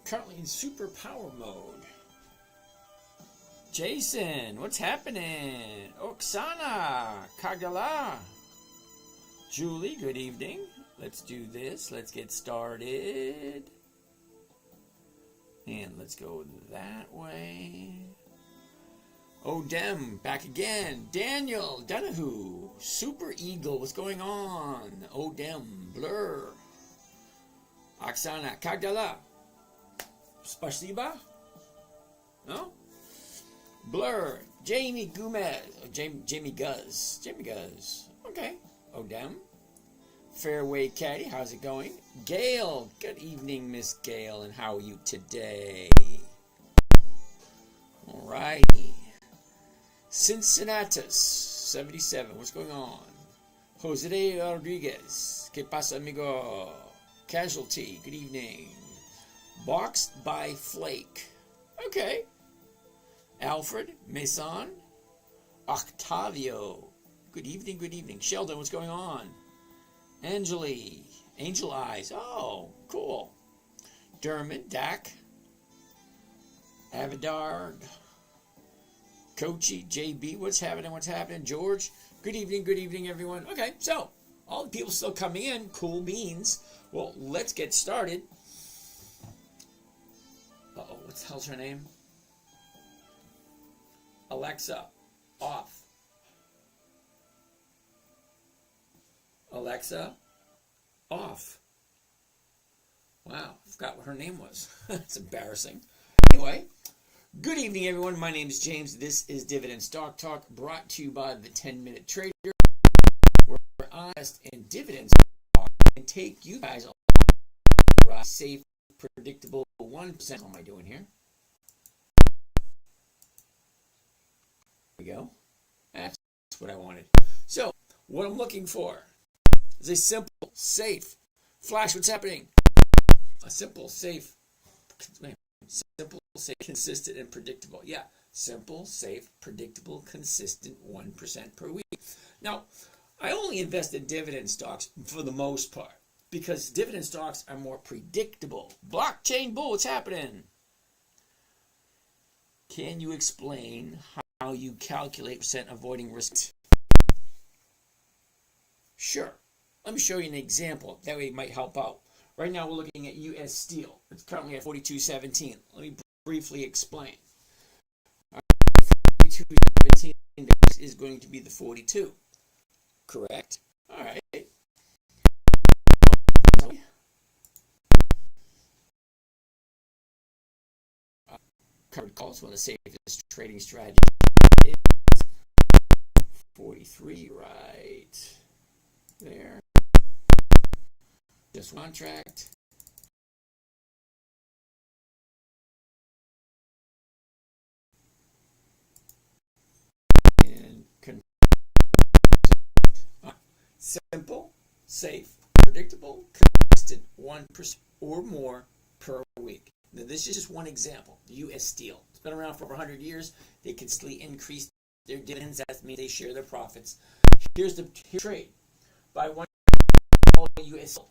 currently in super power mode. Jason, what's happening? Oksana, Kagala. Julie, good evening. Let's do this. Let's get started. And let's go that way. Odem, back again. Daniel, Donahue, Super Eagle, what's going on? Odem, Blur. Oksana, Kagala. Spasiba? No? Blur, Jamie Gomez, Jamie Guz. Okay. Odem. Fairway Caddy, how's it going? Gail, good evening, Miss Gail, and how are you today? Alrighty. Cincinnatus, 77, what's going on? Jose Rodriguez, ¿Qué pasa, amigo? Casualty, good evening. Boxed by Flake, okay. Alfred, Mason, Octavio, good evening. Sheldon, what's going on? Angeli, Angel Eyes, oh, cool. Dermot, Dak, Avidard, Coachy, JB, what's happening? George, good evening, everyone. Okay, so, all the people still coming in, cool beans. Well, let's get started. Uh-oh, what the hell's her name? Alexa, off. Alexa, off. Wow, I forgot what her name was. That's embarrassing. Anyway, good evening, everyone. My name is James. This is Dividend Stock Talk, brought to you by the 10-Minute Trader, where I invest in dividend stock and take you guys on a safe, predictable 1%. What am I doing here? There we go. That's what I wanted. So, what I'm looking for is a simple, safe, Flash, what's happening? A simple, safe, consistent, and predictable. Yeah, simple, safe, predictable, consistent 1% per week. Now, I only invest in dividend stocks for the most part because dividend stocks are more predictable. Blockchain bull, what's happening? Can you explain how you calculate percent avoiding risk? Sure. Let me show you an example. That way it might help out. Right now we're looking at US Steel. It's currently at 42.17. Let me briefly explain. 42.17 is going to be the 42. Correct? All right. Covered calls, one of the safest trading strategies is 43 right there. Just contract. And simple, safe, predictable, consistent 1% or more per week. Now, this is just one example. US Steel. It's been around for over 100 years. They constantly increase their dividends. That means they share their profits. Here's the trade. Buy one US Steel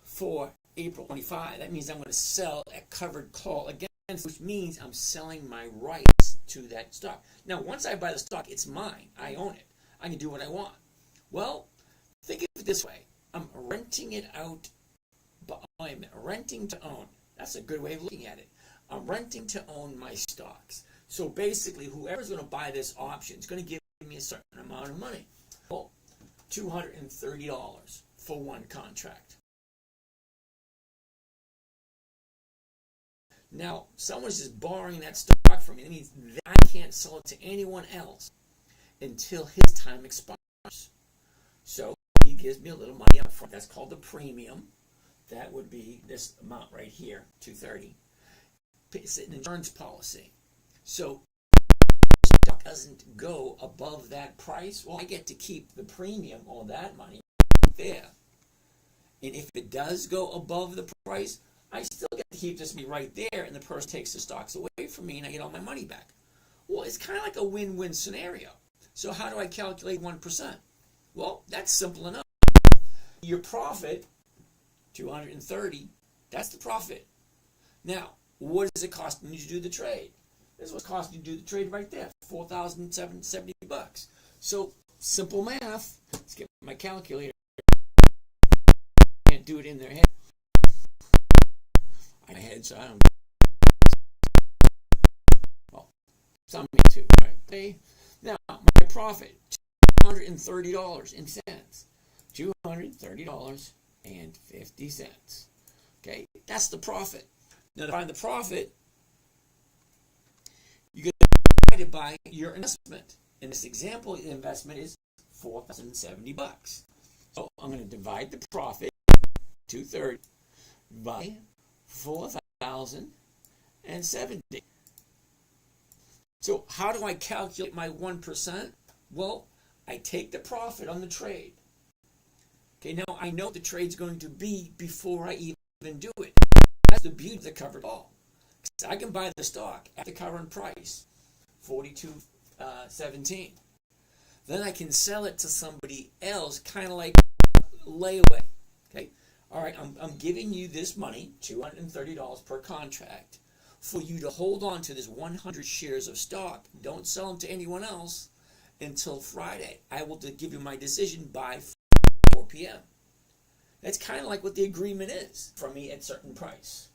for April 25. That means I'm going to sell at covered call against, which means I'm selling my rights to that stock. Now, once I buy the stock, it's mine. I own it. I can do what I want. Well, think of it this way. I'm renting it out. I'm renting to own. That's a good way of looking at it. I'm renting to own my stocks. So basically, whoever's going to buy this option is going to give me a certain amount of money. Well, $230 for one contract. Now, someone's just borrowing that stock from me. That means that I can't sell it to anyone else until his time expires. So he gives me a little money up front. That's called the premium. That would be this amount right here, $230. It's an insurance policy. So if the stock doesn't go above that price, well, I get to keep the premium, all that money there. And if it does go above the price, I still get to keep this money right there, and the person takes the stocks away from me, and I get all my money back. Well, it's kind of like a win-win scenario. So how do I calculate 1%? Well, that's simple enough. Your profit, 230, That's the profit. Now, what is it costing you to do the trade? This is what's costing you to do the trade right there, $4,770. So, simple math. Let's get my calculator. Can't do it in their head. My head, so I don't. Well, some me too. Right? Okay. Now, my profit, $230.50. $230.50. Okay, that's the profit. Now, to find the profit, you get divided by your investment. In this example, the investment is $4,070. So I'm going to divide the profit, 230, by 4,070. So how do I calculate my 1%? Well, I take the profit on the trade. Okay, now I know what the trade's going to be before I even do it. That's the beauty of the covered call. I can buy the stock at the current price, $42.17. Then I can sell it to somebody else, kind of like layaway. Okay, all right, I'm giving you this money, $230 per contract, for you to hold on to this 100 shares of stock. Don't sell them to anyone else until Friday. I will give you my decision by 4 p.m. That's kind of like what the agreement is for me at certain price.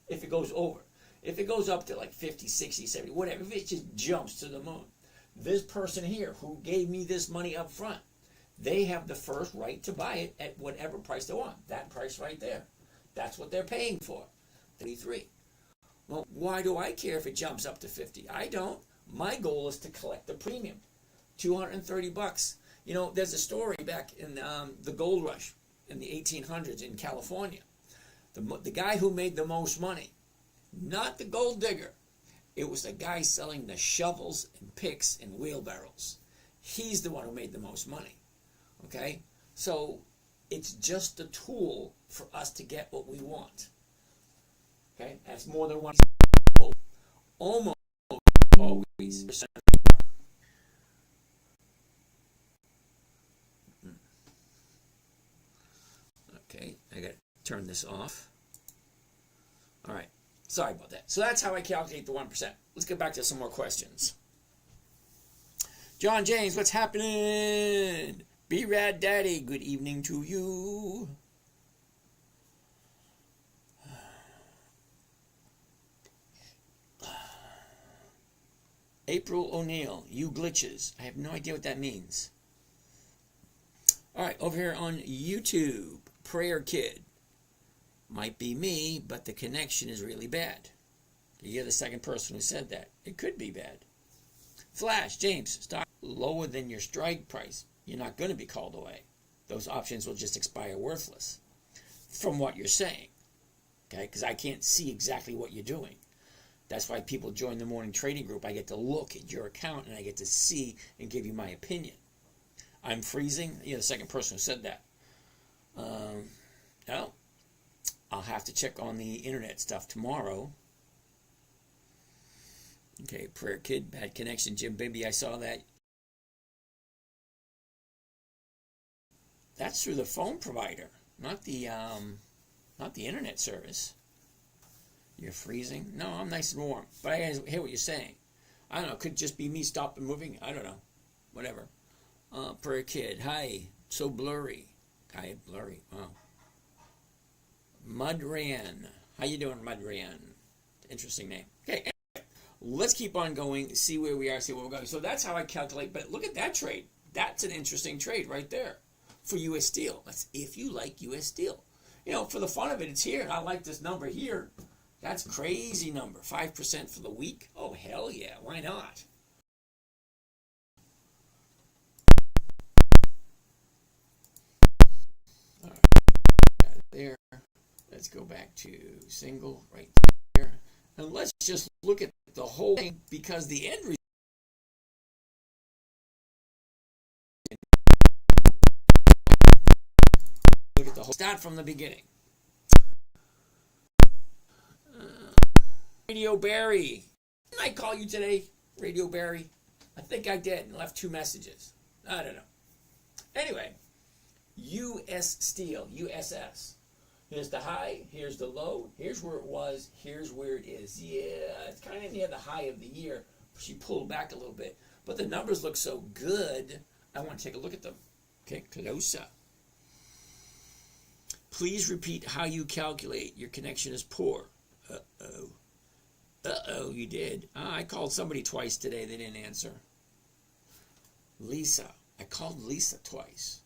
If it goes over. If it goes up to like 50, 60, 70, whatever, if it just jumps to the moon. This person here who gave me this money up front, they have the first right to buy it at whatever price they want. That price right there. That's what they're paying for. 33. Well, why do I care if it jumps up to 50? I don't. My goal is to collect the premium. $230. You know, there's a story back in the gold rush in the 1800s in California. The guy who made the most money, not the gold digger. It was the guy selling the shovels and picks and wheelbarrows. He's the one who made the most money. Okay? So it's just a tool for us to get what we want. Okay? That's more than one. Almost always percent. Okay, I got to turn this off. All right. Sorry about that. So that's how I calculate the 1%. Let's get back to some more questions. John James, what's happening? B-Rad Daddy, good evening to you. April O'Neill, you glitches. I have no idea what that means. All right, over here on YouTube, Prayer Kid. Might be me, but the connection is really bad. You're the second person who said that. It could be bad. Flash, James, stock lower than your strike price. You're not going to be called away. Those options will just expire worthless. From what you're saying. Okay, because I can't see exactly what you're doing. That's why people join the morning trading group. I get to look at your account and I get to see and give you my opinion. I'm freezing. You're the second person who said that. No. I'll have to check on the internet stuff tomorrow. Okay, Prayer Kid, bad connection. Jim Baby, I saw that. That's through the phone provider, not the internet service. You're freezing? No, I'm nice and warm. But I hear what you're saying. I don't know. Could just be me stopping moving. I don't know. Whatever. Prayer Kid, hi. So blurry. Hi, blurry. Wow. Mudran. How you doing, Mudran? Interesting name. Okay, anyway, let's keep on going, see where we are, see where we're going. So that's how I calculate. But look at that trade. That's an interesting trade right there for U.S. Steel. That's if you like U.S. Steel. You know, for the fun of it, it's here. I like this number here. That's crazy number. 5% for the week. Oh, hell yeah. Why not? All right. Got it there. Let's go back to single right there. And let's just look at the whole thing because the end result. Look at the whole. Start from the beginning. Radio Barry. Didn't I call you today, Radio Barry? I think I did and left 2 messages. I don't know. Anyway, U.S. Steel, USS. Here's the high, here's the low, here's where it was, here's where it is. Yeah, it's kind of near the high of the year. She pulled back a little bit. But the numbers look so good, I want to take a look at them. Okay, closer. Please repeat how you calculate. Your connection is poor. Uh-oh. Uh-oh, you did. I called somebody twice today. They didn't answer. Lisa. I called Lisa twice.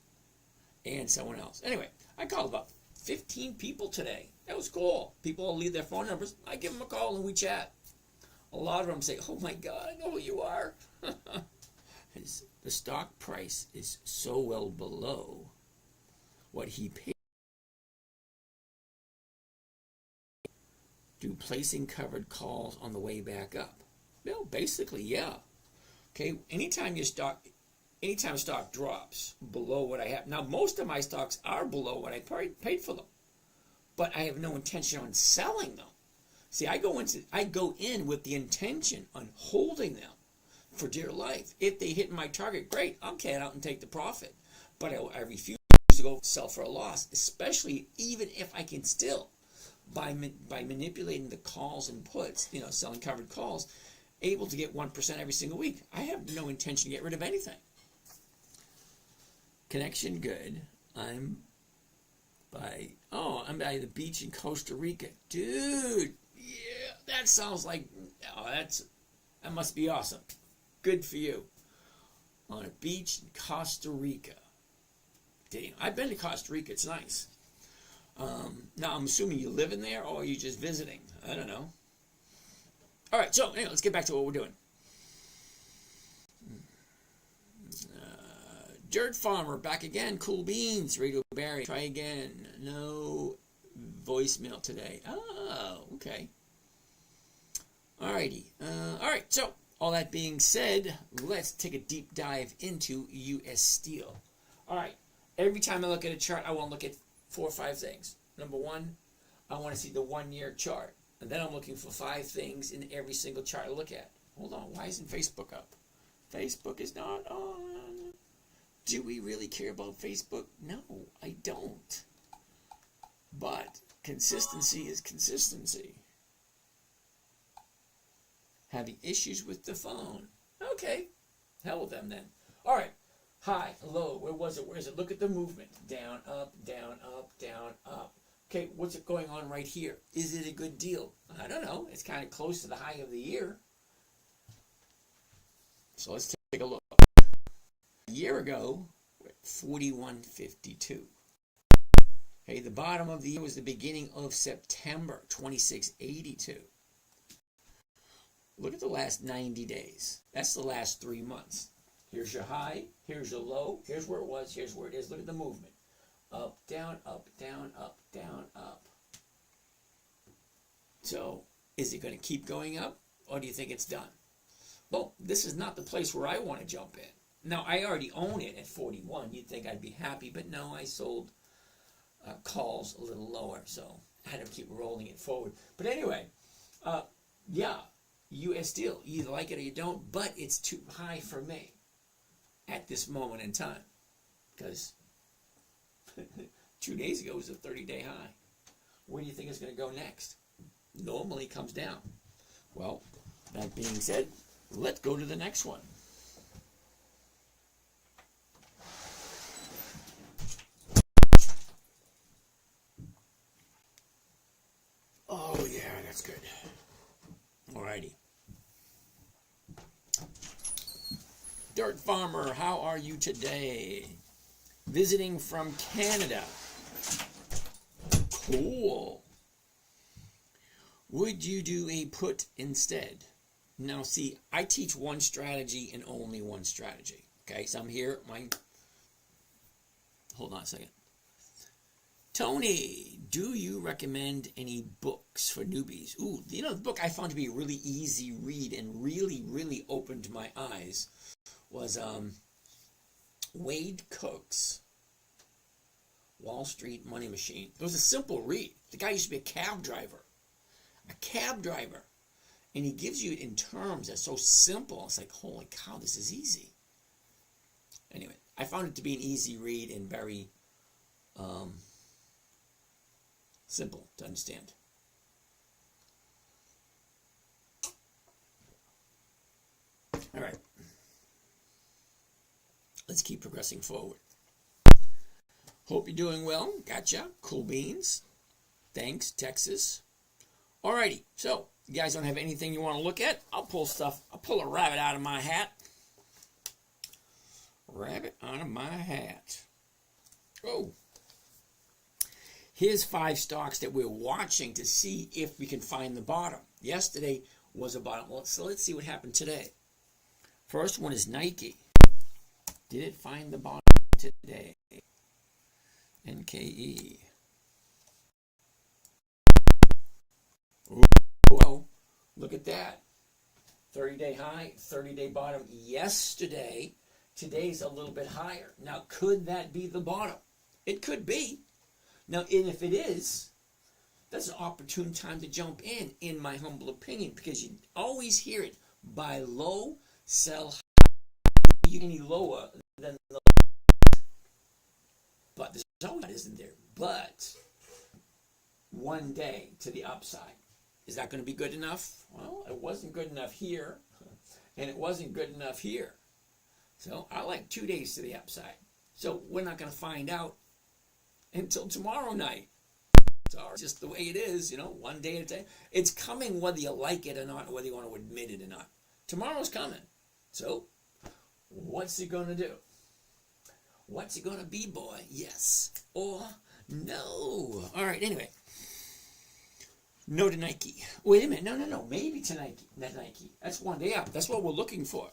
And someone else. Anyway, I called about 15 people today. That was cool. People will leave their phone numbers. I give them a call and we chat. A lot of them say, oh my God, I know who you are. The stock price is so well below what he paid. Do placing covered calls on the way back up? Well, basically, yeah. Okay, anytime stock drops below what I have. Now, most of my stocks are below what I paid for them. But I have no intention on selling them. See, I go in with the intention on holding them for dear life. If they hit my target, great, I'll get out and take the profit. But I refuse to go sell for a loss, especially even if I can still, by manipulating the calls and puts, selling covered calls, able to get 1% every single week. I have no intention to get rid of anything. Connection good. I'm by the beach in Costa Rica. Dude, yeah, that sounds like, that must be awesome. Good for you. On a beach in Costa Rica. Damn, I've been to Costa Rica. It's nice. Now, I'm assuming you live in there, or are you just visiting? I don't know. All right, so anyway, let's get back to what we're doing. Dirt Farmer, back again. Cool beans. Radio Barry, try again. No voicemail today. Oh, okay. Alrighty. All right, so all that being said, let's take a deep dive into U.S. Steel. All right, every time I look at a chart, I want to look at 4 or 5 things. Number one, I want to see the 1-year chart. And then I'm looking for 5 things in every single chart I look at. Hold on, why isn't Facebook up? Facebook is not on. Do we really care about Facebook? No, I don't. But consistency is consistency. Having issues with the phone. Okay, hell with them then. All right, high, low, where was it? Where is it? Look at the movement. Down, up, down, up, down, up. Okay, what's it going on right here? Is it a good deal? I don't know. It's kind of close to the high of the year. So let's take a look. A year ago, we're at 41.52. Okay, the bottom of the year was the beginning of September, 26.82. Look at the last 90 days. That's the last 3 months. Here's your high, here's your low, here's where it was, here's where it is. Look at the movement. Up, down, up, down, up, down, up. So, is it going to keep going up, or do you think it's done? Well, this is not the place where I want to jump in. Now, I already own it at 41. You'd think I'd be happy, but no, I sold calls a little lower, so I had to keep rolling it forward. But anyway, yeah, U.S. Steel, you either like it or you don't, but it's too high for me at this moment in time, because 2 days ago it was a 30-day high. Where do you think it's going to go next? Normally comes down. Well, that being said, let's go to the next one. Oh yeah, that's good. Alrighty. Dirt Farmer, how are you today? Visiting from Canada. Cool. Would you do a put instead? Now see, I teach one strategy and only one strategy. Okay, so I'm here. Hold on a second. Tony, do you recommend any books for newbies? Ooh, the book I found to be a really easy read and really, really opened my eyes was Wade Cook's Wall Street Money Machine. It was a simple read. The guy used to be a cab driver. And he gives you it in terms that's so simple. It's like, holy cow, this is easy. Anyway, I found it to be an easy read and very Simple to understand. All right. Let's keep progressing forward. Hope you're doing well. Gotcha. Cool beans. Thanks, Texas. Alrighty. So, you guys don't have anything you want to look at? I'll pull a rabbit out of my hat. Rabbit out of my hat. Oh. Here's 5 stocks that we're watching to see if we can find the bottom. Yesterday was a bottom. Well, so let's see what happened today. First one is Nike. Did it find the bottom today? NKE. Ooh, look at that. 30-day high, 30-day bottom yesterday. Today's a little bit higher. Now, could that be the bottom? It could be. Now, and if it is, that's an opportune time to jump in my humble opinion, because you always hear it: buy low, sell high. You can be lower than the. But there's always, isn't there? But one day to the upside. Is that going to be good enough? Well, it wasn't good enough here, and it wasn't good enough here. So I like 2 days to the upside. So we're not going to find out until tomorrow night. It's just the way it is, one day at a time. It's coming whether you like it or not, or whether you want to admit it or not. Tomorrow's coming. So what's it going to do? What's it going to be, boy? Yes or no? All right, anyway. No to Nike. Wait a minute. No. Maybe to Nike. Not Nike. That's one day up. That's what we're looking for.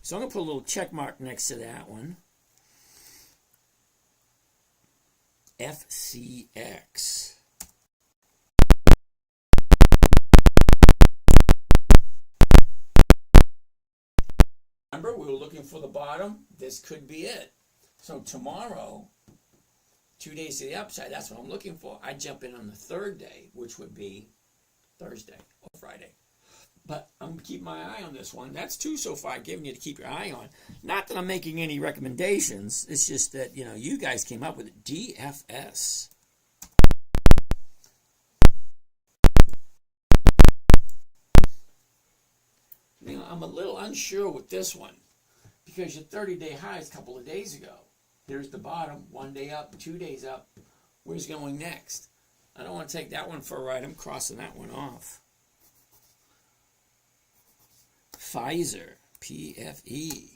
So I'm going to put a little check mark next to that one. FCX. Remember, we were looking for the bottom. This could be it. So tomorrow, 2 days to the upside, that's what I'm looking for. I jump in on the third day, which would be Thursday or Friday. But I'm going to keep my eye on this one. That's 2 so far I've given you to keep your eye on. Not that I'm making any recommendations. It's just that, you guys came up with it. DFS. I'm a little unsure with this one, because your 30-day high is a couple of days ago. Here's the bottom, 1 day up, 2 days up. Where's going next? I don't want to take that one for a ride. I'm crossing that one off. Pfizer, PFE.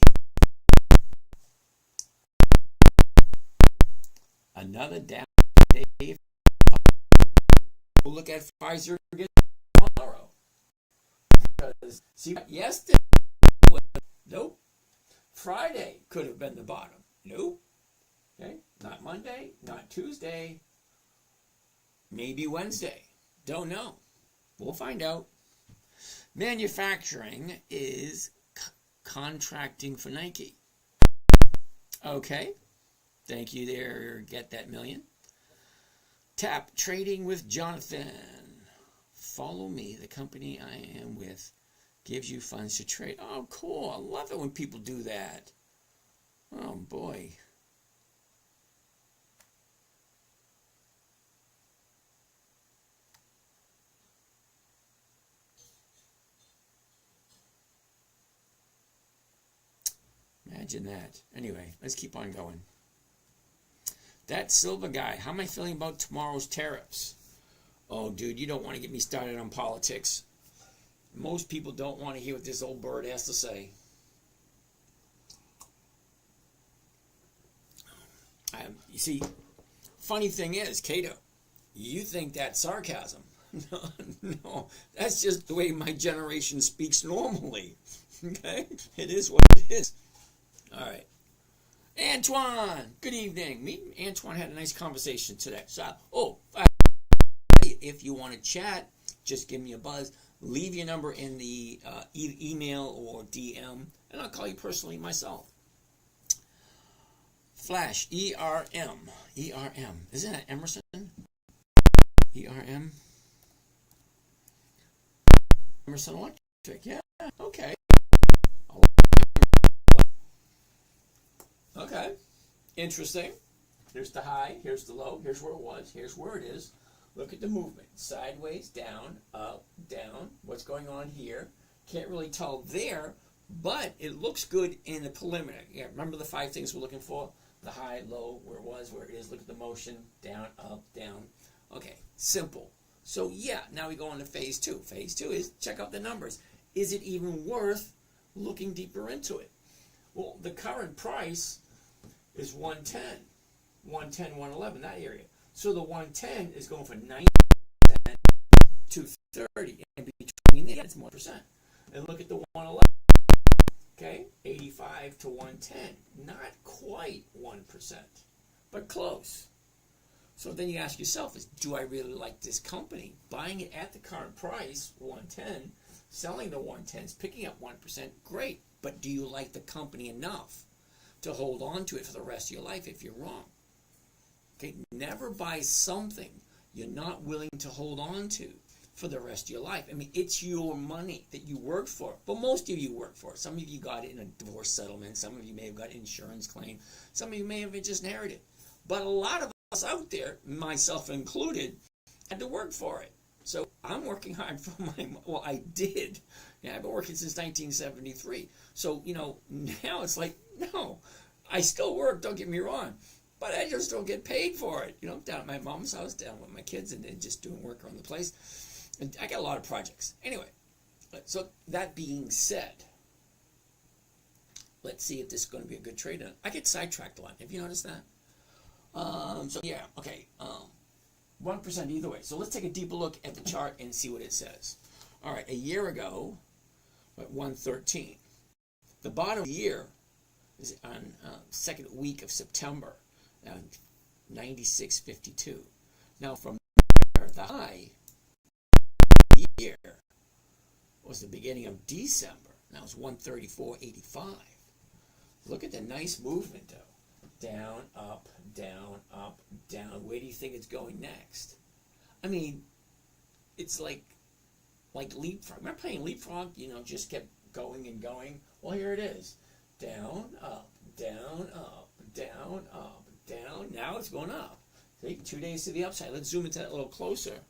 Another down day. We'll look at Pfizer again tomorrow. Because, see, yesterday, nope. Friday could have been the bottom. Nope. Okay, not Monday, not Tuesday, maybe Wednesday. Don't know. We'll find out. Manufacturing is contracting for Nike. Okay. Thank you there. Get that million. Tap trading with Jonathan. Follow me. The company I am with gives you funds to trade. Oh, cool. I love it when people do that. Oh, boy. Imagine that. Anyway, let's keep on going. That Silva guy, how am I feeling about tomorrow's tariffs? Oh, dude, you don't want to get me started on politics. Most people don't want to hear what this old bird has to say. You see, funny thing is, Cato, you think that's sarcasm. No, that's just the way my generation speaks normally. Okay? It is what it is. All right. Antoine, good evening. Me and Antoine had a nice conversation today. So, if you want to chat, just give me a buzz. Leave your number in the email or DM, and I'll call you personally myself. Flash, ERM. ERM. Isn't that Emerson? ERM. Emerson Electric. Yeah, okay. Okay. Interesting. Here's the high. Here's the low. Here's where it was. Here's where it is. Look at the movement. Sideways, down, up, down. What's going on here? Can't really tell there, but it looks good in the preliminary. Yeah, remember the 5 things we're looking for? The high, low, where it was, where it is. Look at the motion. Down, up, down. Okay, simple. So yeah, now we go on to phase 2. Phase 2 is check out the numbers. Is it even worth looking deeper into it? Well, the current price is 110, 110, 111, that area. So the 110 is going for 90 to 30, and between that, it's 1%. And look at the 111, okay, 85 to 110, not quite 1%, but close. So then you ask yourself, do I really like this company? Buying it at the current price, 110, selling the 110s, picking up 1%, great. But do you like the company enough to hold on to it for the rest of your life if you're wrong? Okay, never buy something you're not willing to hold on to for the rest of your life. I mean, it's your money that you worked for. But most of you work for it. Some of you got it in a divorce settlement. Some of you may have got an insurance claim. Some of you may have just inherited. But a lot of us out there, myself included, had to work for it. So I'm working hard for well, I did. Yeah, I've been working since 1973. So, now it's like, no, I still work, don't get me wrong, but I just don't get paid for it. I'm down at my mom's house, down with my kids, and just doing work around the place. And I got a lot of projects. Anyway, so that being said, let's see if this is going to be a good trade. I get sidetracked a lot. Have you noticed that? So yeah, okay. 1% either way. So let's take a deeper look at the chart and see what it says. All right, a year ago, at 113. The bottom of the year is on second week of September, 96.52. Now from there, the high year was the beginning of December. Now it's 134.85. Look at the nice movement though. Down, up, down, up, down. Where do you think it's going next? I mean, it's like leapfrog. Remember playing leapfrog? Just kept going and going. Well, here it is. Down, up, down, up, down, up, down. Now it's going up. See, 2 days to the upside. Let's zoom into that a little closer.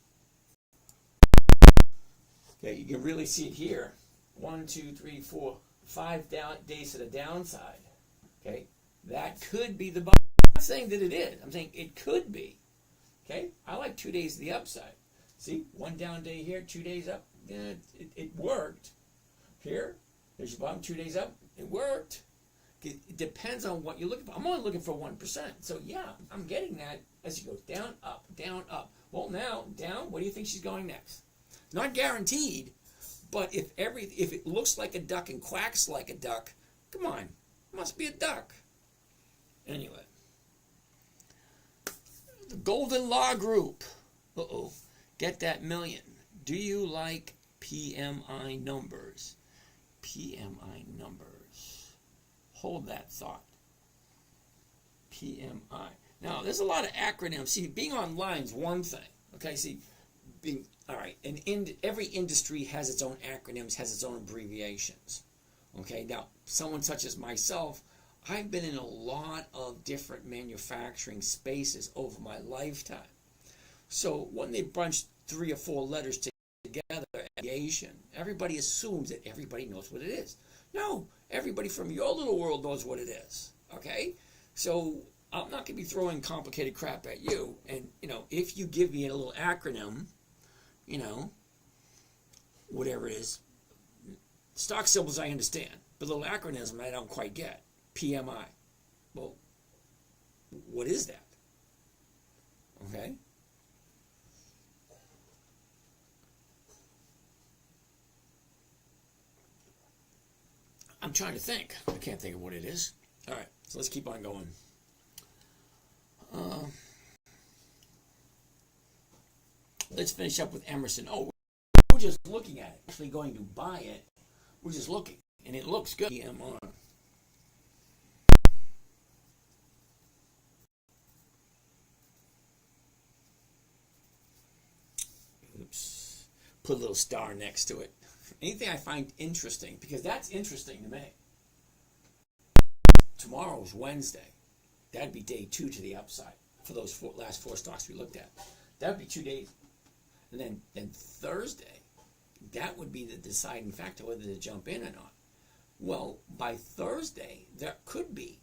Okay, you can really see it here. 1, 2, 3, 4, 5 days to the downside. Okay. That could be the bottom. I'm not saying that it is. I'm saying it could be. Okay? I like 2 days to the upside. See? 1 down day here, 2 days up. It worked. Here, there's your bottom, 2 days up. It worked. It depends on what you're looking for. I'm only looking for 1%. So, yeah, I'm getting that as you go down, up, down, up. Well, now, down, where do you think she's going next? Not guaranteed, but if it looks like a duck and quacks like a duck, come on. It must be a duck. Anyway, the Golden Law Group. Get that million. Do you like PMI numbers? PMI numbers. Hold that thought. PMI. Now, there's a lot of acronyms. See, being online is one thing. Okay, see, all right, and every industry has its own acronyms, has its own abbreviations. Okay, now, someone such as myself, I've been in a lot of different manufacturing spaces over my lifetime. So when they bunch 3 or 4 letters together, aviation, everybody assumes that everybody knows what it is. No, everybody from your little world knows what it is. Okay? So I'm not going to be throwing complicated crap at you. And, if you give me a little acronym, whatever it is, stock symbols I understand, but little acronyms I don't quite get. PMI. Well, what is that? Okay? I'm trying to think. I can't think of what it is. All right, so let's keep on going. Let's finish up with Emerson. Oh, we're just looking at it. Actually going to buy it. We're just looking, and it looks good. EMR. Oops. Put a little star next to it. Anything I find interesting, because that's interesting to me. Tomorrow's Wednesday. That'd be day 2 to the upside for those last 4 stocks we looked at. That'd be 2 days And then Thursday, that would be the deciding factor whether to jump in or not. Well, by Thursday, there could be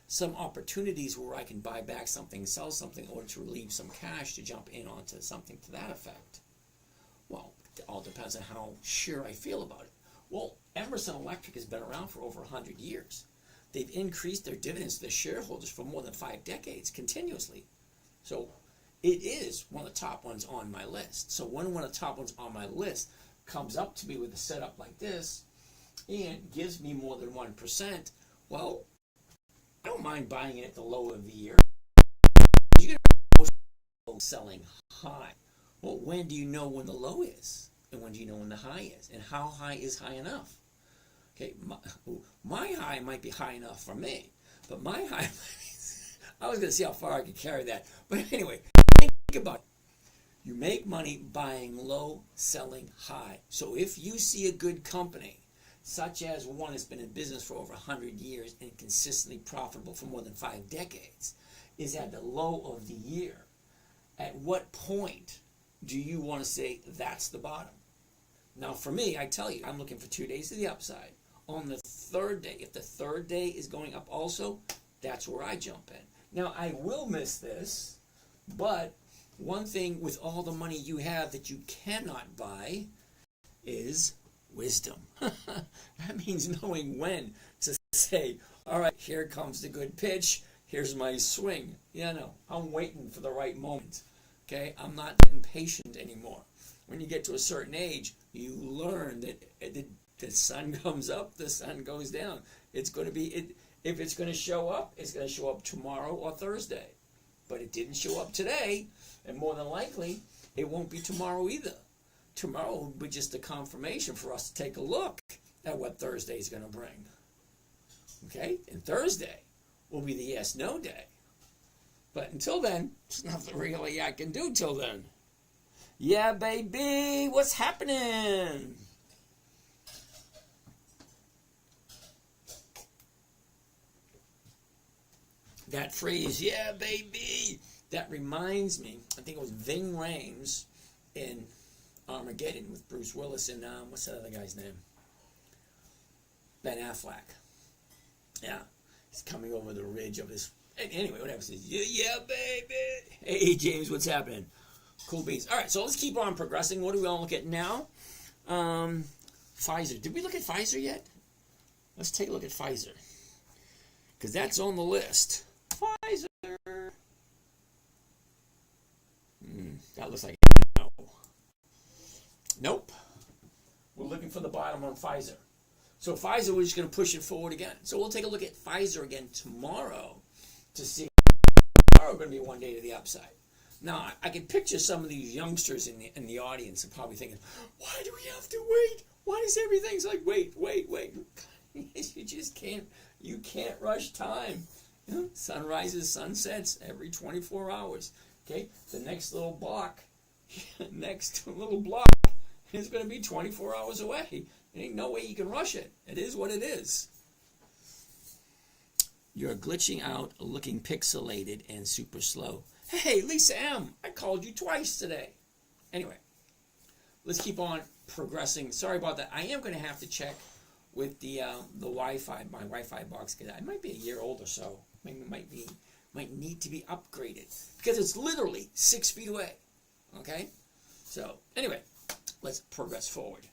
some opportunities where I can buy back something, sell something, or to relieve some cash to jump in onto something to that effect. Well, it all depends on how sure I feel about it. Well, Emerson Electric has been around for over 100 years. They've increased their dividends to their shareholders for more than 5 decades continuously. So it is one of the top ones on my list. So when one of the top ones on my list comes up to me with a setup like this and gives me more than 1%, well, I don't mind buying it at the low of the year. You're going to selling high. Well, when do you know when the low is? And when do you know when the high is? And how high is high enough? Okay, my high might be high enough for me, but my high, I was going to see how far I could carry that. But anyway, think about it. You make money buying low, selling high. So if you see a good company, such as one that's been in business for over 100 years and consistently profitable for more than 5 decades, is at the low of the year, at what point do you want to say that's the bottom? Now for me, I tell you, I'm looking for 2 days to the upside. On the third day, if the third day is going up also, that's where I jump in. Now I will miss this, but one thing with all the money you have that you cannot buy is wisdom. That means knowing when to say, all right, here comes the good pitch, here's my swing. Yeah, no, I'm waiting for the right moment. Okay, I'm not impatient anymore. When you get to a certain age, you learn that the sun comes up, the sun goes down. It's going to be, if it's going to show up, it's going to show up tomorrow or Thursday. But it didn't show up today, and more than likely, it won't be tomorrow either. Tomorrow will be just a confirmation for us to take a look at what Thursday is going to bring. Okay? And Thursday will be the yes-no day. But until then, there's nothing really I can do till then. Yeah, baby, what's happening? That phrase, yeah, baby, that reminds me, I think it was Ving Rhames in Armageddon with Bruce Willis and, what's that other guy's name? Ben Affleck. Yeah, he's coming over the ridge of this. Anyway, whatever. Says, yeah, baby. Hey, James, what's happening? Cool beans. All right, so let's keep on progressing. What do we all look at now? Pfizer. Did we look at Pfizer yet? Let's take a look at Pfizer, because that's on the list. Pfizer. That looks like no. Nope. We're looking for the bottom on Pfizer. So Pfizer, we're just going to push it forward again. So we'll take a look at Pfizer again tomorrow to see if tomorrow going to be one day to the upside. Now, I can picture some of these youngsters in the audience are probably thinking, why do we have to wait? Why is everything's like, wait? You just can't rush time. You know, sun rises, sun sets every 24 hours. Okay, the next little block is going to be 24 hours away. There ain't no way you can rush it. It is what it is. You're glitching out, looking pixelated and super slow. Hey, Lisa M., I called you twice today. Anyway, let's keep on progressing. Sorry about that. I am going to have to check with the Wi-Fi, my Wi-Fi box, because I might be a year old or so. Might need to be upgraded because it's literally 6 feet away. Okay? So, anyway, let's progress forward.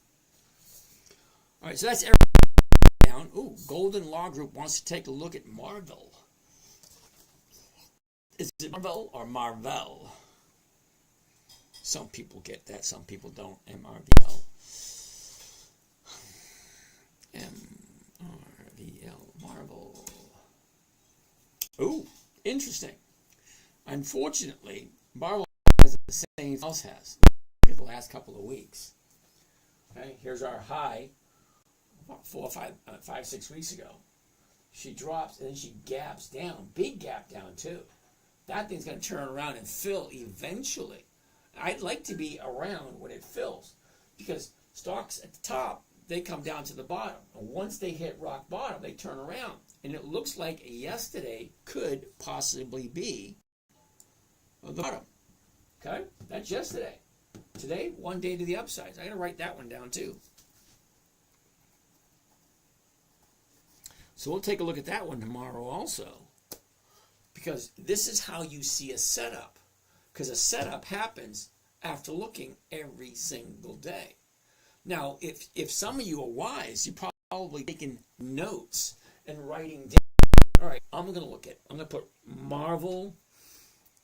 All right, so that's everything down. Ooh, Golden Law Group wants to take a look at Marvell. Is it Marvell or Marvell? Some people get that, some people don't. M-R-V-L. M-R-V-L. Marvell. Ooh, interesting. Unfortunately, Marvell has the same else has. Look at the last couple of weeks. Okay, here's our high about 5, 6 weeks ago. She drops and then she gaps down. Big gap down too. That thing's going to turn around and fill eventually. I'd like to be around when it fills because stocks at the top, they come down to the bottom. And once they hit rock bottom, they turn around. And it looks like yesterday could possibly be the bottom. Okay, that's yesterday. Today, one day to the upside. I got to write that one down too. So we'll take a look at that one tomorrow also. Because this is how you see a setup. Because a setup happens after looking every single day. Now, if some of you are wise, you're probably taking notes and writing down. All right, I'm going to put Marvel,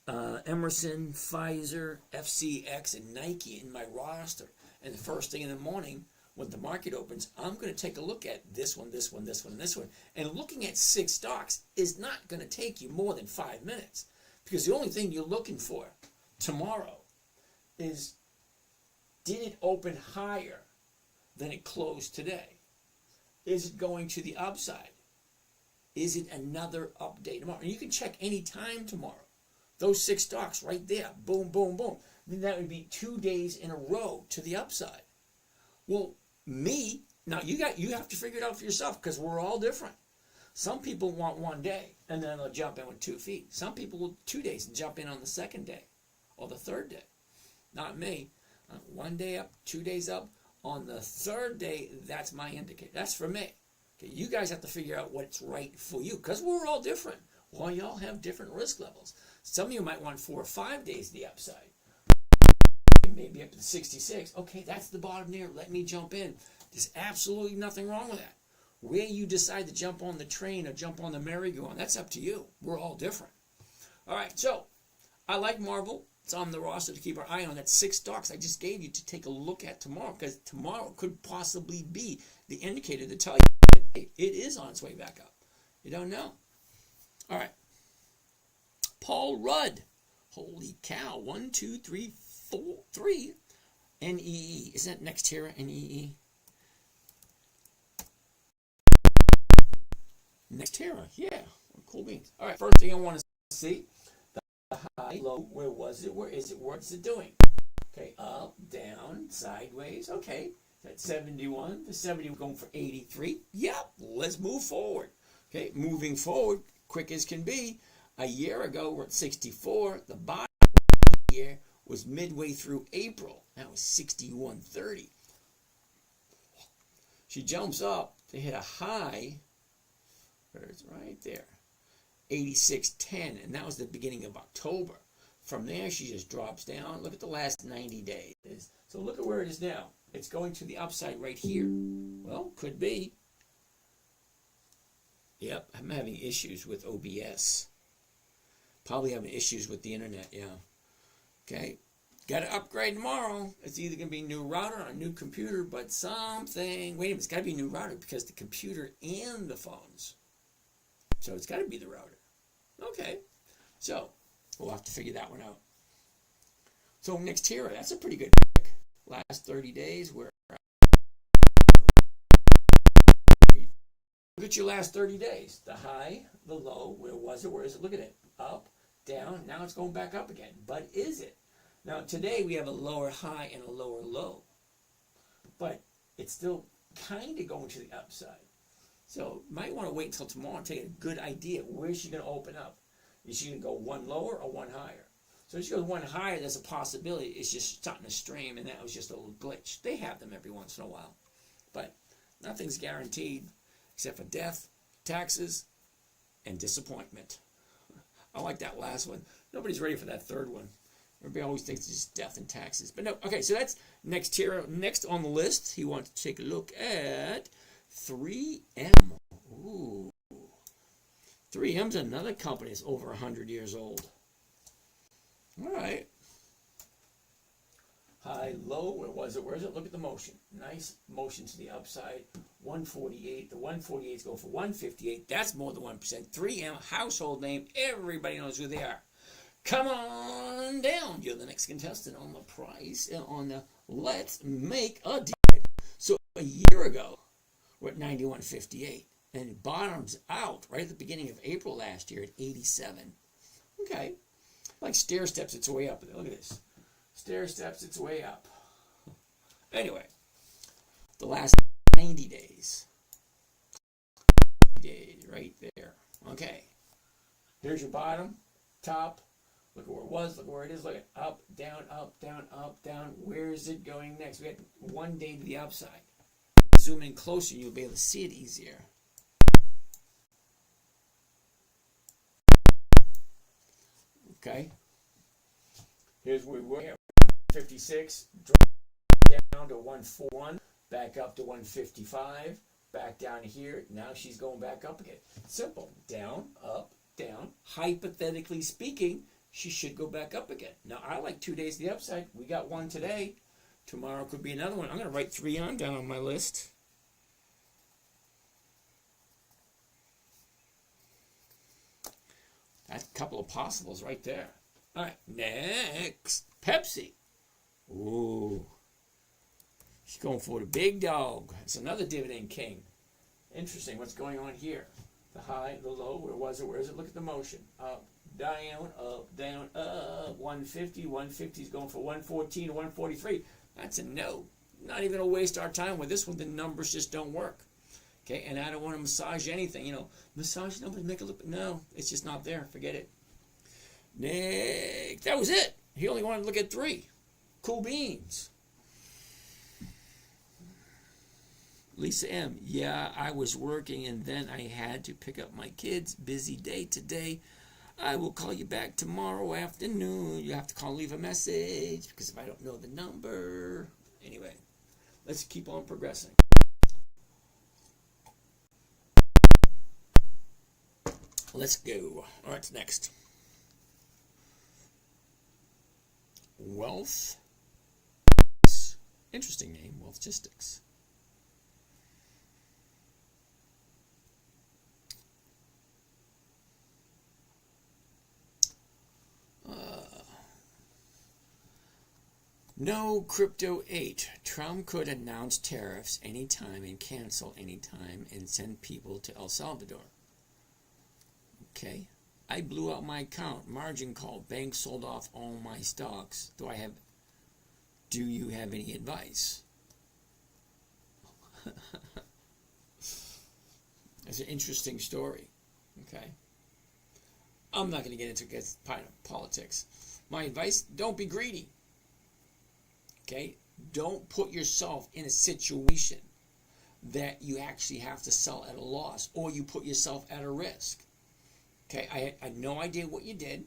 Emerson, Pfizer, FCX, and Nike in my roster. And the first thing in the morning, when the market opens, I'm going to take a look at this one, this one, this one, and this one. And looking at 6 stocks is not going to take you more than 5 minutes. Because the only thing you're looking for tomorrow is, did it open higher than it closed today? Is it going to the upside? Is it another up day tomorrow? And you can check any time tomorrow. Those 6 stocks right there, boom, boom, boom. Then that would be 2 days in a row to the upside. Well, now you have to figure it out for yourself because we're all different. Some people want 1 day and then they'll jump in with 2 feet. Some people will 2 days and jump in on the second day or the third day. Not me. 1 day up, 2 days up. On the third day, that's my indicator. That's for me. Okay, you guys have to figure out what's right for you because we're all different. Well, y'all have different risk levels. Some of you might want 4 or 5 days to the upside. Maybe up to 66. Okay, that's the bottom there. Let me jump in. There's absolutely nothing wrong with that. Where you decide to jump on the train or jump on the merry-go-round, that's up to you. We're all different. All right, so I like Marvel. It's on the roster to keep our eye on. That's 6 stocks I just gave you to take a look at tomorrow because tomorrow could possibly be the indicator to tell you that, hey, it is on its way back up. You don't know. All right. Paul Rudd. Holy cow. 1, 2, 3, 4, 3. NEE. Isn't that Nextera? NEE? Nextera. Yeah. Cool beans. All right. First thing I want to see. The high, low. Where was it? Where is it? What's it doing? Okay. Up, down, sideways. Okay. That's 71. The 70 going for 83. Yep. Let's move forward. Okay. Moving forward, quick as can be. A year ago, we're at 64. The bottom of the year was midway through April. That was 61.30. She jumps up to hit a high. It's right there. 86.10. And that was the beginning of October. From there, she just drops down. Look at the last 90 days. So look at where it is now. It's going to the upside right here. Well, could be. Yep, I'm having issues with OBS. Probably having issues with the internet, yeah. Okay, got to upgrade tomorrow. It's either going to be a new router or a new computer, but something. Wait a minute, it's got to be a new router because the computer and the phones. So it's got to be the router. Okay, so we'll have to figure that one out. So Nextera, that's a pretty good pick. Last 30 days, where look at your last 30 days. The high, the low, where was it? Where is it? Look at it. Up, down, now it's going back up again. But is it? Now today we have a lower high and a lower low. But it's still kind of going to the upside. So you might want to wait until tomorrow and take a good idea. Where's she going to open up? Is she going to go one lower or one higher? So if she goes one higher, there's a possibility it's just starting to stream and that was just a little glitch. They have them every once in a while. But nothing's guaranteed except for death, taxes, and disappointment. I like that last one. Nobody's ready for that third one. Everybody always thinks it's just death and taxes. But no, okay, so that's Nextera. Next on the list, he wants to take a look at 3M. Ooh. 3M's another company that's over 100 years old. All right. High, low, where was it? Where is it? Look at the motion. Nice motion to the upside. 148. The 148s go for 158. That's more than 1%. 3M, household name. Everybody knows who they are. Come on down. You're the next contestant on the price, on the Let's Make a Deal. So a year ago, we're at 91.58. And it bottoms out right at the beginning of April last year at 87. Okay. Like stair steps, it's way up. Look at this. Stair steps, it's way up. Anyway, the last 90 days. Right there. Okay. Here's your bottom, top, Look at where it was. Look at where it is. Look at up, down, up, down, up, down. Where is it going next? We had one day to the upside. Zoom in closer, you'll be able to see it easier. Okay. Here's where we were. 56. Drop down to 141. Back up to 155. Back down here. Now she's going back up again. Simple. Down, up, down. Hypothetically speaking, she should go back up again. Now, I like 2 days to the upside. We got one today. Tomorrow could be another one. I'm going to write 3 down on my list. That's a couple of possibles right there. All right, next, Pepsi. Ooh. She's going for the big dog. It's another dividend king. Interesting. What's going on here? The high, the low. Where was it? Where is it? Look at the motion. Up, down, up. 150. 150 is going for 114 to 143. That's a no. Not even going to waste our time with this one. The numbers just don't work. Okay, and I don't want to massage anything. You know, massage numbers, make it look. No, it's just not there. Forget it. Nick, that was it. He only wanted to look at 3. Cool beans. Lisa M. Yeah, I was working and then I had to pick up my kids. Busy day today. I will call you back tomorrow afternoon. You have to call, leave a message because if I don't know the number. Anyway, let's keep on progressing. Let's go. All right, next. Wealth. Interesting name, Wealthistics. No Crypto 8. Trump could announce tariffs anytime and cancel anytime and send people to El Salvador. Okay. I blew out my account. Margin call. Bank sold off all my stocks. Do you have any advice? It's an interesting story. Okay. I'm not going to get into politics. My advice, don't be greedy. Okay? Don't put yourself in a situation that you actually have to sell at a loss or you put yourself at a risk. Okay, I had no idea what you did,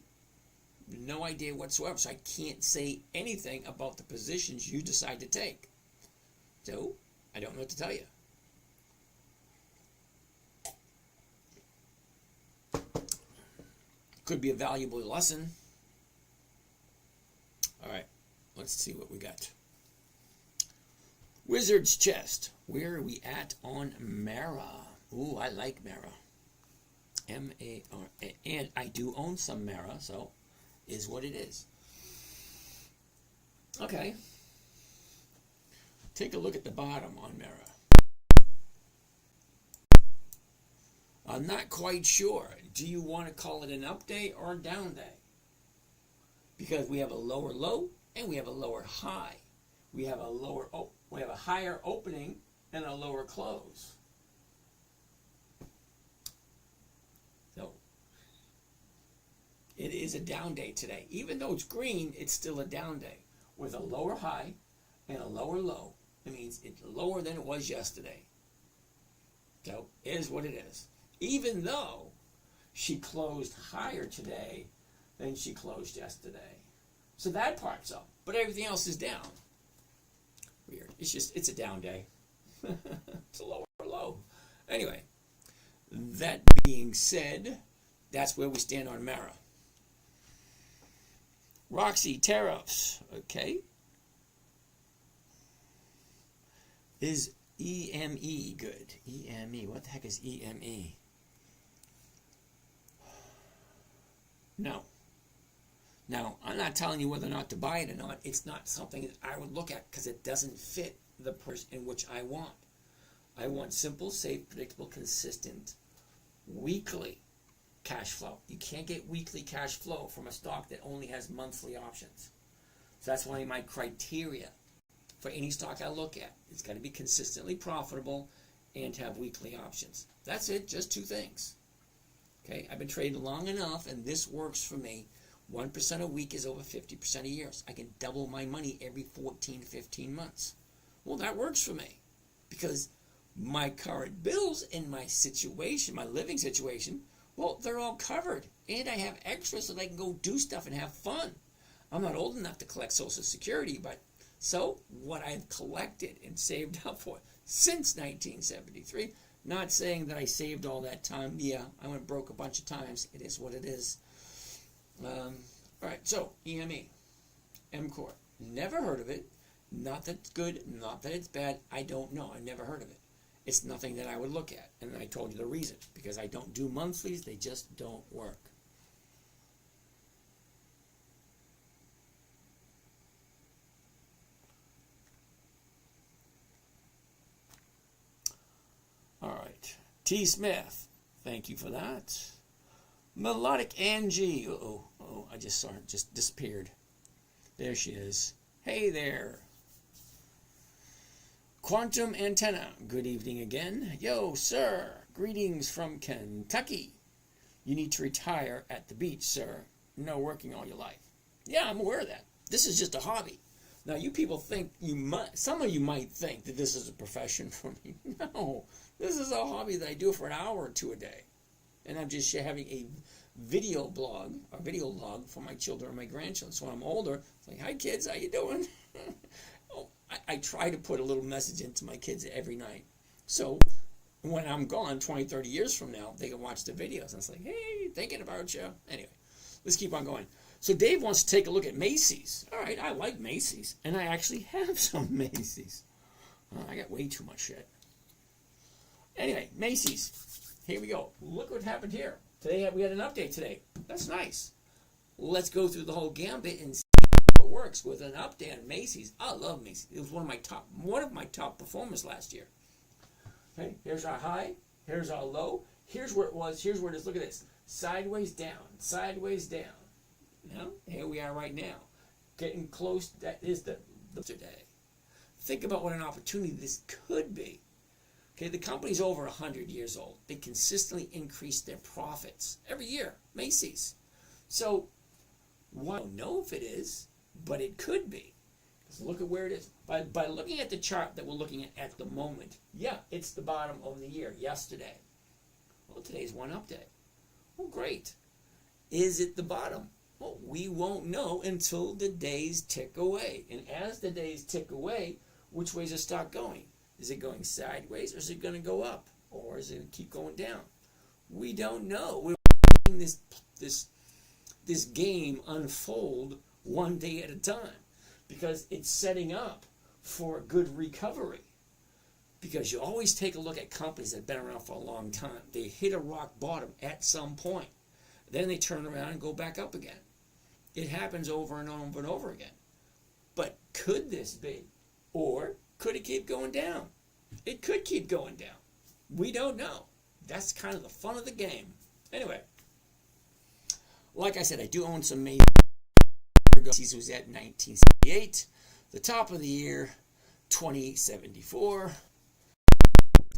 no idea whatsoever, so I can't say anything about the positions you decide to take. So, I don't know what to tell you. Could be a valuable lesson. All right, let's see what we got. Wizard's Chest. Where are we at on Mara? Ooh, I like Mara. M-A-R-A. And I do own some Mara, so is what it is. Okay. Take a look at the bottom on Mara. I'm not quite sure. Do you want to call it an up day or a down day? Because we have a lower low and we have a lower high. We have a higher opening and a lower close. So it is a down day today. Even though it's green, it's still a down day with a lower high and a lower low. It means it's lower than it was yesterday. So it is what it is. Even though she closed higher today than she closed yesterday. So that part's up, but everything else is down. Weird. It's a down day. It's a lower low. Anyway, that being said, that's where we stand on Mara. Roxy, tariffs. Okay. Is EME good? EME. What the heck is EME? No. Now, I'm not telling you whether or not to buy it or not. It's not something that I would look at because it doesn't fit the person in which I want. I want simple, safe, predictable, consistent, weekly cash flow. You can't get weekly cash flow from a stock that only has monthly options. So that's one of my criteria for any stock I look at. It's got to be consistently profitable and have weekly options. That's it, just two things. Okay, I've been trading long enough and this works for me. 1% a week is over 50% a year. So I can double my money every 14 to 15 months. Well, that works for me because my current bills and my situation, my living situation, well, they're all covered. And I have extras so that I can go do stuff and have fun. I'm not old enough to collect Social Security, but so what I've collected and saved up for since 1973, not saying that I saved all that time. Yeah, I went broke a bunch of times. It is what it is. All right, so EME, MCOR. Never heard of it. Not that it's good, not that it's bad. I don't know. I never heard of it. It's nothing that I would look at. And I told you the reason. Because I don't do monthlies. They just don't work. All right. T. Smith. Thank you for that. Melodic Angie. Oh, I just saw her. Just disappeared. There she is. Hey there. Quantum Antenna. Good evening again. Yo, sir. Greetings from Kentucky. You need to retire at the beach, sir. No working all your life. Yeah, I'm aware of that. This is just a hobby. Now, you people think some of you might think that this is a profession for me. No, this is a hobby that I do for an hour or two a day. And I'm just having a video blog, or video log for my children and my grandchildren. So when I'm older, it's like, hi kids, how you doing? I try to put a little message into my kids every night. So when I'm gone 20, 30 years from now, they can watch the videos. And it's like, hey, thinking about you. Anyway, let's keep on going. So Dave wants to take a look at Macy's. All right, I like Macy's. And I actually have some Macy's. I got way too much shit. Anyway, Macy's. Here we go. Look what happened here. Today we had an update today. That's nice. Let's go through the whole gambit and see what works with an update on Macy's. I love Macy's. It was one of my top performers last year. Okay, here's our high. Here's our low. Here's where it was. Here's where it is. Look at this. Sideways down. Sideways down. Now, here we are right now. Getting close. That is the today. Think about what an opportunity this could be. Okay, the company's over 100 years old. They consistently increase their profits every year. Macy's. So, I don't know if it is, but it could be. So look at where it is. By looking at the chart that we're looking at the moment, yeah, it's the bottom of the year, yesterday. Well, today's one update. Well, great. Is it the bottom? Well, we won't know until the days tick away. And as the days tick away, which way is the stock going? Is it going sideways or is it going to go up? Or is it going to keep going down? We don't know. We're watching this game unfold one day at a time because it's setting up for a good recovery. Because you always take a look at companies that have been around for a long time. They hit a rock bottom at some point. Then they turn around and go back up again. It happens over and over and over again. But could this be? Or could it keep going down? It could keep going down. We don't know. That's kind of the fun of the game. Anyway, like I said, I do own some Macy's. Macy's was at 1978. The top of the year, 2074.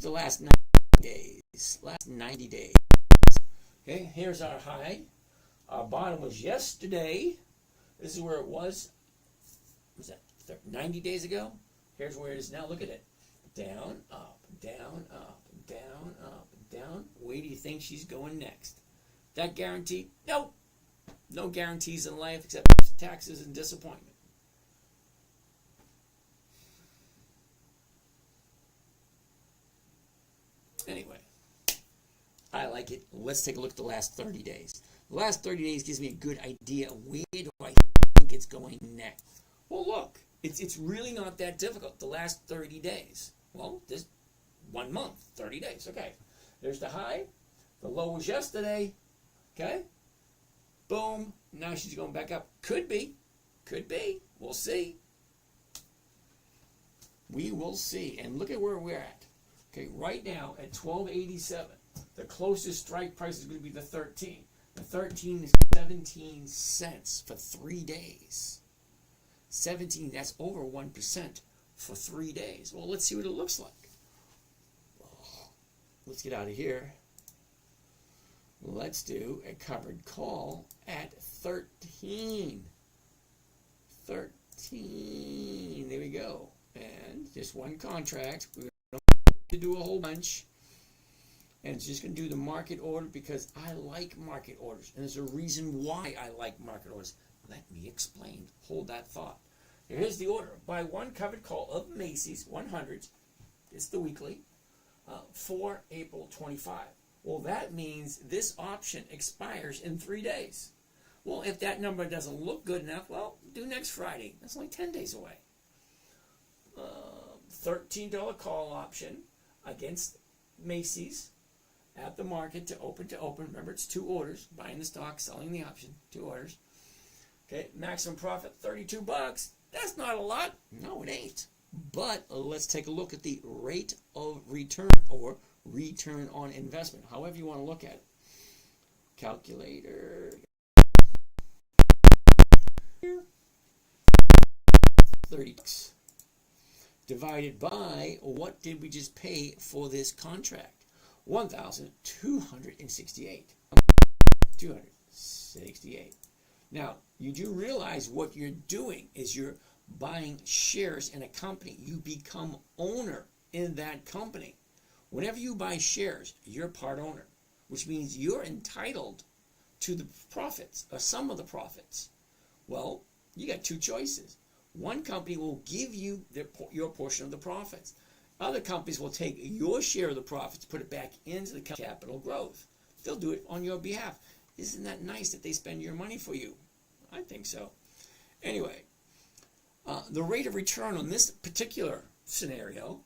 The last 90 days. Last 90 days. Okay, here's our high. Our bottom was yesterday. This is where it was. What was that 90 days ago? Here's where it is now. Look at it. Down, up, down, up, down, up, down. Where do you think she's going next? That guaranteed? Nope. No guarantees in life except taxes and disappointment. Anyway, I like it. Let's take a look at the last 30 days. The last 30 days gives me a good idea of where do I think it's going next. Well, look, it's really not that difficult. The last 30 days. Well, this 1 month, 30 days. Okay, there's the high. The low was yesterday. Okay, boom. Now she's going back up. Could be. Could be. We'll see. We will see. And look at where we're at. Okay, right now at 1287. The closest strike price is going to be the 13. The 13 is 17 cents for 3 days. 17, that's over 1% for 3 days. Well, let's see what it looks like. Let's get out of here. let's do a covered call at 13. 13. There we go. And just one contract. We're going to do a whole bunch. And it's just going to do the market order because I like market orders. And there's a reason why I like market orders. Let me explain. Hold that thought. Here's the order. Buy one covered call of Macy's 100s. It's the weekly. For April 25. Well, that means this option expires in 3 days. Well, if that number doesn't look good enough, well, do next Friday. That's only 10 days away. $13 call option against Macy's at the market to open to open. Remember, it's 2 orders. Buying the stock, selling the option. 2 orders. Okay, maximum profit, $32. That's not a lot. No, it ain't. But let's take a look at the rate of return or return on investment, however you want to look at it. Calculator. 30 bucks divided by what did we just pay for this contract? 1,268. 268. Now, you do realize what you're doing is you're buying shares in a company. You become owner in that company. Whenever you buy shares, you're part owner, which means you're entitled to the profits or some of the profits. Well, you got 2 choices. One company will give you your portion of the profits. Other companies will take your share of the profits, put it back into the capital growth. They'll do it on your behalf. Isn't that nice that they spend your money for you? I think so. Anyway, the rate of return on this particular scenario,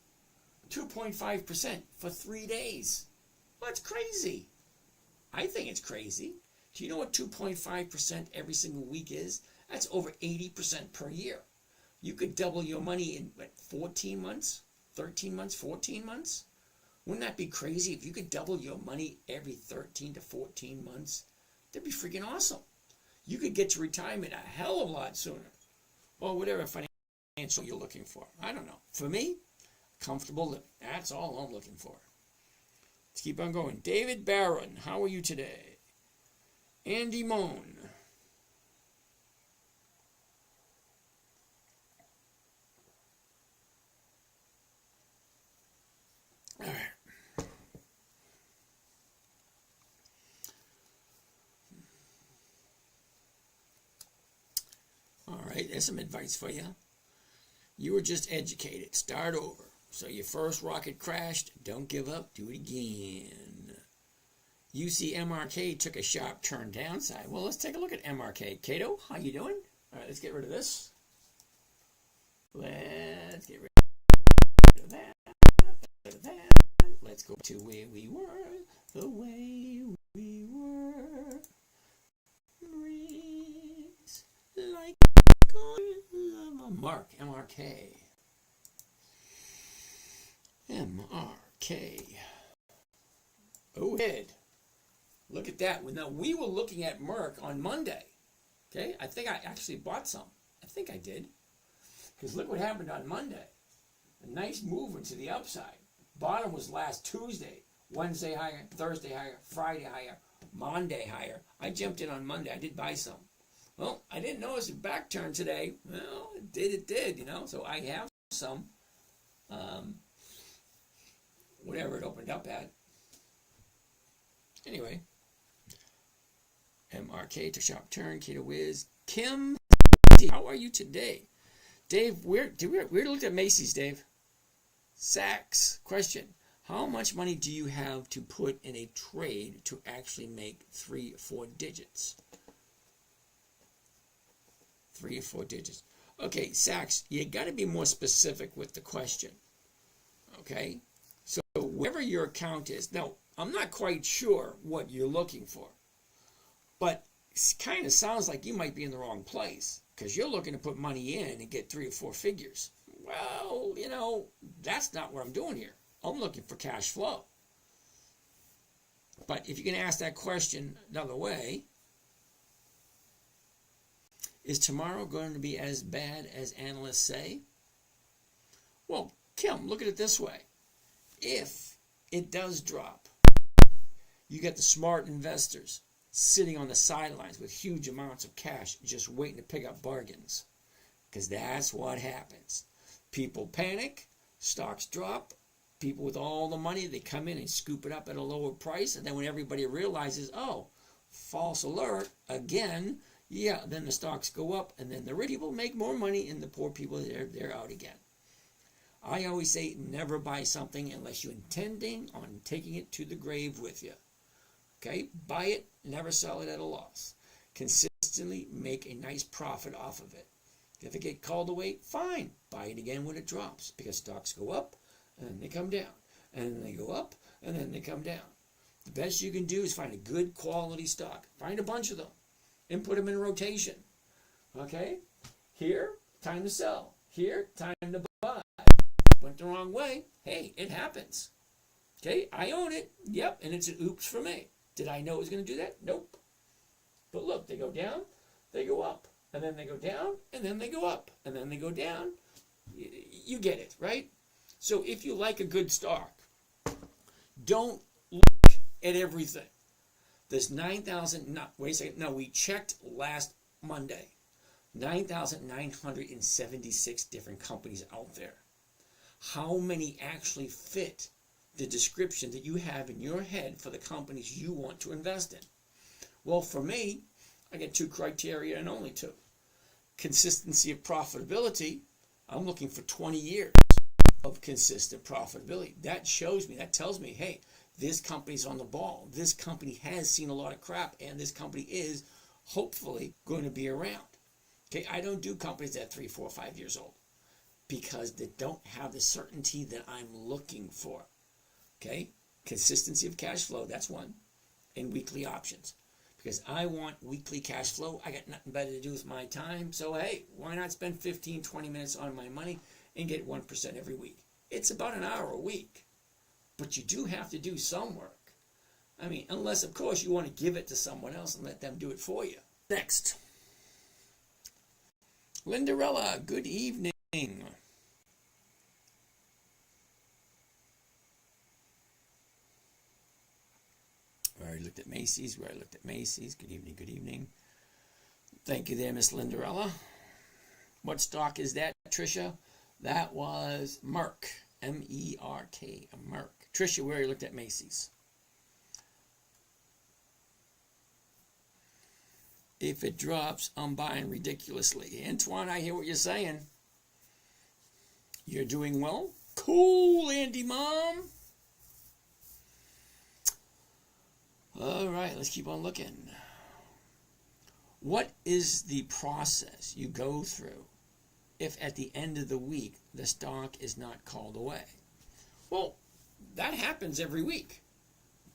2.5% for 3 days. Well, that's crazy. I think it's crazy. Do you know what 2.5% every single week is? That's over 80% per year. You could double your money in, 14 months? 13 months? 14 months? Wouldn't that be crazy if you could double your money every 13 to 14 months? That'd be freaking awesome. You could get to retirement a hell of a lot sooner. Or whatever financial you're looking for. I don't know. For me, comfortable living. That's all I'm looking for. Let's keep on going. David Barron, how are you today? Andy Moan. All right. All right, there's some advice for you. You were just educated. Start over. So your first rocket crashed. Don't give up. Do it again. UCMRK took a sharp turn downside. Well, let's take a look at MRK. Cato, how you doing? All right, let's get rid of this. Let's get rid of that. Let's go to where we were. The way we were. Breeze like Mark, MRK. MRK. Oh, head. Look at that. Now, we were looking at Merck on Monday. Okay? I think I actually bought some. I think I did. Because look what happened on Monday. A nice movement to the upside. Bottom was last Tuesday. Wednesday higher, Thursday higher, Friday higher, Monday higher. I jumped in on Monday. I did buy some. Well, I didn't notice a back turn today. Well, it did, you know. So I have some. Whatever it opened up at. Anyway. MRK to sharp turn, Cato Wiz. Kim, how are you today? Dave, where looked at Macy's, Dave? Sachs, question. How much money do you have to put in a trade to actually make 3 or 4 digits? 3 or 4 digits. Okay, Sachs, you got to be more specific with the question. Okay? So wherever your account is, now, I'm not quite sure what you're looking for, but it kind of sounds like you might be in the wrong place because you're looking to put money in and get 3 or 4 figures. Well, you know, that's not what I'm doing here. I'm looking for cash flow. But if you can ask that question another way, is tomorrow going to be as bad as analysts say? Well, Kim, look at it this way. If it does drop, You got the smart investors sitting on the sidelines with huge amounts of cash just waiting to pick up bargains. Because that's what happens. People panic, stocks drop, people with all the money, they come in and scoop it up at a lower price, and then when everybody realizes, oh, false alert, again, yeah, then the stocks go up, and then the rich people make more money, and the poor people, they're out again. I always say never buy something unless you're intending on taking it to the grave with you. Okay? Buy it, never sell it at a loss. Consistently make a nice profit off of it. If it gets called away, fine. Buy it again when it drops, because stocks go up and then they come down. And then they go up and then they come down. The best you can do is find a good quality stock. Find a bunch of them and put them in rotation. Okay? Here, time to sell. Here, time to buy. Went the wrong way. Hey, it happens. Okay? I own it. Yep. And it's an oops for me. Did I know it was going to do that? Nope. But look, they go down, they go up. And then they go down, and then they go up, and then they go down. You get it, right? So if you like a good stock, don't look at everything. There's 9,000, no, wait a second, no, we checked last Monday. 9,976 different companies out there. How many actually fit the description that you have in your head for the companies you want to invest in? Well, for me, I get two criteria and only two. Consistency of profitability. I'm looking for 20 years of consistent profitability. That shows me, that tells me, hey, this company's on the ball. This company has seen a lot of crap, and this company is hopefully going to be around. Okay, I don't do companies that are 3, 4, 5 years old because they don't have the certainty that I'm looking for. Okay, consistency of cash flow, that's one, and weekly options. Because I want weekly cash flow. I got nothing better to do with my time. So, hey, why not spend 15, 20 minutes on my money and get 1% every week? It's about an hour a week. But you do have to do some work. I mean, unless, of course, you want to give it to someone else and let them do it for you. Next. Lindarella, good evening. We already looked at Macy's. Good evening, good evening. Thank you there, Miss Lindarella. What stock is that, Tricia? That was Merck. M-E-R-K, Merck. Tricia, we already looked at Macy's. If it drops, I'm buying ridiculously. Antoine, I hear what you're saying. You're doing well? Cool, Andy Mom. All right, let's keep on looking. What is the process you go through if at the end of the week the stock is not called away? Well, that happens every week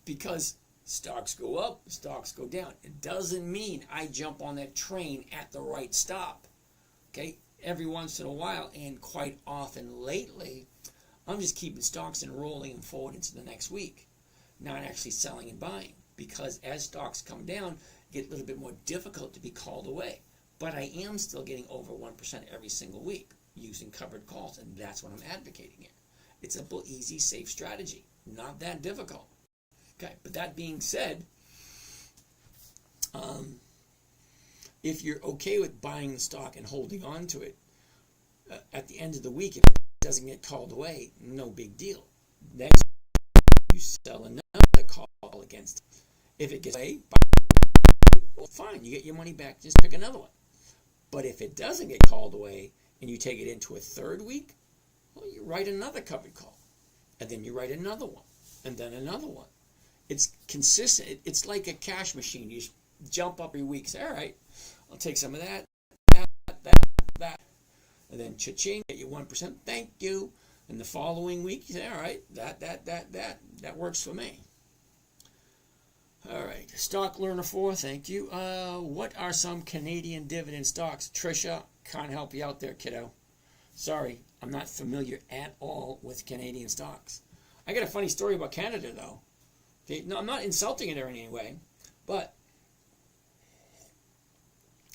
because stocks go up, stocks go down. It doesn't mean I jump on that train at the right stop. Okay, every once in a while, and quite often lately, I'm just keeping stocks and rolling them forward into the next week, not actually selling and buying. Because as stocks come down, it gets a little bit more difficult to be called away. But I am still getting over 1% every single week using covered calls, and that's what I'm advocating here. It's a simple, easy, safe strategy. Not that difficult. Okay, but that being said, if you're okay with buying the stock and holding on to it, at the end of the week, if it doesn't get called away, no big deal. Next, you sell another call against it. If it gets away, well, fine, you get your money back, just pick another one. But if it doesn't get called away and you take it into a third week, well, you write another covered call. And then you write another one. And then another one. It's consistent. It's like a cash machine. You jump up every week, say, all right, I'll take some of that. And then cha-ching, get you 1%. Thank you. And the following week, you say, all right, that works for me. All right, Stock Learner 4, thank you. What are some Canadian dividend stocks? Tricia, can't help you out there, kiddo. Sorry, I'm not familiar at all with Canadian stocks. I got a funny story about Canada, though. Okay, no, I'm not insulting it in any way, but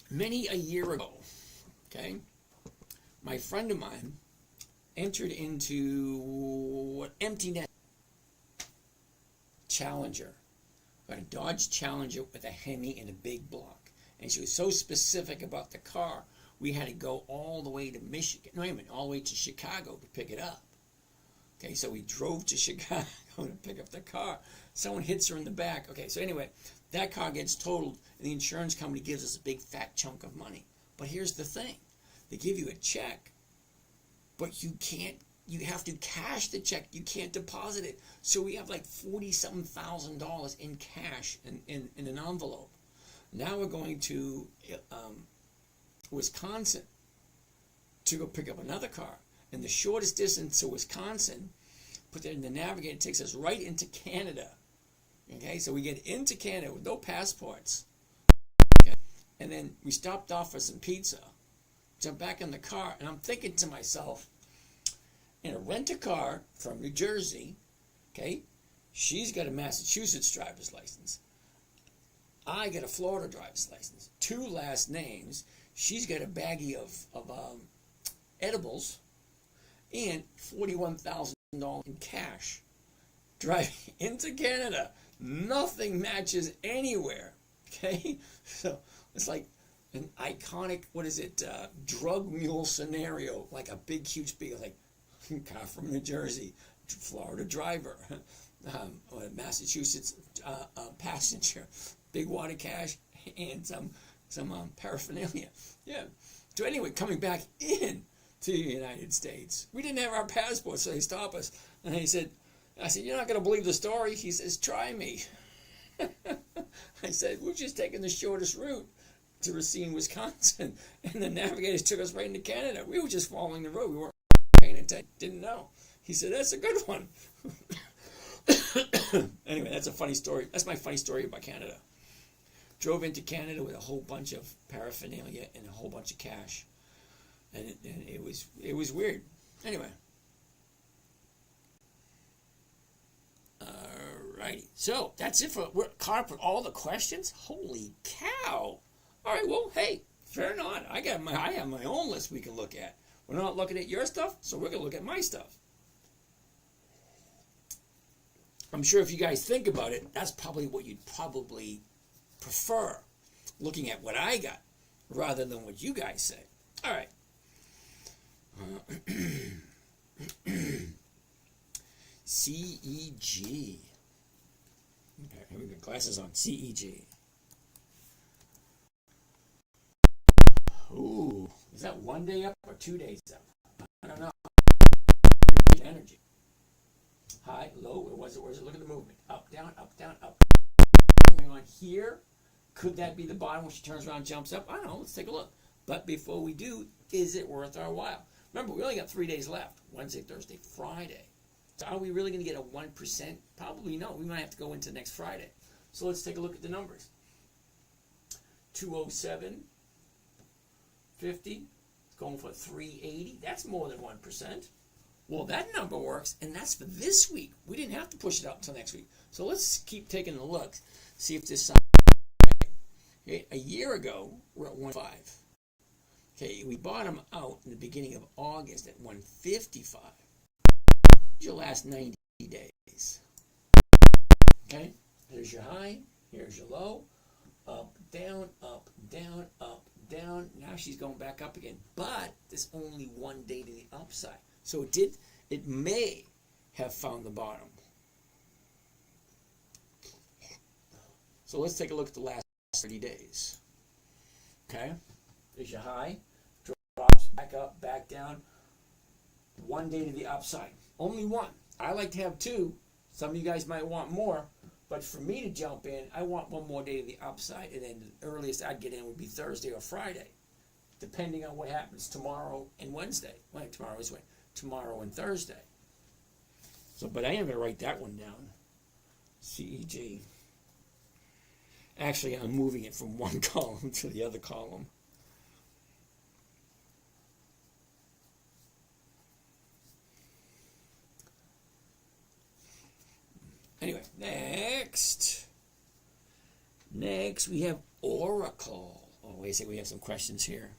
many a year ago, okay, my friend of mine entered into empty net Challenger. Got a Dodge Challenger with a Hemi and a big block. And she was so specific about the car, we had to go all the way to Michigan. No, wait a minute, all the way to Chicago to pick it up. Okay, so we drove to Chicago to pick up the car. Someone hits her in the back. Okay, so anyway, that car gets totaled, and the insurance company gives us a big fat chunk of money. But here's the thing. They give you a check, but you have to cash the check. You can't deposit it. So we have like $40-something thousand in cash in an envelope. Now we're going to Wisconsin to go pick up another car. And the shortest distance to Wisconsin, put that in the Navigator, takes us right into Canada. Okay, so we get into Canada with no passports. Okay, and then we stopped off for some pizza. Jump back in the car, and I'm thinking to myself, in a rent-a-car from New Jersey, okay, she's got a Massachusetts driver's license. I got a Florida driver's license. 2 last names. She's got a baggie of edibles and $41,000 in cash. Driving into Canada. Nothing matches anywhere. Okay? So it's like an iconic, drug mule scenario. Like a big, huge like car from New Jersey, Florida driver, Massachusetts passenger, big wad of cash, and some paraphernalia. Yeah. So anyway, coming back in to the United States, we didn't have our passports, so they stopped us. And I said, you're not going to believe the story. He says, try me. I said, we're just taking the shortest route to Racine, Wisconsin. And the navigators took us right into Canada. We were just following the road. We weren't paying attention. Didn't know. He said, that's a good one. Anyway, that's a funny story. That's my funny story about Canada. Drove into Canada with a whole bunch of paraphernalia and a whole bunch of cash. And it was weird. Anyway. Alrighty. So that's it we're caught up with all the questions. Holy cow! All right. Well, hey, fair enough. I have my own list we can look at. We're not looking at your stuff, so we're gonna look at my stuff. I'm sure if you guys think about it, that's probably what you'd probably prefer, looking at what I got rather than what you guys say. All right. CEG. Okay, here we go. Glasses on. CEG. Ooh, is that 1 day up or 2 days up? I don't know. Energy. High, low. Where's it? Look at the movement. Up, down, up, down, up. Going on here. Could that be the bottom when she turns around and jumps up? I don't know. Let's take a look. But before we do, is it worth our while? Remember, we only got 3 days left. Wednesday, Thursday, Friday. So are we really going to get a 1%? Probably no. We might have to go into next Friday. So let's take a look at the numbers. 207.50. It's going for 380. That's more than 1%. Well, that number works, and that's for this week. We didn't have to push it out until next week. So let's keep taking a look, see if this sounds right. Okay, a year ago, we're at 1.5. Okay, we bottom out in the beginning of August at 155. Here's your last 90 days. Okay, here's your high, here's your low, up, down, up, down, up, down. Now she's going back up again, but there's only 1 day to the upside. So it may have found the bottom. So let's take a look at the last 30 days. Okay, there's your high, drops back up, back down. 1 day to the upside. Only one. I like to have 2. Some of you guys might want more, but for me to jump in, I want 1 more day to the upside, and then the earliest I'd get in would be Thursday or Friday, depending on what happens tomorrow and Wednesday. Wait, tomorrow and Thursday. So, but I am going to write that one down. CEG. Actually, I'm moving it from one column to the other column. Anyway, next we have Oracle. Oh, wait a second, we have some questions here.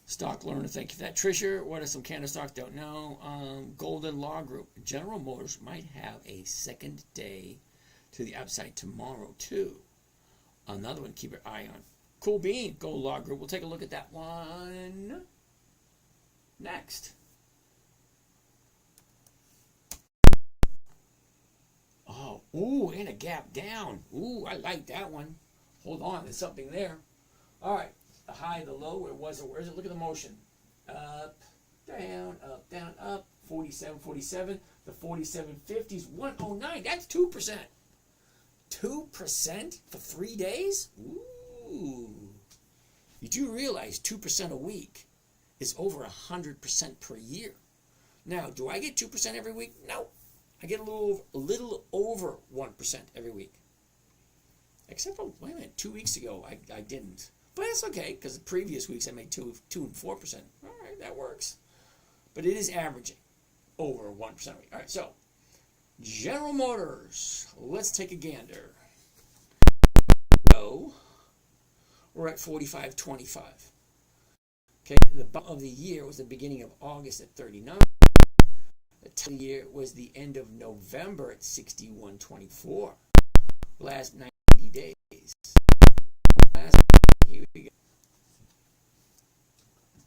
Stock learner, thank you for that. Trisha, what are some Canada stocks? Don't know. Golden Law Group. General Motors might have a second day to the upside tomorrow too. Another one, keep your eye on. Cool bean, Gold Log Group. We'll take a look at that one next. Oh, ooh, and a gap down. Ooh, I like that one. Hold on, there's something there. All right, the high, the low, where was it? Where is it? Look at the motion. Up, down, up. 47, 47. The 47.50s, 109. That's 2%. 2% for 3 days? Ooh. You do realize 2% a week is over 100% per year. Now, do I get 2% every week? No. I get a little over 1% every week. Except for, wait a minute, 2 weeks ago I didn't. But that's okay, because the previous weeks I made 2 and 4%. All right, that works. But it is averaging over 1% a week. All right, so General Motors. Let's take a gander. So we're at 45.25. Okay, the bottom of the year was the beginning of August at 39. The top of the year was the end of November at 61.24. Last 90 days. Here we go.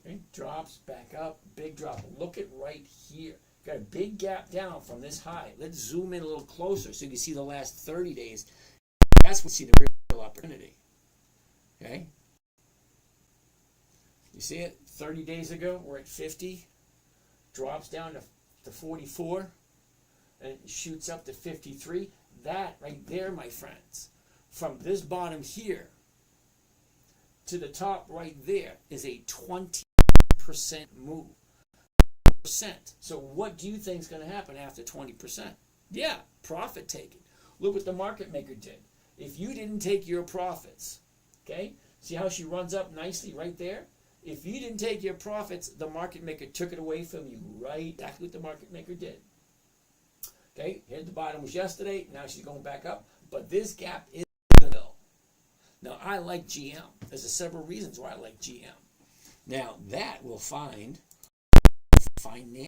Okay, drops back up, big drop. Look at right here. Got a big gap down from this high. Let's zoom in a little closer so you can see the last 30 days. That's when you see the real opportunity. Okay? You see it? 30 days ago, we're at 50. Drops down to 44. And it shoots up to 53. That right there, my friends, from this bottom here to the top right there is a 20% move. So what do you think is going to happen after 20%? Yeah, profit taking. Look what the market maker did. If you didn't take your profits, okay, see how she runs up nicely right there? If you didn't take your profits, the market maker took it away from you. Right, exactly what the market maker did. Okay, here at the bottom was yesterday. Now she's going back up. But this gap is going to go. Now, I like GM. There's several reasons why I like GM. Now, that we'll find finance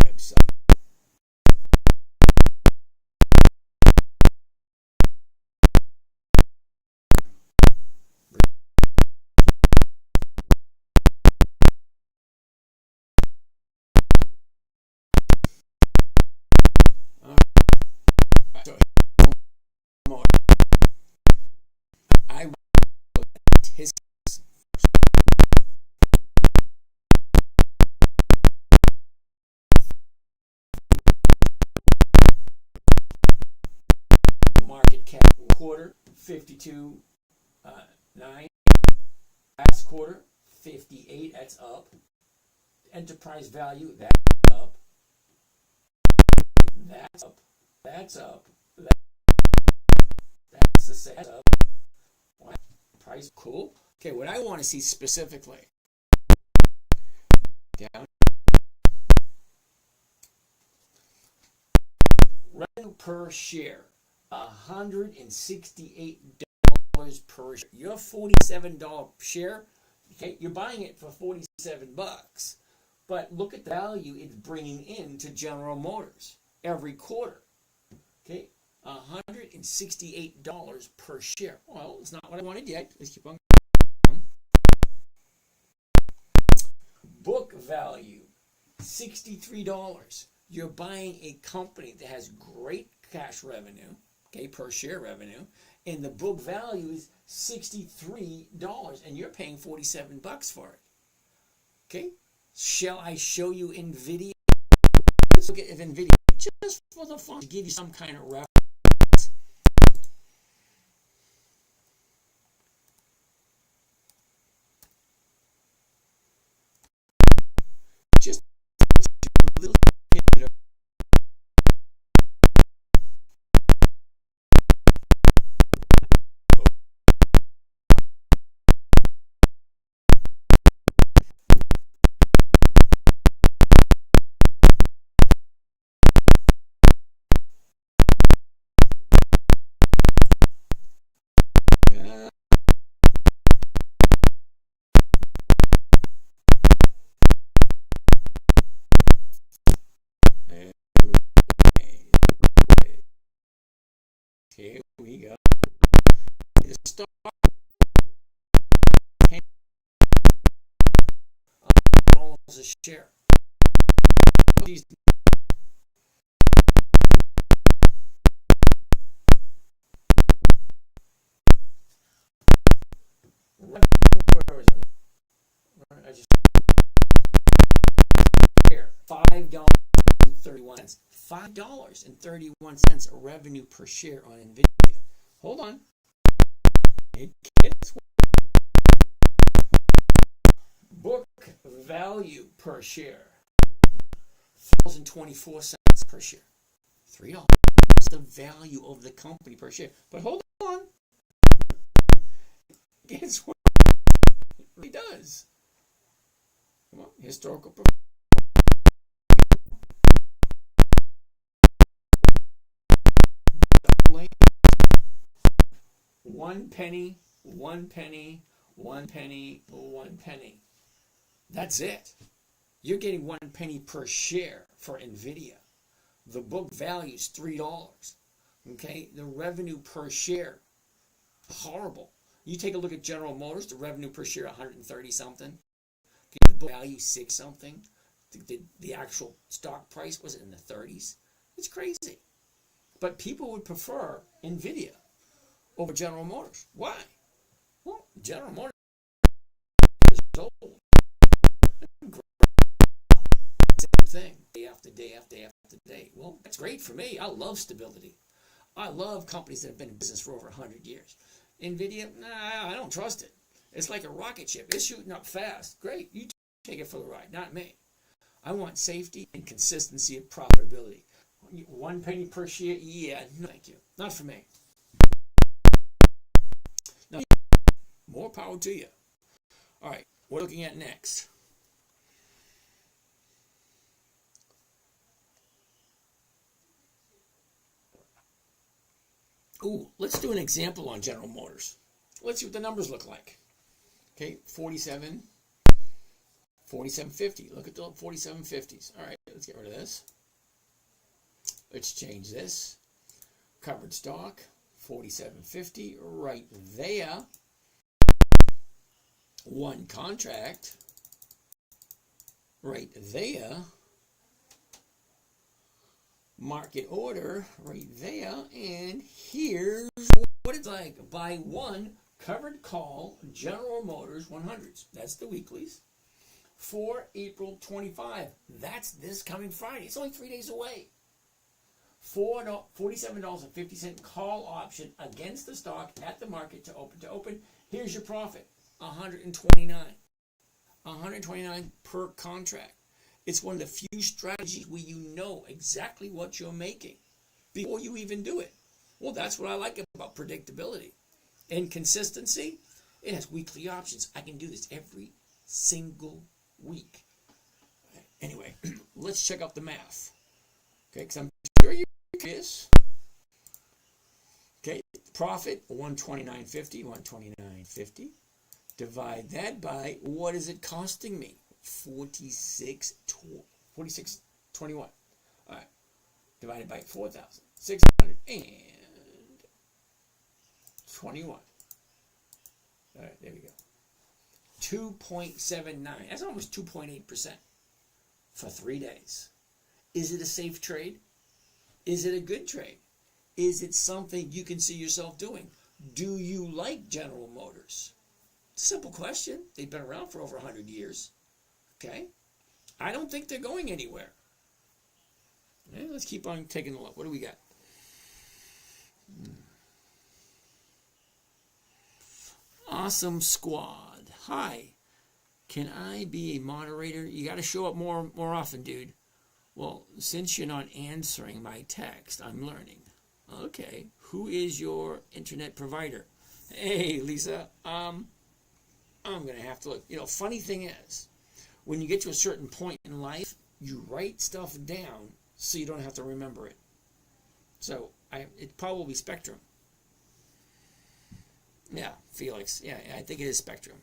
website. So, I will look at his market cap quarter 52.9. Last quarter 58. That's up. Enterprise value, that's up. That's up. That's up. That's the same. That's up. Price, cool. Okay, what I want to see specifically. Down. Revenue per share, $168 per share. Your $47 share, okay, you're buying it for $47. But look at the value it's bringing in to General Motors every quarter. Okay, $168 per share. Well, it's not what I wanted yet. Let's keep on going. Book value, $63. You're buying a company that has great cash revenue, okay, per share revenue, and the book value is $63, and you're paying $47 for it. Okay? Shall I show you NVIDIA? Let's look at NVIDIA just for the fun, to give you some kind of reference. Just a little bit of a share. I just here $5.31. $5.31 revenue per share on Nvidia. Hold on. It gets book value per share. $4.24 per share. $3. That's the value of the company per share. But hold on. Guess what it really does? Come on, historical performance. One penny, one penny, one penny, one penny. That's it. You're getting 1 penny per share for Nvidia. The book value is $3. Okay, the revenue per share, horrible. You take a look at General Motors, the revenue per share 130 something. Okay, the book value 6 something. The actual stock price was in the 30s. It's crazy. But people would prefer Nvidia over General Motors. Why? Well, General Motors is old. Same thing, day after day after day after day. Well, that's great for me. I love stability. I love companies that have been in business for over 100 years. Nvidia, nah, I don't trust it. It's like a rocket ship. It's shooting up fast. Great, you take it for the ride, not me. I want safety and consistency of profitability. 1 penny per share? Yeah, no thank you. Not for me. Now, more power to you. All right, what are we looking at next? Ooh, let's do an example on General Motors. Let's see what the numbers look like. Okay, 4750. Look at the 4750s. All right, let's get rid of this. Let's change this. Covered stock, 4750, right there. One contract, right there. Market order, right there. And here's what it's like. Buy one covered call General Motors 100s. That's the weeklies. For April 25. That's this coming Friday. It's only 3 days away. $47.50 call option against the stock at the market to open. Here's your profit. 129. 129 per contract. It's one of the few strategies where you know exactly what you're making before you even do it. Well, that's what I like about predictability. And consistency, it has weekly options. I can do this every single week. Anyway, let's check out the math. Okay, because I'm sure you're curious. Okay, profit, 129.50, 129.50. Divide that by, what is it costing me? 46.21. All right, divided by 4,621. All right, there we go. 2.79. That's almost 2.8% for 3 days. Is it a safe trade? Is it a good trade? Is it something you can see yourself doing? Do you like General Motors? Simple question. They've been around for over 100 years. Okay? I don't think they're going anywhere. Okay, let's keep on taking a look. What do we got? Awesome Squad. Hi. Can I be a moderator? You got to show up more often, dude. Well, since you're not answering my text, I'm learning. Okay. Who is your internet provider? Hey, Lisa. I'm going to have to look. Funny thing is, when you get to a certain point in life, you write stuff down so you don't have to remember it. So, it's probably Spectrum. Yeah, Felix. Yeah, I think it is Spectrum.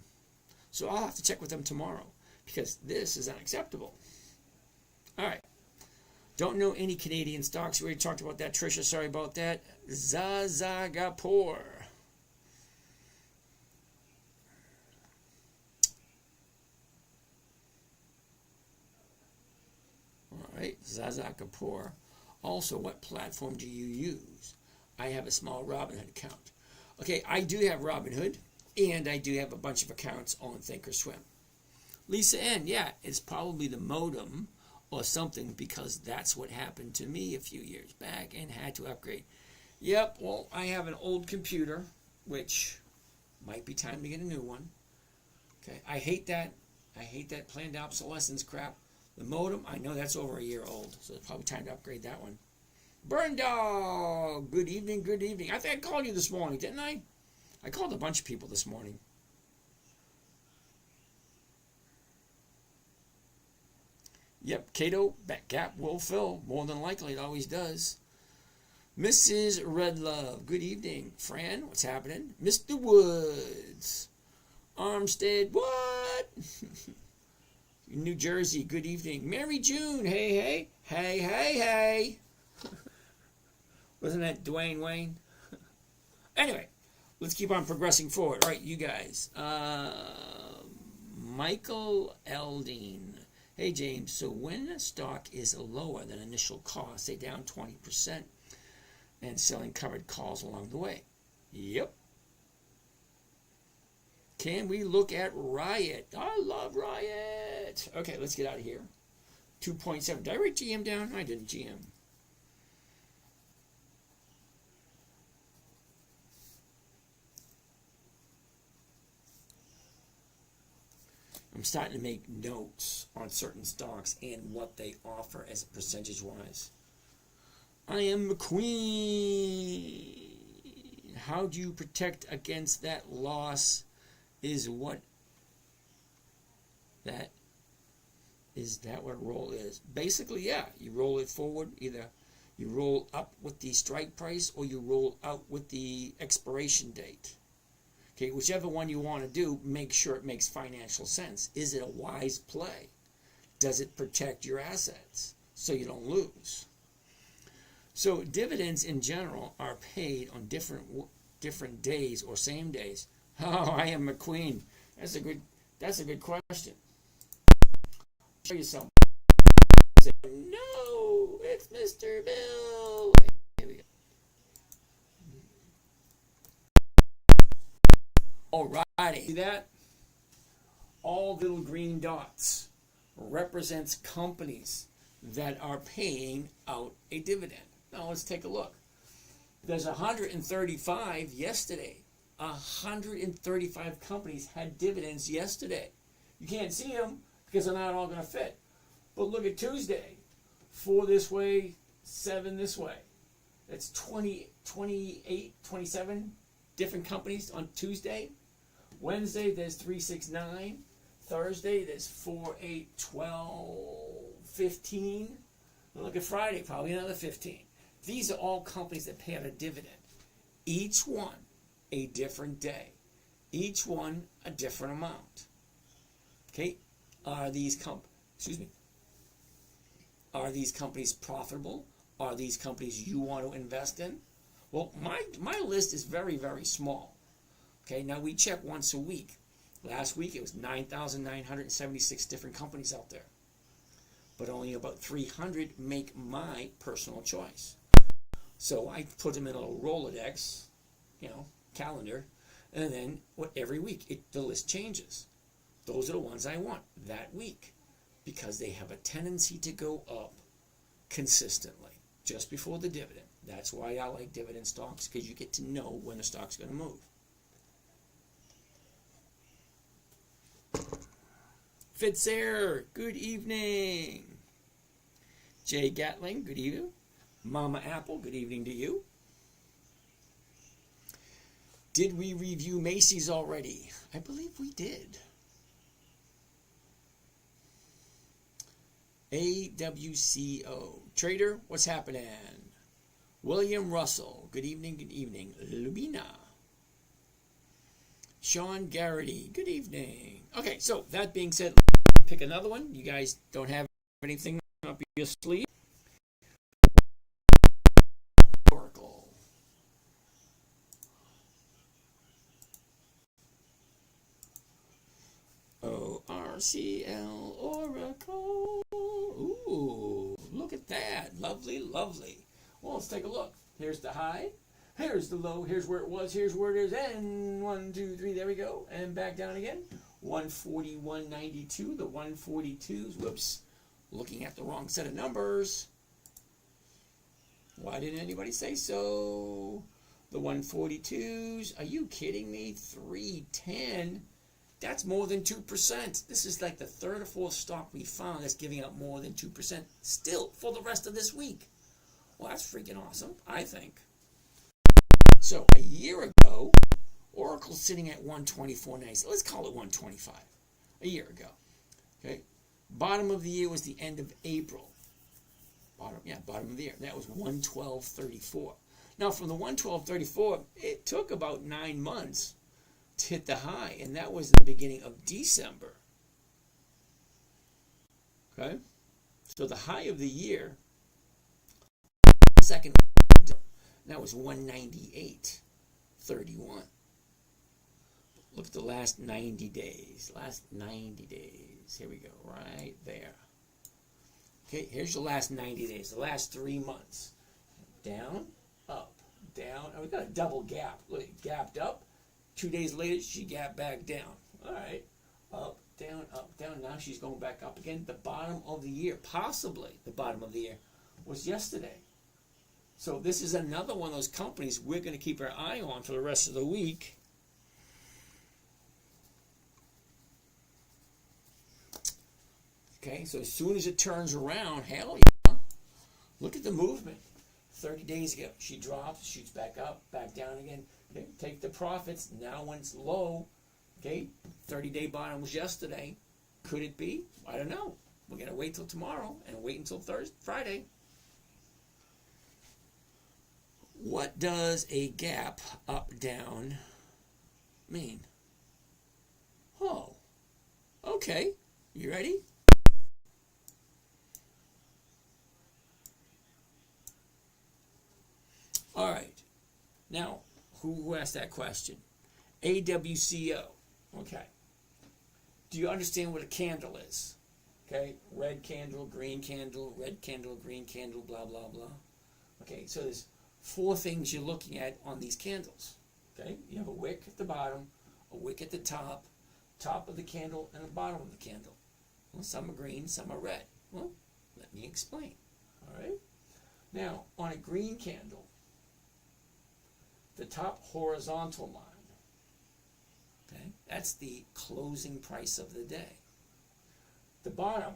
So I'll have to check with them tomorrow because this is unacceptable. All right. Don't know any Canadian stocks. We already talked about that, Trisha. Sorry about that. Zazagapur. right? Zaza Kapoor. Also, what platform do you use? I have a small Robinhood account. Okay, I do have Robinhood, and I do have a bunch of accounts on Thinkorswim. Lisa N, yeah, it's probably the modem or something, because that's what happened to me a few years back and had to upgrade. Yep, well, I have an old computer, which might be time to get a new one. Okay, I hate that planned obsolescence crap. The modem, I know that's over a year old, so it's probably time to upgrade that one. Burn Dog, good evening, good evening. I think I called you this morning, didn't I? I called a bunch of people this morning. Yep, Cato, that gap will fill. More than likely, it always does. Mrs. Redlove, good evening. Fran, what's happening? Mr. Woods. Armstead, what? New Jersey, good evening. Mary June, hey, hey. Hey, hey, hey. Wasn't that Dwayne Wayne? Anyway, let's keep on progressing forward. All right, you guys. Michael Eldine. Hey, James, so when a stock is lower than initial cost, say down 20%, and selling covered calls along the way. Yep. Can we look at Riot? I love Riot. Okay, let's get out of here. 2.7. Did I write GM down? I didn't. GM. I'm starting to make notes on certain stocks and what they offer as percentage-wise. I am McQueen. How do you protect against that loss? Is that what roll is? Basically, yeah. You roll it forward. Either you roll up with the strike price or you roll out with the expiration date. Okay, whichever one you want to do, make sure it makes financial sense. Is it a wise play? Does it protect your assets so you don't lose? So dividends in general are paid on different days or same days. Oh, I am McQueen. That's a good question. I'll show you something. Say, no, it's Mr. Bill. Here we go. Alrighty. See that? All little green dots represents companies that are paying out a dividend. Now let's take a look. There's 135 yesterday. 135 companies had dividends yesterday. You can't see them because they're not all going to fit. But look at Tuesday. 4 this way, 7 this way. That's 20, 28, 27 different companies on Tuesday. Wednesday, there's 3, 6, 9. Thursday, there's 4, 8, 12, 15. And look at Friday, probably another 15. These are all companies that pay out a dividend. Each one a different day. Each one a different amount. Okay? Are these companies profitable? Are these companies you want to invest in? Well, my list is very, very small. Okay, now we check once a week. Last week it was 9,976 different companies out there. But only about 300 make my personal choice. So I put them in a little Rolodex, calendar, and then every week the list changes. Those are the ones I want that week because they have a tendency to go up consistently just before the dividend. That's why I like dividend stocks, because you get to know when the stock's going to move. Fitzair, good evening. Jay Gatling, good evening. Mama Apple, good evening to you. Did we review Macy's already? I believe we did. AWCO. Trader, what's happening? William Russell, good evening, good evening. Lubina. Sean Garrity, good evening. Okay, so that being said, pick another one. You guys don't have anything up your sleeve. Oracle. ORCL Oracle. Ooh, bad. Lovely, lovely. Well, let's take a look. Here's the high. Here's the low. Here's where it was. Here's where it is. And 1, 2, 3. There we go. And back down again. 141.92. The 142s. Whoops. Looking at the wrong set of numbers. Why didn't anybody say so? The 142s. Are you kidding me? 310. That's more than 2%. This is like the third or fourth stock we found that's giving up more than 2% still for the rest of this week. Well, that's freaking awesome, I think. So a year ago, Oracle's sitting at 124.90. Let's call it 125. A year ago. Okay. Bottom of the year was the end of April. Bottom of the year. That was 112.34. Now from the 112.34, it took about 9 months to hit the high, and that was the beginning of December. Okay? So the high of the year, second, that was 198.31. Look at the last 90 days. Last 90 days. Here we go, right there. Okay, here's the last 90 days, the last 3 months. Down, up, down. And we got a double gap. Look, it gapped up. 2 days later, she gapped back down. All right. Up, down, up, down. Now she's going back up again. The bottom of the year, possibly the bottom of the year, was yesterday. So this is another one of those companies we're going to keep our eye on for the rest of the week. Okay, so as soon as it turns around, hell yeah. Look at the movement. 30 days ago, she drops, shoots back up, back down again. Okay, take the profits. Now when it's low, okay, 30-day bottom was yesterday. Could it be? I don't know. We're going to wait till tomorrow and wait until Friday. What does a gap up, down mean? Oh, okay. You ready? All right. Now, who asked that question? AWCO. Okay. Do you understand what a candle is? Okay. Red candle, green candle, red candle, green candle, blah, blah, blah. Okay. So there's 4 things you're looking at on these candles. Okay. You have a wick at the bottom, a wick at the top of the candle, and the bottom of the candle. Well, some are green, some are red. Well, let me explain. All right. Now, on a green candle, the top horizontal line, okay, that's the closing price of the day. The bottom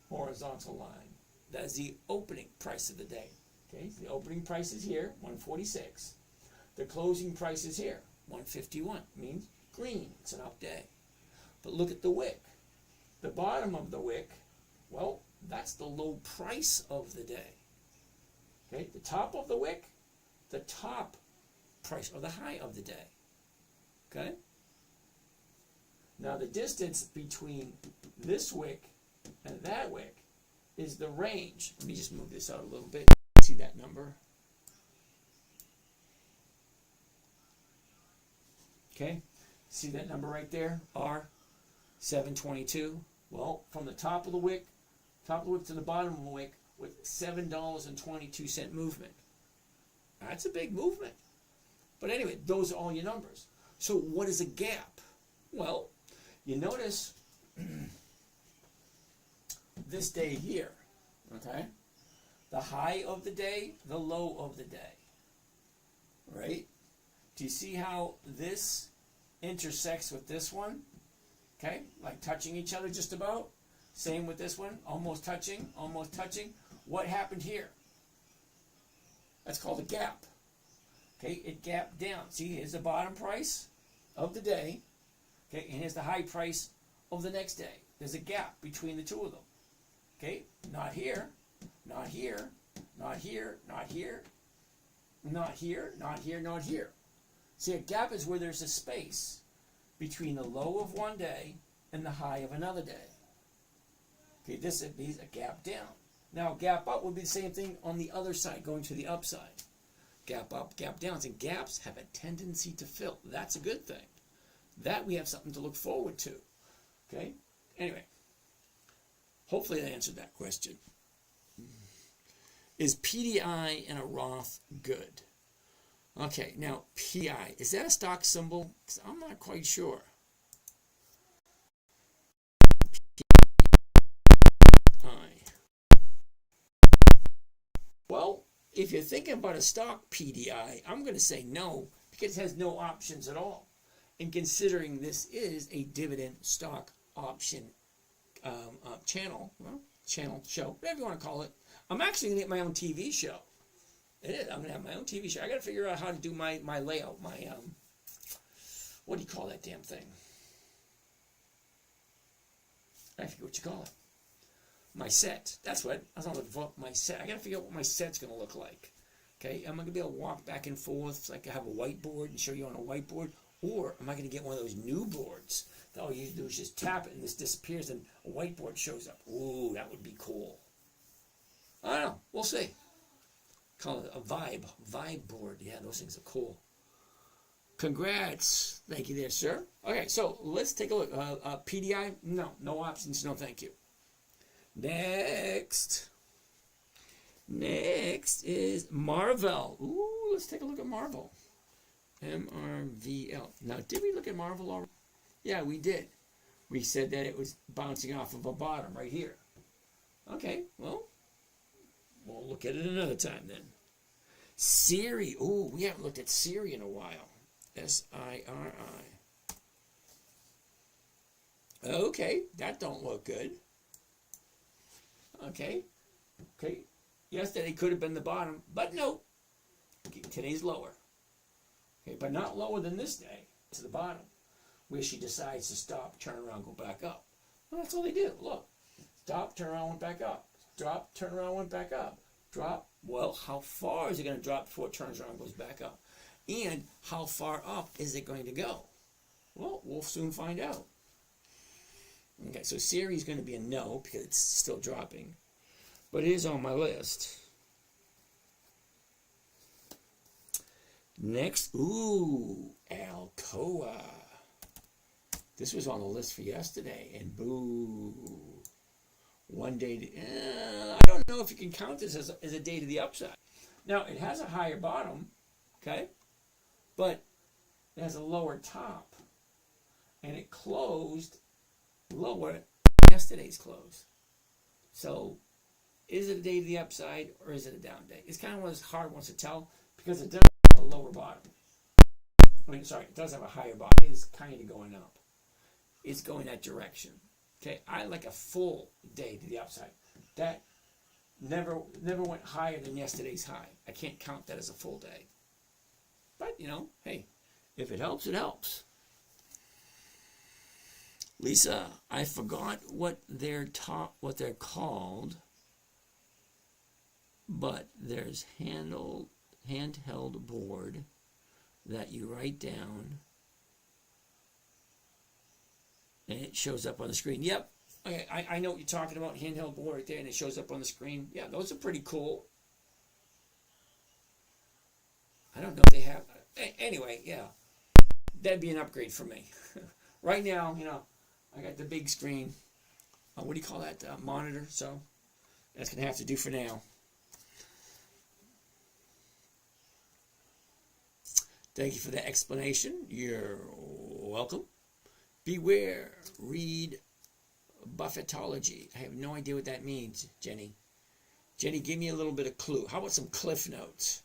horizontal line, that's the opening price of the day. Okay, so the opening price is here, 146. The closing price is here, 151. Means green, it's an up day. But look at the wick. The bottom of the wick, well, that's the low price of the day. Okay, the top of the wick, the top price or the high of the day. Okay? Now the distance between this wick and that wick is the range. Let me just move this out a little bit. See that number? Okay? See that number right there? R722. Well, from the top of the wick to the bottom of the wick with $7.22 movement. That's a big movement. But anyway, those are all your numbers. So what is a gap? Well, you notice this day here, okay? The high of the day, the low of the day, right? Do you see how this intersects with this one? Okay, like touching each other just about. Same with this one, almost touching, almost touching. What happened here? That's called a gap. Okay, it gapped down. See, here's the bottom price of the day. Okay, and here's the high price of the next day. There's a gap between the two of them. Okay, not here, not here, not here, not here, not here, not here, not here. See, a gap is where there's a space between the low of one day and the high of another day. Okay, this would be a gap down. Now, gap up would be the same thing on the other side, going to the upside. Gap up, gap down. And gaps have a tendency to fill. That's a good thing. That we have something to look forward to. Okay? Anyway, hopefully I answered that question. Is PDI and a Roth good? Okay, now PI, is that a stock symbol? 'Cause I'm not quite sure. PI. Well, if you're thinking about a stock PDI, I'm going to say no, because it has no options at all. And considering this is a dividend stock option channel, show, whatever you want to call it, I'm actually going to get my own TV show. It is. I'm going to have my own TV show. I got to figure out how to do my layout, my, what do you call that damn thing? I forget what you call it. My set. That's what I was looking for. My set. I got to figure out what my set's going to look like. Okay, am I going to be able to walk back and forth like I have a whiteboard and show you on a whiteboard? Or am I going to get one of those new boards that all you do is just tap it and this disappears and a whiteboard shows up? Ooh, that would be cool. I don't know. We'll see. Call it a vibe board. Yeah, those things are cool. Congrats. Thank you there, sir. Okay, so let's take a look. PDI, no options, no thank you. Next is Marvell. Ooh, let's take a look at Marvell. MRVL. Now, did we look at Marvell already? Yeah, we did. We said that it was bouncing off of a bottom right here. Okay, well, we'll look at it another time then. Siri. Ooh, we haven't looked at Siri in a while. SIRI. Okay, that don't look good. Okay. Yesterday could have been the bottom, but no. Today's lower. Okay, but not lower than this day. To the bottom, where she decides to stop, turn around, go back up. Well, that's all they do. Look. Stop, turn around, went back up. Drop, turn around, went back up. Drop. Well, how far is it going to drop before it turns around and goes back up? And how far up is it going to go? Well, we'll soon find out. Okay, so Siri is going to be a no because it's still dropping. But it is on my list. Next, Alcoa. This was on the list for yesterday, and boo. One day to, I don't know if you can count this as a day to the upside. Now, it has a higher bottom, okay? But it has a lower top. And it closed lower than yesterday's close. So, is it a day to the upside or is it a down day? It's kind of one of those hard ones to tell because it does have a lower bottom. It does have a higher bottom. It is kind of going up. It's going that direction. Okay, I like a full day to the upside. That never went higher than yesterday's high. I can't count that as a full day. But, hey, if it helps, it helps. Lisa, I forgot what they're called, but there's handheld board that you write down and it shows up on the screen. Yep. Okay, I know what you're talking about. Handheld board right there, and it shows up on the screen. Yeah, those are pretty cool. I don't know if they have. Anyway, yeah, that'd be an upgrade for me. Right now, I got the big screen. What do you call that? Monitor. So that's gonna have to do for now. Thank you for the explanation. You're welcome. Beware, read Buffettology. I have no idea what that means, Jenny. Jenny, give me a little bit of clue. How about some cliff notes?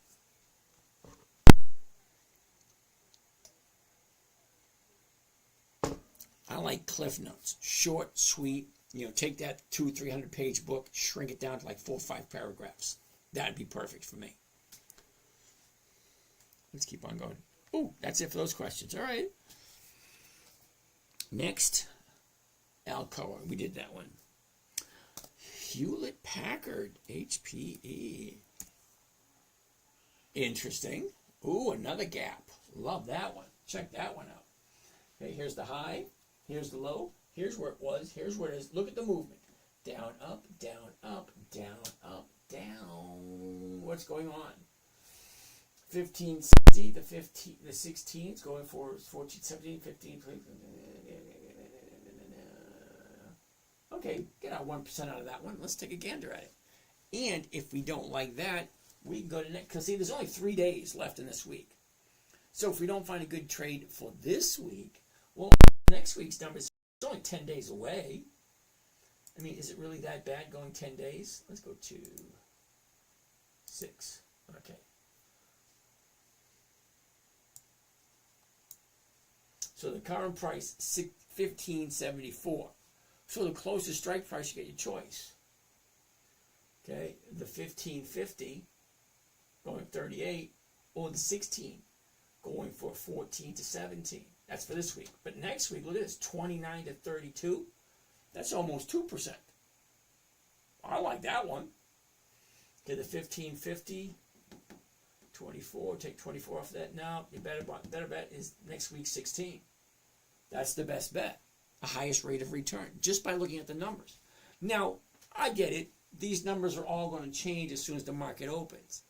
I like cliff notes. Short, sweet. Take that 200-300 page book, shrink it down to like 4 or 5 paragraphs. That'd be perfect for me. Let's keep on going. Oh, that's it for those questions. All right. Next, Alcoa. We did that one. Hewlett Packard, HPE. Interesting. Ooh, another gap. Love that one. Check that one out. Okay, here's the high. Here's the low. Here's where it was. Here's where it is. Look at the movement. Down, up, down, up, down, up, down. What's going on? 1560, the 16 is going for 14, 17, 15. Okay, get out 1% out of that one. Let's take a gander at it. And if we don't like that, we can go to next. Because see, there's only 3 days left in this week. So if we don't find a good trade for this week, well, next week's numbers is only 10 days away. I mean, is it really that bad going 10 days? Let's go to 6. Okay. So the current price, $15.74. So the closest strike price, you get your choice. Okay, the 15.50 going 38, or the 16 going for 14 to 17. That's for this week. But next week, look at this, 29 to 32. That's almost 2%. I like that one. Okay, the 15.50, 24. Take 24 off of that. Now, your better bet is next week 16. That's the best bet. The highest rate of return, just by looking at the numbers. Now, I get it. These numbers are all going to change as soon as the market opens.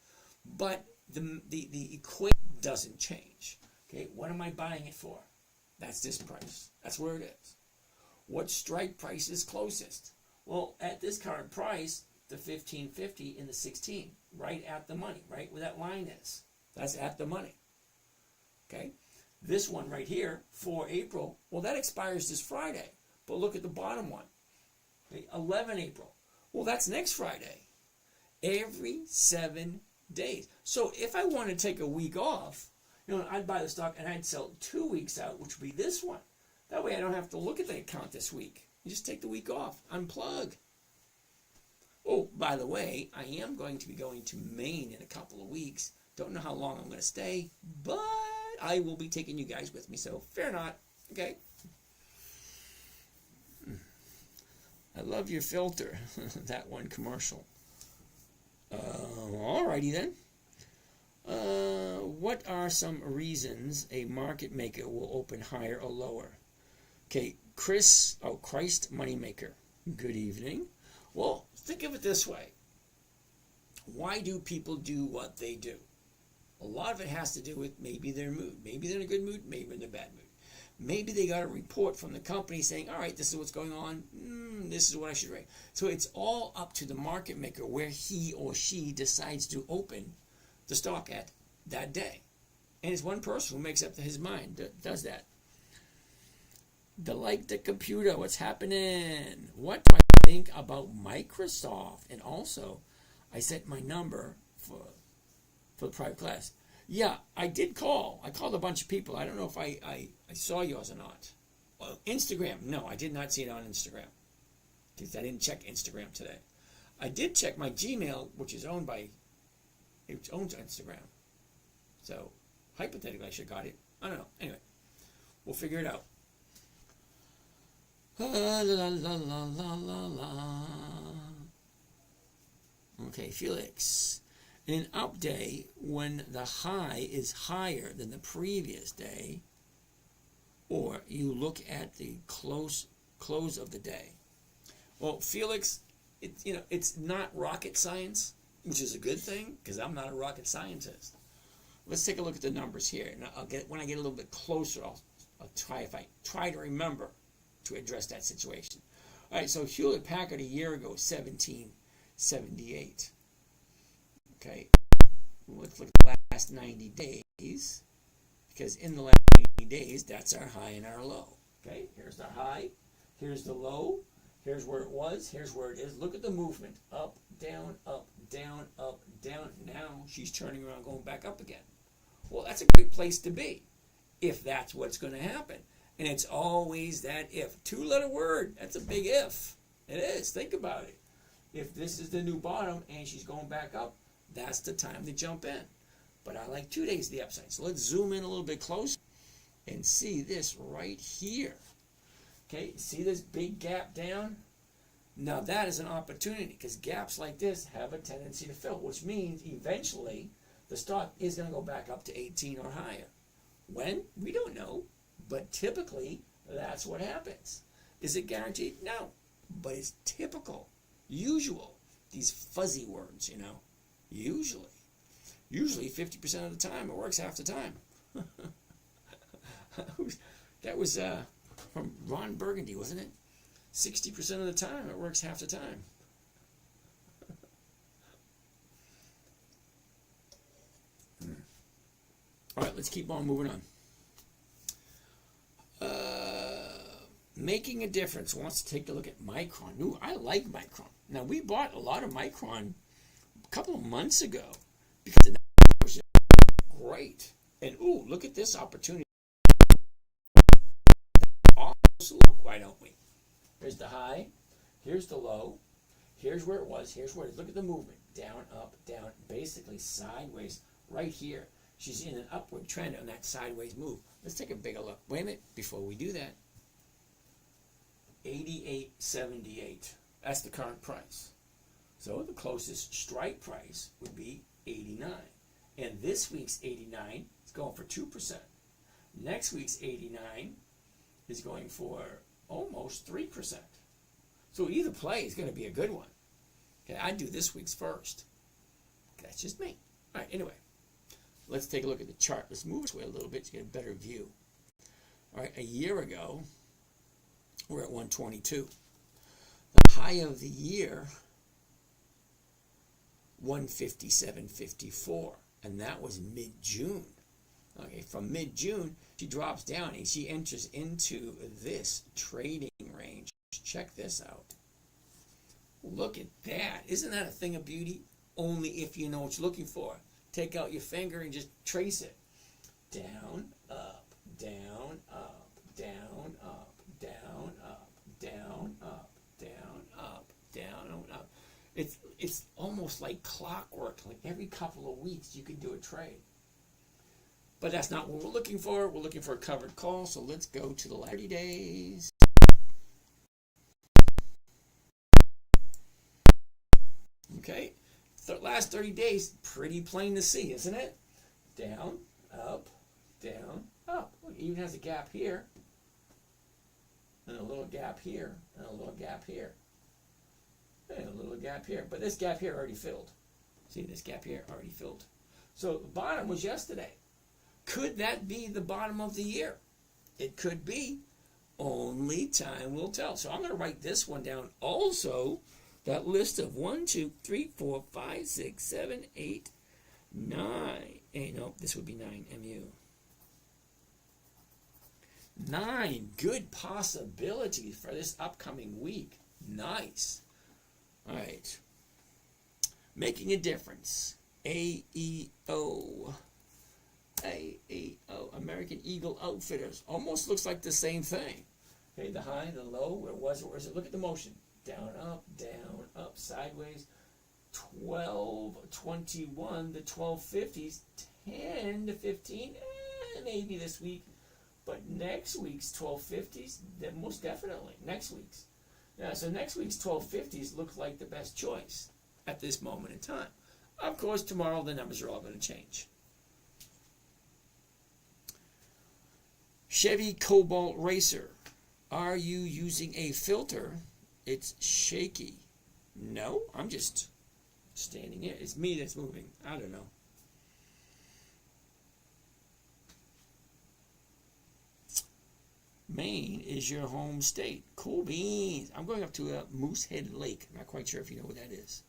But the equation doesn't change. Okay, what am I buying it for? That's this price. That's where it is. What strike price is closest? Well, at this current price, the 15.50 and the 16, right at the money, right where that line is. That's at the money. Okay, this one right here, 4 April, well, that expires this Friday. But look at the bottom one, okay, 11 April. Well, that's next Friday. Every 7 days. So if I want to take a week off, I'd buy the stock and I'd sell 2 weeks out, which would be this one. That way I don't have to look at the account this week. You just take the week off, unplug. Oh, by the way, I am going to be going to Maine in a couple of weeks. Don't know how long I'm going to stay, but I will be taking you guys with me, so fear not. Okay. I love your filter. That one commercial. Alrighty then. What are some reasons a market maker will open higher or lower? Okay, Christ Moneymaker. Good evening. Well, think of it this way. Why do people do what they do? A lot of it has to do with maybe their mood. Maybe they're in a good mood, maybe in a bad mood. Maybe they got a report from the company saying, all right, this is what's going on. This is what I should rate. So it's all up to the market maker where he or she decides to open the stock at that day. And it's one person who makes up his mind that does that. Like the computer, what's happening? What do I think about Microsoft? And also, I set my number for the private class. Yeah, I did call. I called a bunch of people. I don't know if I saw yours or not. Instagram. No, I did not see it on Instagram. Because I didn't check Instagram today. I did check my Gmail, which owns Instagram. So, hypothetically, I should have got it. I don't know. Anyway, we'll figure it out. La, la, la, la, la, la, la. Okay, Felix. In an up day, when the high is higher than the previous day, or you look at the close of the day. Well, Felix, it's not rocket science, which is a good thing because I'm not a rocket scientist. Let's take a look at the numbers here, and when I get a little bit closer, I'll try to remember to address that situation. All right, so Hewlett Packard a year ago, 1778. Okay, let's look at the last 90 days, because in the last 90 days, that's our high and our low. Okay, here's our high, here's the low, here's where it was, here's where it is. Look at the movement, up, down, up, down, up, down. Now she's turning around, going back up again. Well, that's a great place to be, if that's what's going to happen. And it's always that if. 2-letter word, that's a big if. It is, think about it. If this is the new bottom and she's going back up, that's the time to jump in. But I like 2 days to the upside. So let's zoom in a little bit closer and see this right here. Okay, see this big gap down? Now that is an opportunity because gaps like this have a tendency to fill, which means eventually the stock is going to go back up to 18 or higher. When? We don't know. But typically, that's what happens. Is it guaranteed? No. But it's typical. Usual. These fuzzy words, Usually. Usually 50% of the time. It works half the time. That was from Ron Burgundy, wasn't it? 60% of the time, it works half the time. All right, let's keep on moving on. Making a Difference wants to take a look at Micron. Ooh, I like Micron. Now, we bought a lot of Micron a couple of months ago because the numbers are great. And, ooh, look at this opportunity. Look, why don't we? Here's the high. Here's the low. Here's where it was. Here's where it is. Look at the movement. Down, up, down, basically sideways right here. She's in an upward trend on that sideways move. Let's take a bigger look. Wait a minute. Before we do that, 88.78. That's the current price. So the closest strike price would be 89. And this week's 89 is going for 2%. Next week's 89 is going for almost 3%. So either play is going to be a good one. Okay, I'd do this week's first. That's just me. All right, anyway, let's take a look at the chart. Let's move this way a little bit to get a better view. All right, a year ago, we're at 122. The high of the year, 157.54, and that was mid-June. Okay, from mid-June, she drops down and she enters into this trading range. Check this out. Look at that. Isn't that a thing of beauty? Only if you know what you're looking for. Take out your finger and just trace it. Down, up, down, up, down, up, down, up, down, up, down, up, down, up. It's almost like clockwork. Like every couple of weeks you can do a trade. But that's not what we're looking for. We're looking for a covered call. So let's go to the last 30 days. Okay, the last 30 days, pretty plain to see, isn't it? Down, up, down, up. Look, it even has a gap here, and a little gap here, and a little gap here, and a little gap here. But this gap here already filled. See, this gap here already filled. So the bottom was yesterday. Could that be the bottom of the year? It could be. Only time will tell. So I'm going to write this one down also. That list of 1, 2, 3, 4, 5, 6, 7, 8, 9. Nope, this would be 9, MU. 9 good possibilities for this upcoming week. Nice. All right. Making a Difference. AEO. AEO. American Eagle Outfitters. Almost looks like the same thing. Okay, the high, the low, where was it? Look at the motion. Down, up, sideways. 12.21, the 12.50s, 10 to 15, maybe this week. But next week's 12.50s, most definitely. Next week's. Yeah, so next week's 12.50s look like the best choice at this moment in time. Of course, tomorrow the numbers are all going to change. Chevy Cobalt Racer. Are you using a filter? It's shaky. No, I'm just standing here. It's me that's moving. I don't know. Maine is your home state. Cool beans. I'm going up to Moosehead Lake. I'm not quite sure if you know what that is.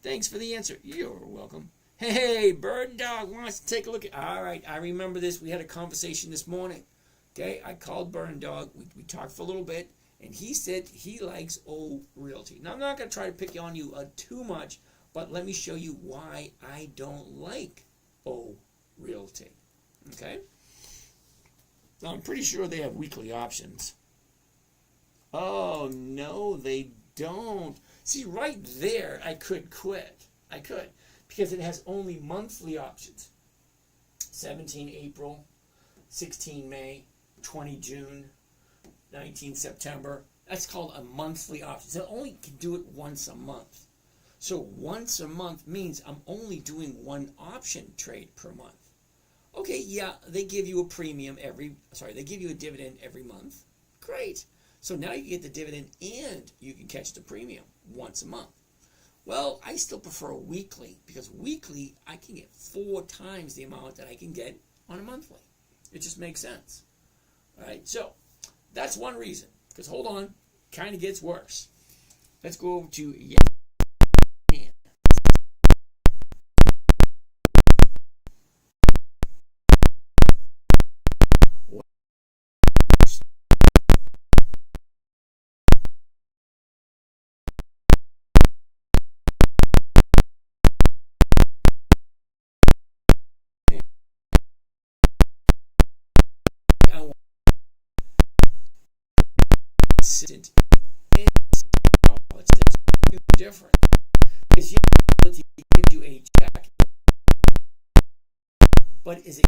Thanks for the answer. You're welcome. Hey, Bird Dog wants to take a look at... All right, I remember this. We had a conversation this morning. Okay, I called Bird Dog. We talked for a little bit. And he said he likes O Realty. Now, I'm not going to try to pick on you too much, but let me show you why I don't like O Realty. Okay? Now, I'm pretty sure they have weekly options. Oh, no, they don't. See, right there, I could quit. I could, because it has only monthly options. 17 April, 16 May, 20 June, 19 September. That's called a monthly option. So I only can do it once a month. So once a month means I'm only doing one option trade per month. Okay, yeah, they give you a premium they give you a dividend every month. Great. So now you get the dividend and you can catch the premium once a month. Well, I still prefer a weekly because weekly I can get 4 times the amount that I can get on a monthly. It just makes sense. All right, so that's one reason. Because hold on, kind of gets worse. Let's go over to consistent in college. That's huge difference. Because utility gives you a check, but is it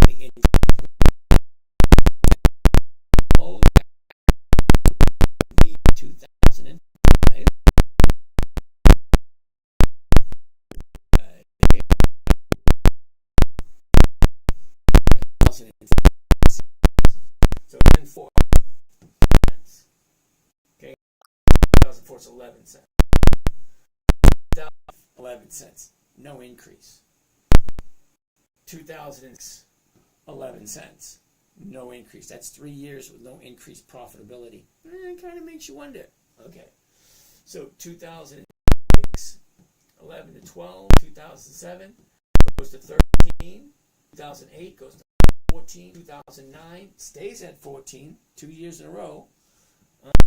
really in oh, the 2005? 2006. So 4 cents. Okay, 2004 is 11 cents. 11 cents. No increase. 2006, 11 cents. No increase. That's 3 years with no increased profitability. It kind of makes you wonder. Okay. So 2006, 11 to 12, 2007 goes to 13, 2008 goes to 14, 2009 stays at 14, 2 years in a row.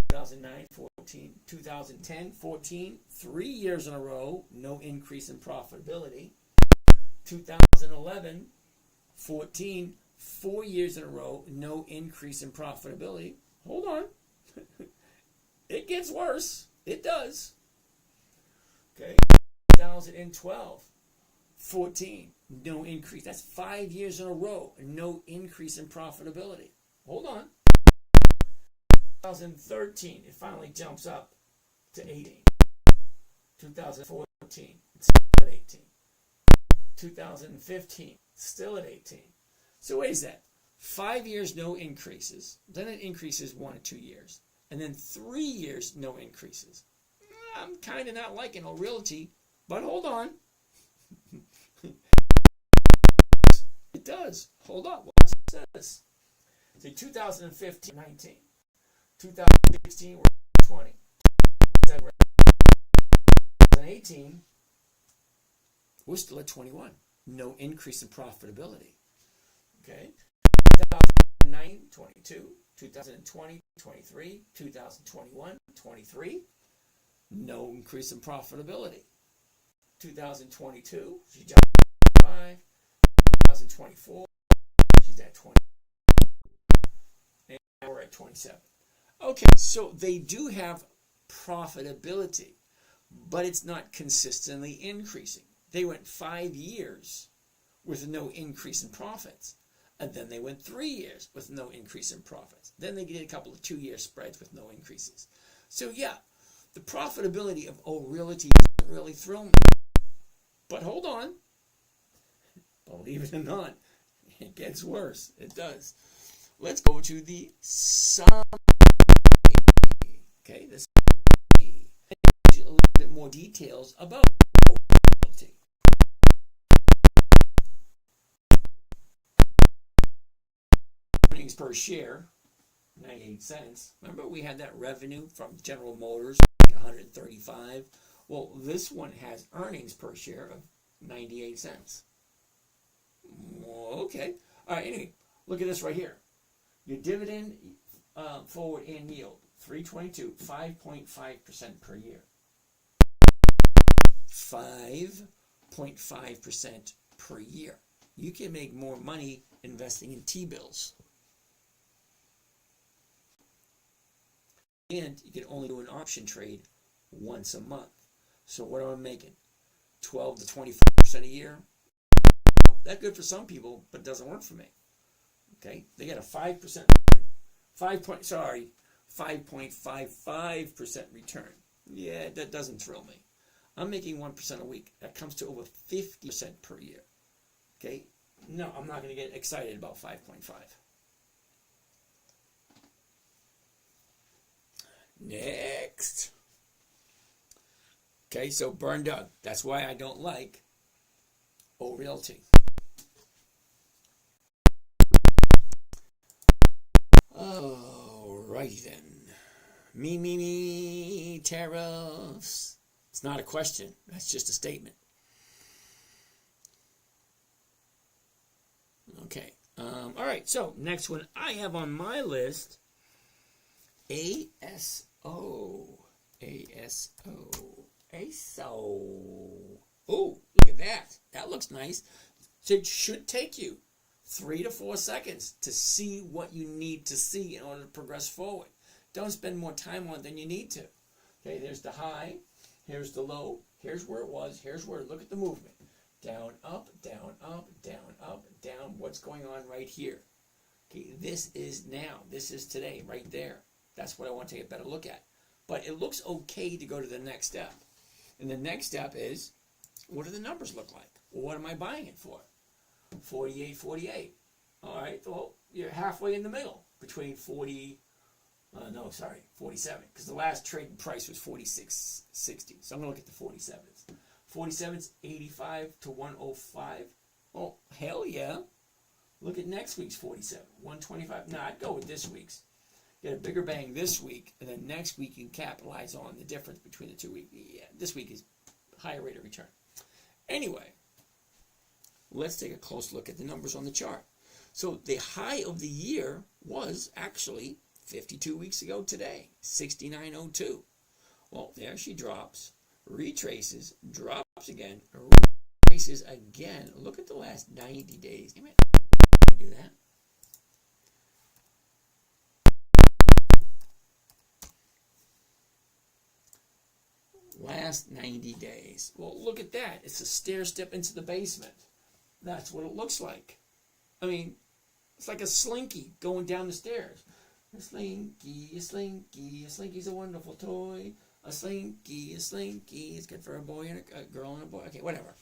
2009, 14, 2010, 14, 3 years in a row, no increase in profitability. 2011, 14, 4 years in a row, no increase in profitability. Hold on. It gets worse. It does. Okay. 2012, 14, no increase. That's 5 years in a row, no increase in profitability. Hold on. 2013, it finally jumps up to 18. 2014, it's still at 18. 2015, still at 18. So what is that? 5 years, no increases. Then it increases 1 or 2 years. And then 3 years, no increases. I'm kind of not liking a realty, but hold on. It does. Hold on. Watch this. See, 2015, 19. 2016, we're at 20. 2018, we're still at 21. No increase in profitability. Okay. 2009, 22. 2020, 23. 2021, 23. No increase in profitability. 2022, she jumped to 5. 2024, she's at 20. And now we're at 27. Okay, so they do have profitability, but it's not consistently increasing. They went 5 years with no increase in profits, and then they went 3 years with no increase in profits. Then they did a couple of 2-year spreads with no increases. So yeah, the profitability of O'Realty doesn't really thrill me. But hold on. Believe it or not, it gets worse. It does. Let's go to the summary. Okay, this summary. A little bit more details about O'Realty. Earnings per share, 98 cents. Remember we had that revenue from General Motors, 135. Well, this one has earnings per share of 98 cents. Okay. All right, anyway, look at this right here. Your dividend forward and yield, 322, 5.5% per year. 5.5% per year. You can make more money investing in T-bills. And you can only do an option trade once a month. So what am I making? 12 to 25% a year? That's good for some people, but it doesn't work for me. Okay? They get a 5% 5.55% return. Yeah, that doesn't thrill me. I'm making 1% a week. That comes to over 50% per year. Okay? No, I'm not going to get excited about 5.5. Next. Okay, so Burn Doug. That's why I don't like O'Realty. Alrighty then. Me, tariffs. It's not a question. That's just a statement. Okay. Alright, so next one I have on my list, ASO. Oh, look at that. That looks nice. So it should take you 3 to 4 seconds to see what you need to see in order to progress forward. Don't spend more time on it than you need to. Okay, there's the high, here's the low, here's where it was, here's where, look at the movement. Down, up, down, up, down, up, down. What's going on right here? Okay, this is now. This is today, right there. That's what I want to take a better look at. But it looks okay to go to the next step. And the next step is, what do the numbers look like? Well, what am I buying it for? 48.48. All right, well, you're halfway in the middle between 47, because the last trading price was 46.60. So I'm going to look at the 47s. 47's 85 to 105. Oh, hell yeah. Look at next week's 47, 125. Nah, I'd go with this week's. Get a bigger bang this week, and then next week you can capitalize on the difference between the 2 weeks. Yeah, this week is higher rate of return. Anyway, let's take a close look at the numbers on the chart. So the high of the year was actually 52 weeks ago today, 69.02. Well, there she drops, retraces, drops again, retraces again. Look at the last 90 days. Damn it. I do that. Last 90 days. Well, look at that. It's a stair step into the basement. That's what it looks like. I mean, it's like a slinky going down the stairs. A slinky, a slinky, a slinky's a wonderful toy. A slinky, a slinky. It's good for a boy and a girl and a boy. Okay, whatever.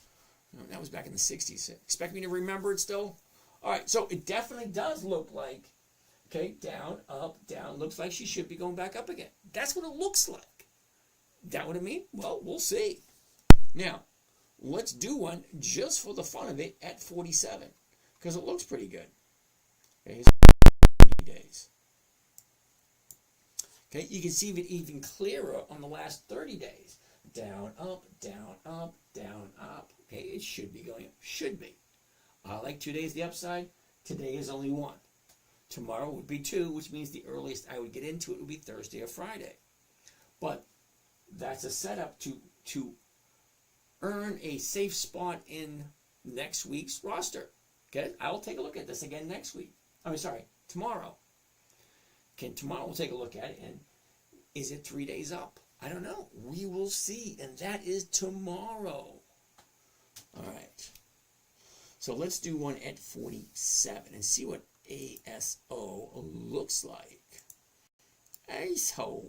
That was back in the 60s. Expect me to remember it still? All right, so it definitely does look like, okay, down, up, down. Looks like she should be going back up again. That's what it looks like. That what it mean? Well, we'll see. Now, let's do one just for the fun of it at 47, because it looks pretty good. Okay, 30 days. Okay, you can see it even clearer on the last 30 days. Down, up, down, up, down, up. Okay, it should be going up. Should be. I like 2 days the upside. Today is only 1. Tomorrow would be 2, which means the earliest I would get into it would be Thursday or Friday. But that's a setup to earn a safe spot in next week's roster. Okay, I'll take a look at this again next week. Tomorrow. Okay, tomorrow we'll take a look at it, and is it 3 days up? I don't know. We will see, and that is tomorrow. All right. So let's do one at 47 and see what ASO looks like. ASO.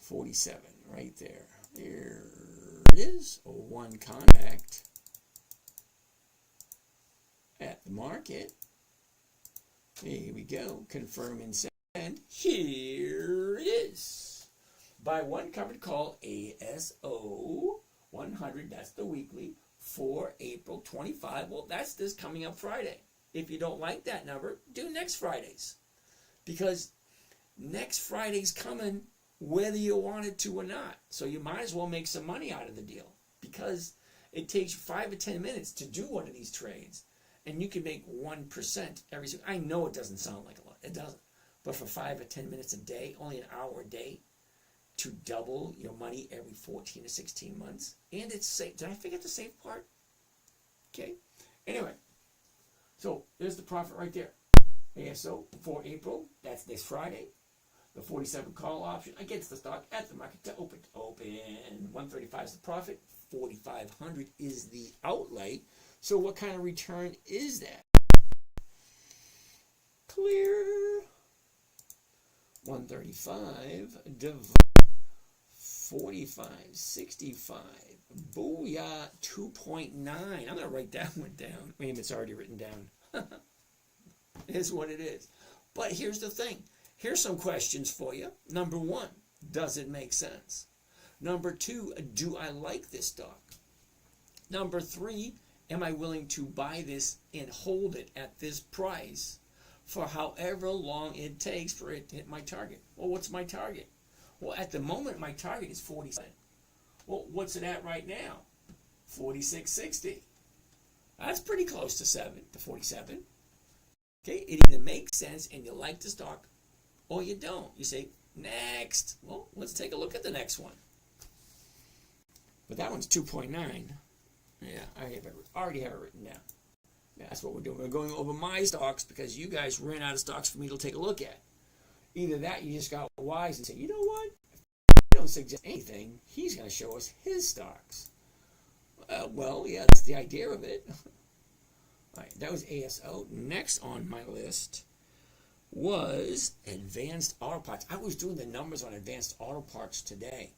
47, right there. There it is. One contact at the market. Here we go. Confirm and send. Here it is. Buy one covered call ASO 100. That's the weekly for April 25. Well, that's this coming up Friday. If you don't like that number, do next Friday's. Because next Friday's coming whether you wanted to or not. So you might as well make some money out of the deal, because it takes 5 or 10 minutes to do one of these trades, and you can make 1% every single. I know it doesn't sound like a lot. It doesn't. But for 5 or 10 minutes a day, only an hour a day, to double your money every 14 to 16 months. And it's safe. Did I forget the safe part? Okay. Anyway, so there's the profit right there. ASO for April. That's this Friday. The 47 call option against the stock at the market to open. 135 is the profit. 4,500 is the outlay. So what kind of return is that? Clear. 135 divided 45.65. Booyah. 2.9. I'm going to write that one down. Wait a minute, it's already written down. It is what it is. But here's the thing. Here's some questions for you. Number 1, does it make sense? Number 2, do I like this stock? Number 3, am I willing to buy this and hold it at this price for however long it takes for it to hit my target? Well, what's my target? Well, at the moment, my target is 47. Well, what's it at right now? 46.60. That's pretty close to 47. Okay, it either makes sense and you like the stock, or you don't. You say, next. Well, let's take a look at the next one. But that one's 2.9. Yeah, I already have it written down. That's what we're doing. We're going over my stocks because you guys ran out of stocks for me to take a look at. Either that, you just got wise and say, you know what? If we don't suggest anything, he's going to show us his stocks. Well, yeah, that's the idea of it. All right, that was ASO. Next on my list was Advanced Auto Parts. I was doing the numbers on Advanced Auto Parts today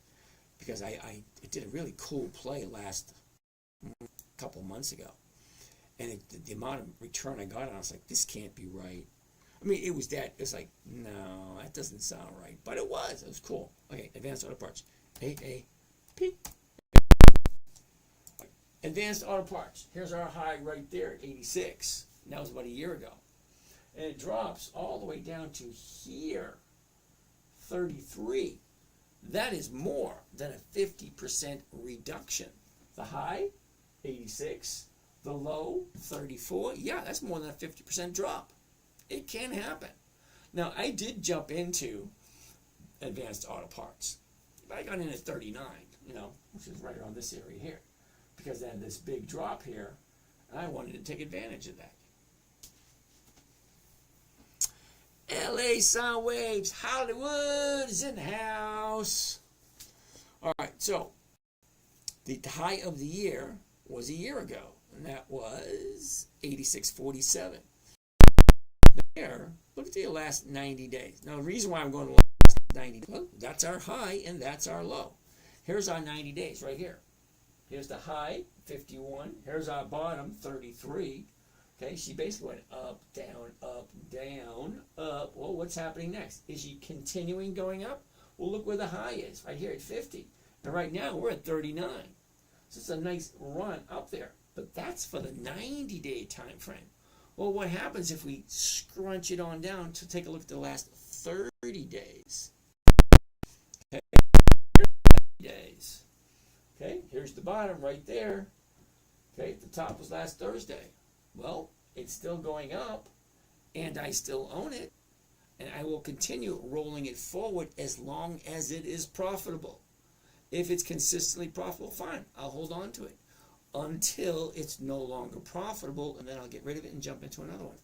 because I did a really cool play last couple months ago. And the amount of return I got on, I was like, this can't be right. I mean, it was like, no, that doesn't sound right. But it was. It was cool. Okay, Advanced Auto Parts. AAP. Advanced Auto Parts. Here's our high right there at 86. And that was about a year ago. And it drops all the way down to here, 33. That is more than a 50% reduction. The high, 86. The low, 34. Yeah, that's more than a 50% drop. It can happen. Now, I did jump into Advanced Auto Parts. I got in at 39, which is right around this area here. Because they had this big drop here, and I wanted to take advantage of that. LA Sound Waves, Hollywood is in the house. All right, so the high of the year was a year ago, and that was 86.47. There, look at the last 90 days. Now, the reason why I'm going to the last 90 days, well, that's our high and that's our low. Here's our 90 days right here. Here's the high, 51. Here's our bottom, 33. Okay, she basically went up, down, up, down, up. Well, what's happening next? Is she continuing going up? Well, look where the high is, right here at 50. And right now, we're at 39. So it's a nice run up there. But that's for the 90-day time frame. Well, what happens if we scrunch it on down to take a look at the last 30 days? Okay, 30 days. Okay, here's the bottom right there. Okay, the top was last Thursday. Well, it's still going up, and I still own it, and I will continue rolling it forward as long as it is profitable. If it's consistently profitable, fine, I'll hold on to it until it's no longer profitable, and then I'll get rid of it and jump into another one.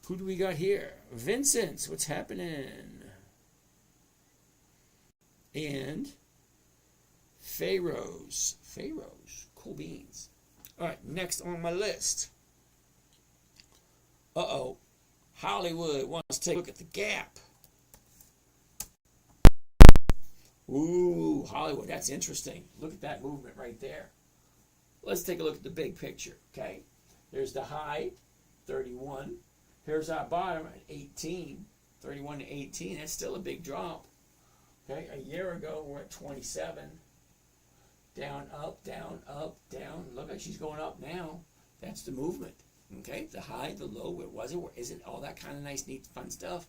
Who do we got here? Vincent, what's happening? And Pharaohs, cool beans. All right, next on my list. Hollywood wants to take a look at the gap. Ooh, Hollywood, that's interesting. Look at that movement right there. Let's take a look at the big picture, okay? There's the high, 31. Here's our bottom at 18, 31 to 18. That's still a big drop. Okay, a year ago, we're at 27. Down, up, down, up, down. Look like she's going up now. That's the movement. Okay, the high, the low, where was it, where is it, all that kind of nice, neat, fun stuff.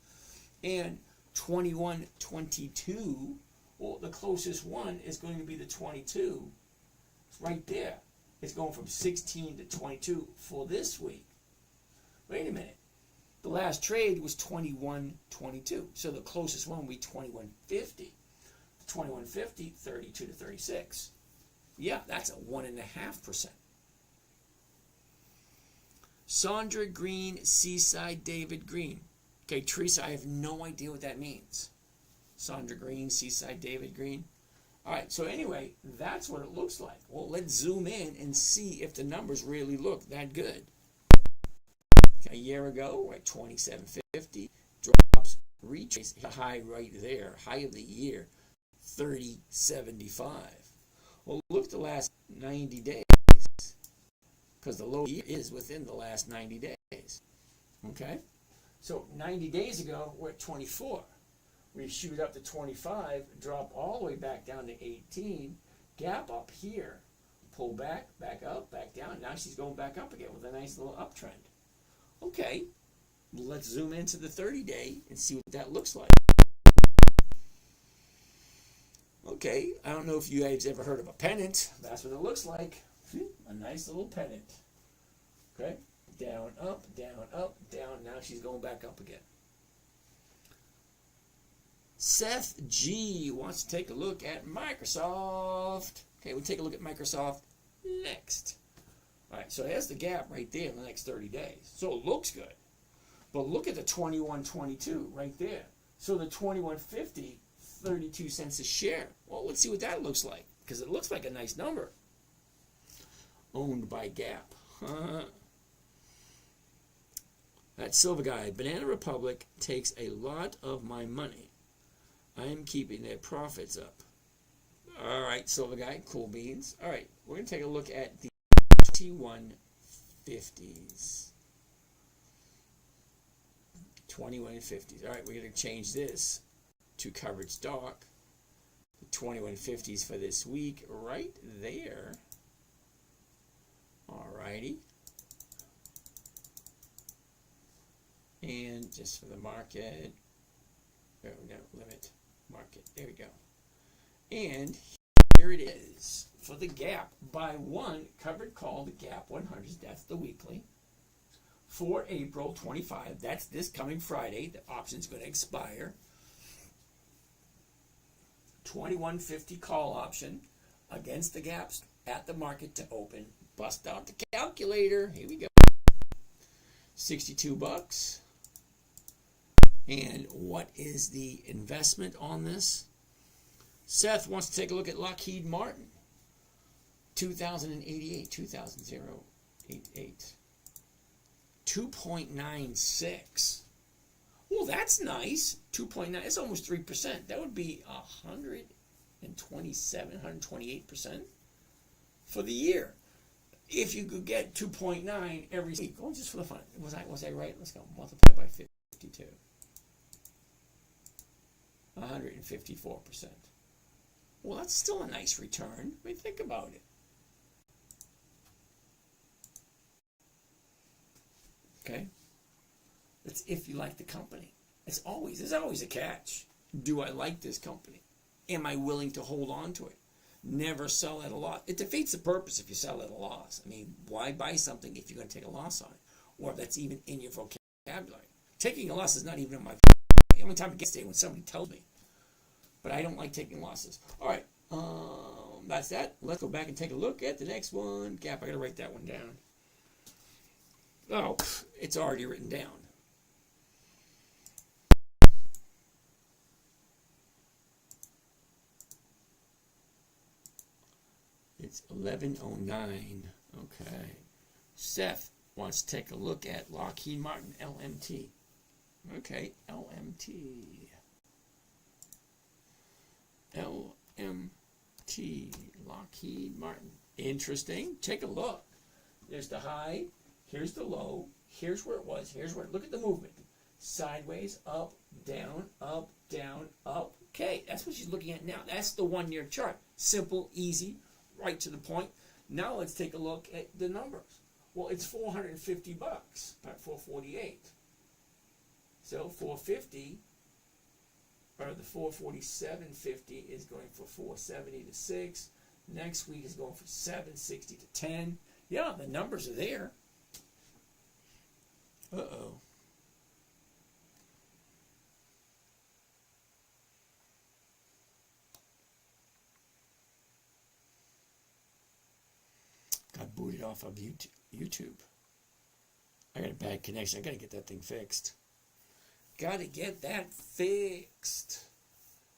And 21, 22, well, the closest one is going to be the 22. It's right there. It's going from 16 to 22 for this week. Wait a minute. The last trade was 21, 22. So the closest one would be 21.50. 21.50, 32 to 36. Yeah, that's a 1.5%. Sandra Green, Seaside David Green. Okay, Teresa, I have no idea what that means. Sandra Green, Seaside David Green. All right, so anyway, that's what it looks like. Well, let's zoom in and see if the numbers really look that good. A year ago, we're at 27.50. Drops, reaches the high right there. High of the year, 30.75. Well, look at the last 90 days. Because the low is within the last 90 days. Okay? So 90 days ago, we're at 24. We shoot up to 25, drop all the way back down to 18, gap up here, pull back, back up, back down. Now she's going back up again with a nice little uptrend. Okay, let's zoom into the 30-day and see what that looks like. Okay, I don't know if you guys ever heard of a pennant. That's what it looks like. A nice little pennant. Okay, down, up, down, up, down. Now she's going back up again. Seth G wants to take a look at Microsoft. Okay, we'll take a look at Microsoft next. All right, so there's the gap right there in the next 30 days. So it looks good. But look at the 21.22 right there. So the 21.50, 32 cents a share. Well, let's see what that looks like, because it looks like a nice number. Owned by Gap. That Silver Guy. Banana Republic takes a lot of my money. I am keeping their profits up. All right, Silver Guy, cool beans. All right, we're going to take a look at the 21.50s. 21.50s. All right, we're going to change this to coverage dark. The 21.50s for this week, right there. All righty. And just for the market, there we go, limit market. There we go. And here it is for the Gap by one covered call, the Gap 100s. That's the weekly. For April 25, that's this coming Friday. The option's going to expire. 21.50 call option against the Gaps at the market to open. Bust out the calculator. Here we go. 62 bucks. And what is the investment on this? Seth wants to take a look at Lockheed Martin. 2088, 2088. 2.96. Well, that's nice. 2.9, it's almost 3%. That would be 127, 128% for the year. If you could get 2.9 every week, oh, just for the fun. Was I right? Let's go. Multiply by 52. 154%. Well, that's still a nice return. I mean, think about it. Okay? That's if you like the company. There's always a catch. Do I like this company? Am I willing to hold on to it? Never sell at a loss. It defeats the purpose if you sell at a loss. I mean, why buy something if you're going to take a loss on it? Or if that's even in your vocabulary. Taking a loss is not even in my vocabulary. The only time I get to when somebody tells me. But I don't like taking losses. All right. That's that. Let's go back and take a look at the next one. Gap, I got to write that one down. Oh, it's already written down. It's 11:09. Okay. Seth wants to take a look at Lockheed Martin, LMT. Okay, LMT. LMT, Lockheed Martin. Interesting. Take a look. There's the high. Here's the low. Here's where it was. Here's where. Look at the movement. Sideways, up, down, up, down, up. Okay, that's what she's looking at now. That's the 1 year chart. Simple, easy, right to the point. Now let's take a look at the numbers. Well, it's 450 bucks at 448. So 450, or the 447.50 is going for 470 to 6. Next week is going for 760 to 10. Yeah, the numbers are there. Uh-oh. Got booted off of YouTube. I got a bad connection. I got to get that thing fixed. Got to get that fixed.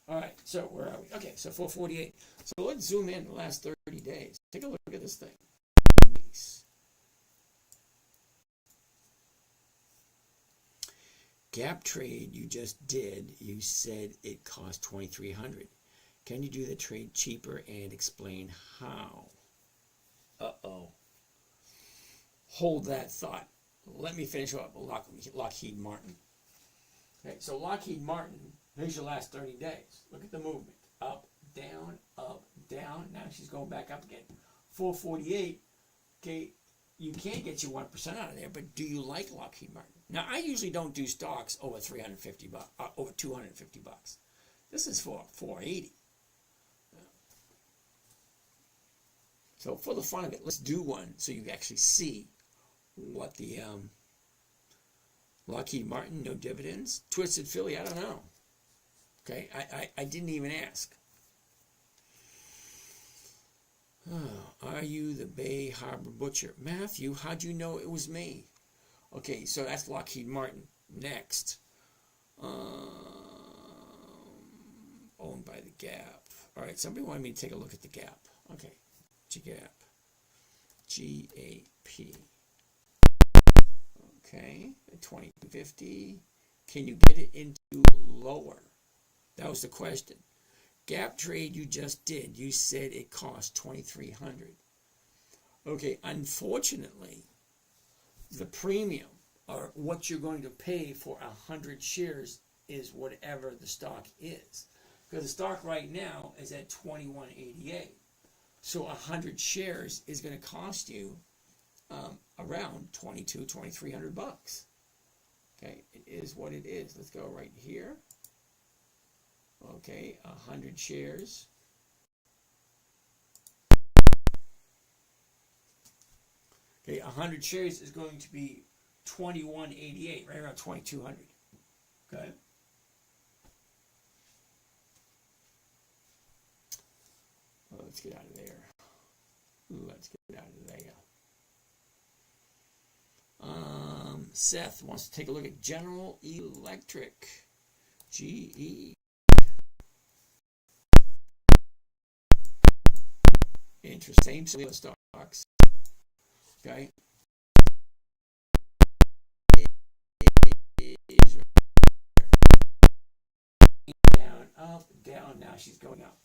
All right, so where are we? Okay, so 448. So let's zoom in the last 30 days. Take a look at this thing. Nice. Gap trade you just did, you said it cost $2,300. Can you do the trade cheaper and explain how? Uh-oh. Hold that thought. Let me finish up Lockheed Martin. Okay, so Lockheed Martin, here's your last 30 days. Look at the movement. Up, down, up, down. Now she's going back up again. 448. Okay, you can't get you 1% out of there, but do you like Lockheed Martin? Now, I usually don't do stocks over 350 bucks, over 250 bucks. This is for 480. So for the fun of it, let's do one so you actually see what the Lockheed Martin, no dividends. Twisted Philly, I don't know. Okay, I didn't even ask. Oh, all right. you the Bay Harbor Butcher? Matthew, how'd you know it was me? Okay, so that's Lockheed Martin. Next. Owned by the Gap. All right, somebody wanted me to take a look at the Gap. Okay, Gap. GAP. Okay, 2050. Can you get it into lower? That was the question. Gap trade you just did, you said it cost $2,300. Okay, unfortunately, the premium, or what you're going to pay for 100 shares, is whatever the stock is. Because the stock right now is at $21.88. So 100 shares is going to cost you around $2,300. Okay, it is what it is. Let's go right here. Okay, 100 shares. Okay, 100 shares is going to be $21.88, right around $2,200. Okay. Well, let's get out of there. Let's get out of there. Seth wants to take a look at General Electric. GE. Interesting. Same stocks. Okay. Down, up, down. Now she's going up.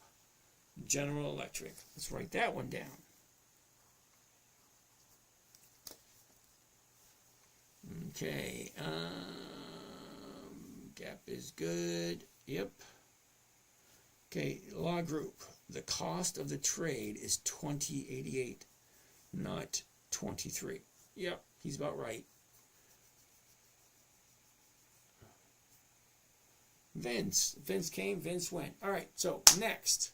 General Electric. Let's write that one down. Okay. Gap is good. Yep. Okay. Law Group. The cost of the trade is $20.88, not $23. Yep, he's about right. Vince came, Vince went. All right, so next,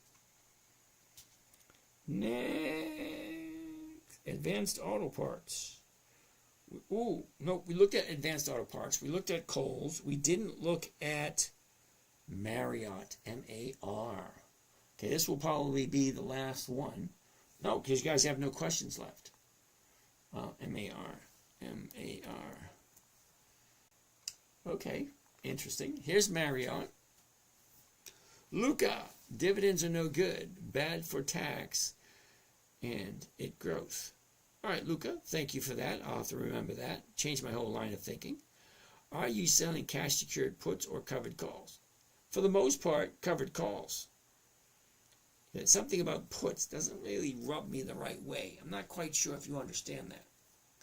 Advanced Auto Parts. Ooh, no, we looked at Advanced Auto Parts. We looked at Kohl's. We didn't look at Marriott, M-A-R. Okay, this will probably be the last one. No, because you guys have no questions left. M-A-R. Okay, interesting. Here's Marriott. Luca, dividends are no good. Bad for tax and it growth. All right, Luca, thank you for that. I'll have to remember that. Change my whole line of thinking. Are you selling cash secured puts or covered calls? For the most part, covered calls. Something about puts doesn't really rub me the right way. I'm not quite sure if you understand that.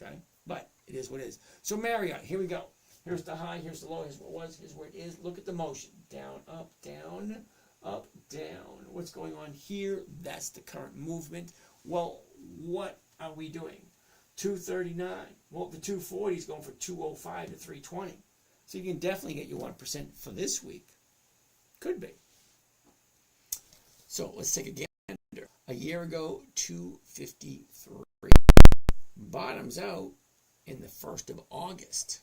Okay? But it is what it is. So Marriott, here we go. Here's the high, here's the low, here's what it was, here's where it is. Look at the motion. Down, up, down, up, down. What's going on here? That's the current movement. Well, what are we doing? 239. Well, the 240 is going from 205 to 320. So you can definitely get your 1% for this week. Could be. So let's take a gander. A year ago, 253. Bottoms out in the 1st of August,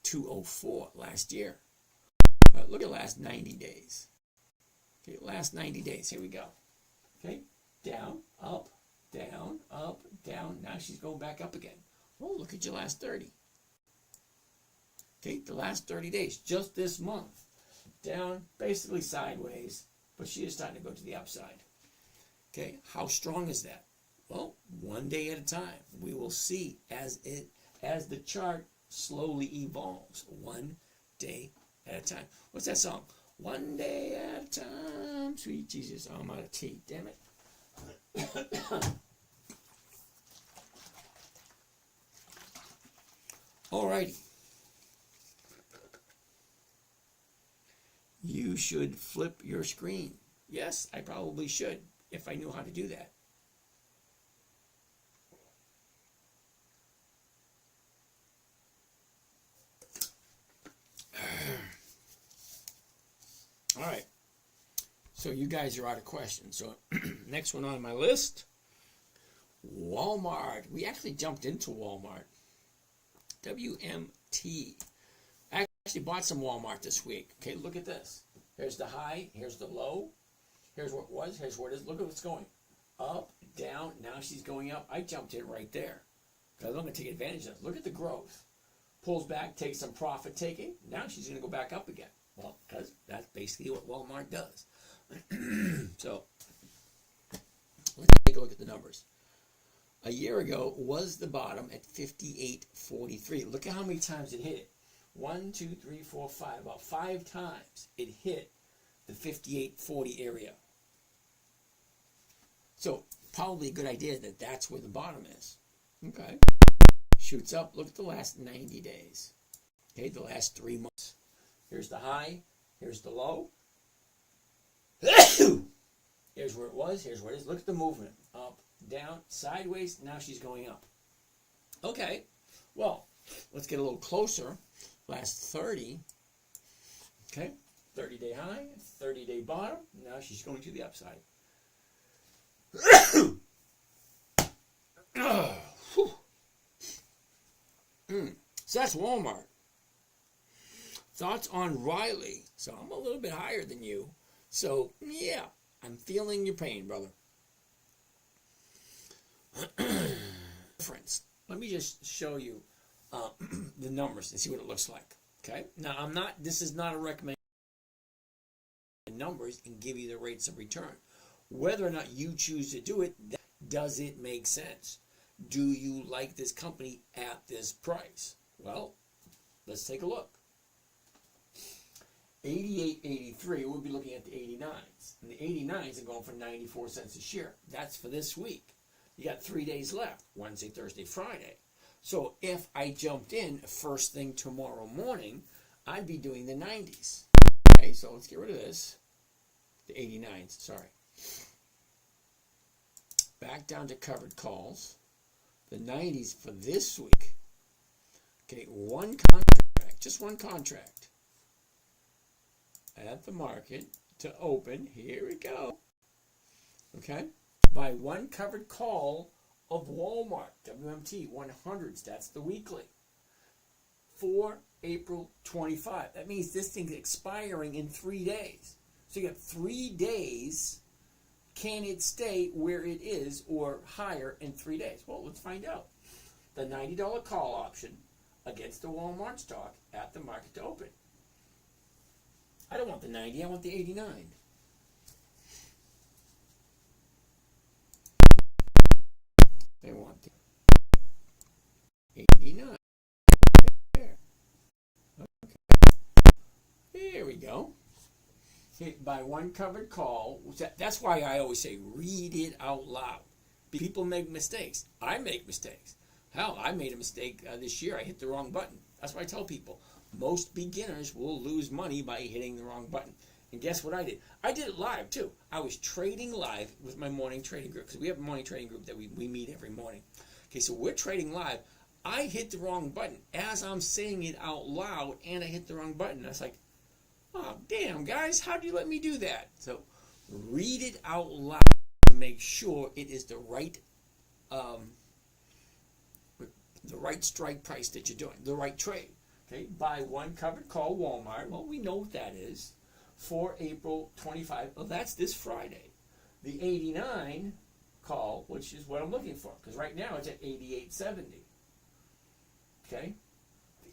204 last year. Look at last 90 days. Okay, last 90 days. Here we go. Okay, down, up, down, up, down. Now she's going back up again. Oh, look at your last 30. Okay, the last 30 days, just this month. Down, basically sideways. But she is starting to go to the upside. Okay, how strong is that? Well, one day at a time. We will see as the chart slowly evolves. One day at a time. What's that song? One day at a time. Sweet Jesus, oh, I'm out of tea. Damn it. Alrighty. You should flip your screen. Yes, I probably should if I knew how to do that. All right. So you guys are out of questions. So next one on my list, Walmart. We actually jumped into Walmart. WMT. I actually bought some Walmart this week. Okay, look at this. Here's the high. Here's the low. Here's what it was. Here's where it is. Look at what's going. up, down. Now she's going up. I jumped in right there because I'm going to take advantage of it. Look at the growth. Pulls back, takes some profit taking. Now she's going to go back up again. Well, because that's basically what Walmart does. So let's take a look at the numbers. A year ago was the bottom at 58.43. Look at how many times it hit it. 1, 2, 3, 4, 5. About 5 times it hit the 58.40 area. So probably a good idea that that's where the bottom is. Okay. Shoots up. Look at the last 90 days. Okay, the last 3 months. Here's the high. Here's the low. Here's where it was. Here's where it is. Look at the movement. Up, down, sideways. Now she's going up. Okay. Well, let's get a little closer. Last 30. Okay. 30-day high, 30-day bottom. Now she's going to the upside. So that's Walmart. Thoughts on Riley? So I'm a little bit higher than you. So yeah, I'm feeling your pain, brother. Friends, let me just show you the numbers and see what it looks like. Okay. Now this is not a recommendation numbers and give you the rates of return. Whether or not you choose to do it, does it make sense? Do you like this company at this price? Well, let's take a look. 88.83, we'll be looking at the 89s. And the 89s are going for 94 cents a share. That's for this week. You got 3 days left, Wednesday, Thursday, Friday. So if I jumped in first thing tomorrow morning, I'd be doing the 90s. Okay, so let's get rid of this. The 89s, sorry. Back down to covered calls. The 90s for this week. Okay, one contract, just one contract. At the market to open. Here we go. Okay, buy one covered call of Walmart, WMT 100s. That's the weekly. For April 25. That means this thing's expiring in 3 days. So you got 3 days. Can it stay where it is or higher in 3 days? Well, let's find out. The $90 call option against the Walmart stock at the market to open. I don't want the 90, I want the 89. I want the 89. There. Okay. Here we go. Okay, by one covered call. That's why I always say read it out loud. People make mistakes. I make mistakes. Hell, I made a mistake this year. I hit the wrong button. That's why I tell people. Most beginners will lose money by hitting the wrong button. And guess what I did? I did it live too. I was trading live with my morning trading group because we have a morning trading group that we meet every morning. Okay, so we're trading live. I hit the wrong button as I'm saying it out loud, and I hit the wrong button. I was like, oh, damn, guys, how do you let me do that? So read it out loud to make sure it is the right strike price that you're doing, the right trade. Okay, buy one covered call Walmart. Well, we know what that is. For April 25. Well, that's this Friday. The 89 call, which is what I'm looking for, because right now it's at 88.70. Okay,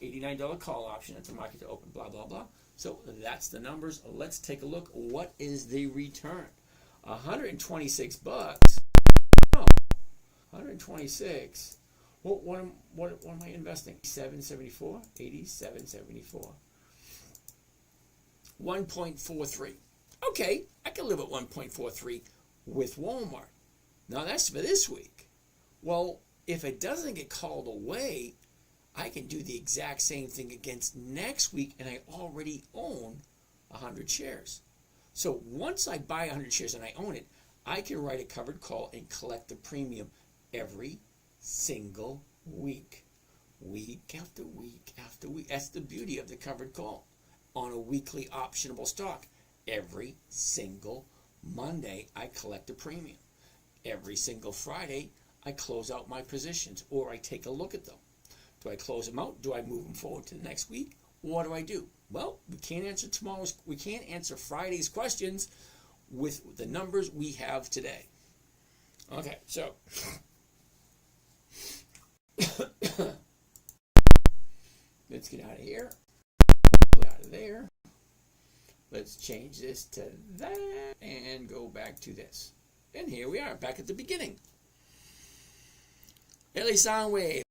the $89 call option at the market to open. Blah blah blah. So that's the numbers. Let's take a look. What is the return? 126 bucks. Oh, 126. What am I investing? 87.74. 87.74. 1.43. Okay, I can live at 1.43 with Walmart. Now that's for this week. Well, if it doesn't get called away, I can do the exact same thing against next week, and I already own 100 shares. So once I buy 100 shares and I own it, I can write a covered call and collect the premium every single week. Week after week after week. That's the beauty of the covered call on a weekly optionable stock. Every single Monday, I collect a premium. Every single Friday, I close out my positions, or I take a look at them. Do I close them out? Do I move them forward to the next week? What do I do? Well, we can't answer Friday's questions with the numbers we have today. Okay, so let's get out of here. Get out of there. Let's change this to that and go back to this. And here we are, back at the beginning. Ellie Soundwave.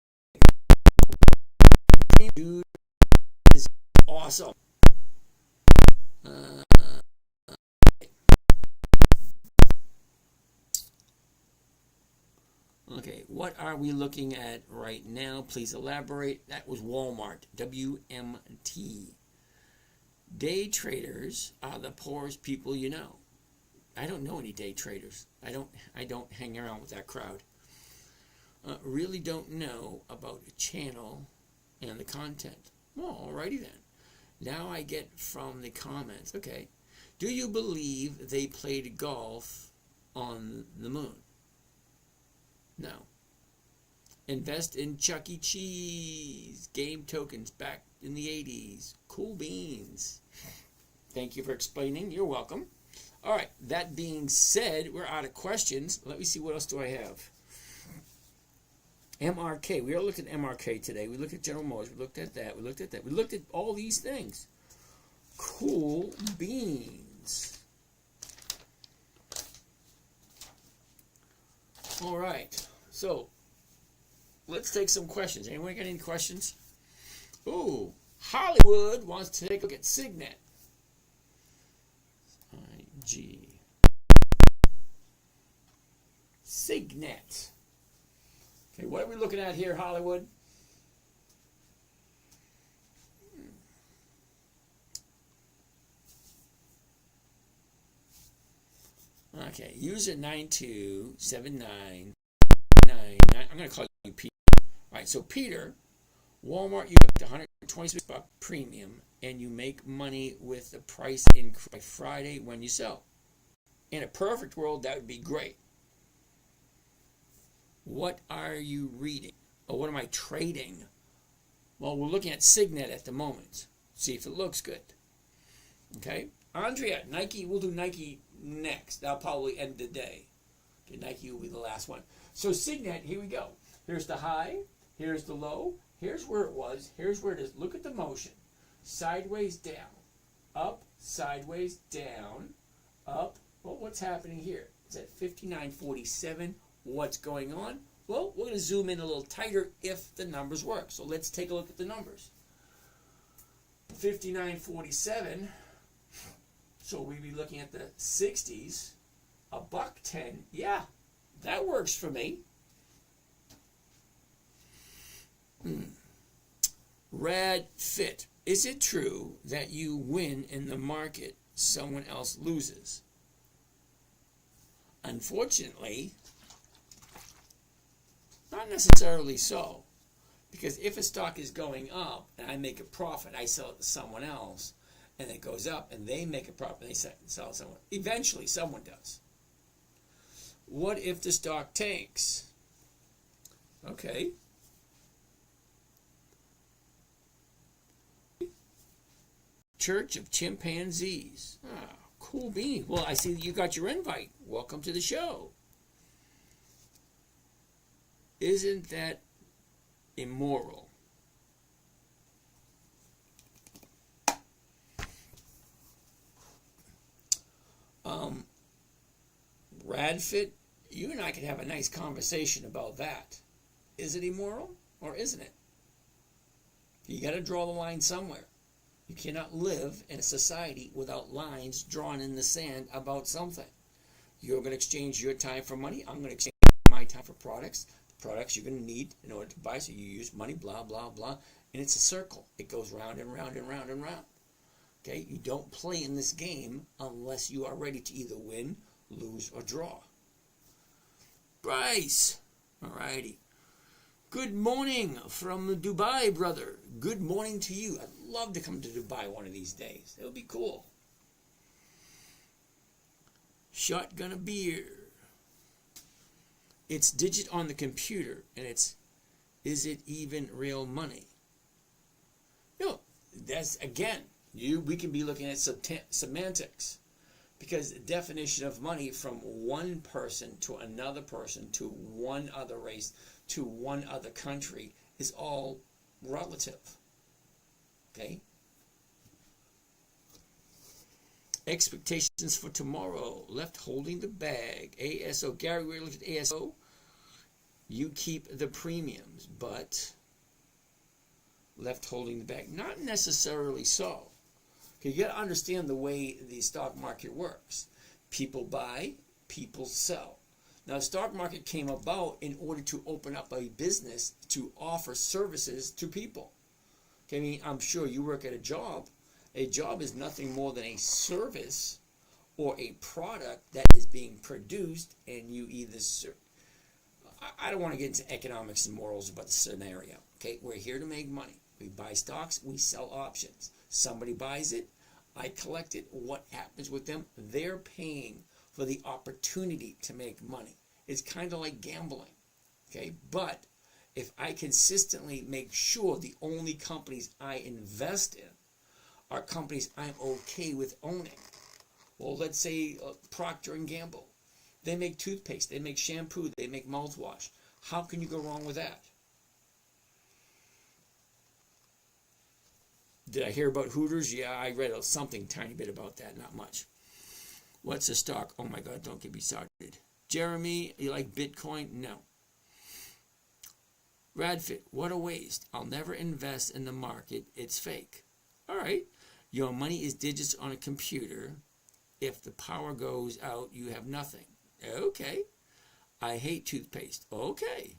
Dude is awesome. Okay, what are we looking at right now? Please elaborate. That was Walmart, WMT. Day traders are the poorest people you know. I don't know any day traders. I don't hang around with that crowd. Really don't know about the channel and the content. Well, alrighty then. Now I get from the comments, okay, do you believe they played golf on the moon? No. Invest in Chuck E. Cheese. Game tokens back in the 80s. Cool beans. Thank you for explaining. You're welcome. All right. That being said, we're out of questions. Let me see. What else do I have? MRK. We are looking at MRK today. We looked at General Motors. We looked at that. We looked at that. We looked at all these things. Cool beans. All right. So, let's take some questions. Anyone got any questions? Ooh, Hollywood wants to take a look at Signet. IG. Signet. Okay, what are we looking at here, Hollywood? Okay, user 9279999. I'm going to call you Peter. All right, so Peter, Walmart, you get $126 premium, and you make money with the price increase by Friday when you sell. In a perfect world, that would be great. What are you reading? Or what am I trading? Well, we're looking at Signet at the moment. See if it looks good. Okay? Andrea, Nike, we'll do Nike next. That'll probably end the day. Okay, Nike will be the last one. So Signet, here we go. Here's the high. Here's the low. Here's where it was. Here's where it is. Look at the motion. Sideways down. Up, sideways, down, up. Well, what's happening here? It's at 59.47. What's going on? Well, we're going to zoom in a little tighter if the numbers work. So let's take a look at the numbers. 59.47. So we'd be looking at the 60s. $1.10. Yeah, that works for me. Rad Fit. Is it true that you win in the market, someone else loses? Unfortunately, not necessarily so. Because if a stock is going up and I make a profit, I sell it to someone else, and it goes up and they make a profit and they sell it to someone. Eventually, someone does. What if the stock tanks? Okay. Church of Chimpanzees. Ah, cool bean. Well, I see that you got your invite. Welcome to the show. Isn't that immoral? Radfit, you and I could have a nice conversation about that. Is it immoral or isn't it? You got to draw the line somewhere. You cannot live in a society without lines drawn in the sand about something. You're going to exchange your time for money. I'm going to exchange my time for products. The products you're going to need in order to buy, so you use money, blah, blah, blah. And it's a circle. It goes round and round and round and round. Okay? You don't play in this game unless you are ready to either win, lose, or draw. Bryce. Alrighty. Good morning from Dubai, brother. Good morning to you. I'd love to come to Dubai one of these days. It'll be cool. Shotgun a beer. It's digit on the computer, and it's, is it even real money? You know, that's, again, we can be looking at semantics. Because the definition of money from one person to another person to one other race to one other country is all relative. Okay? Expectations for tomorrow. Left holding the bag. ASO. Gary, we looked at ASO. You keep the premiums, but left holding the bag. Not necessarily so. You got to understand the way the stock market works. People buy, people sell. Now, the stock market came about in order to open up a business to offer services to people. Okay, I mean, I'm sure you work at a job. A job is nothing more than a service or a product that is being produced, and you either I don't want to get into economics and morals about the scenario. Okay, we're here to make money. We buy stocks, we sell options. Somebody buys it, I collect it. What happens with them? They're paying for the opportunity to make money. It's kind of like gambling. Okay, but if I consistently make sure the only companies I invest in are companies I'm okay with owning. Well, let's say Procter & Gamble. They make toothpaste, they make shampoo, they make mouthwash. How can you go wrong with that? Did I hear about Hooters? Yeah, I read something tiny bit about that, not much. What's a stock? Oh my God, don't get me started. Jeremy, you like Bitcoin? No. Radfit, what a waste. I'll never invest in the market. It's fake. All right. Your money is digits on a computer. If the power goes out, you have nothing. Okay. I hate toothpaste. Okay.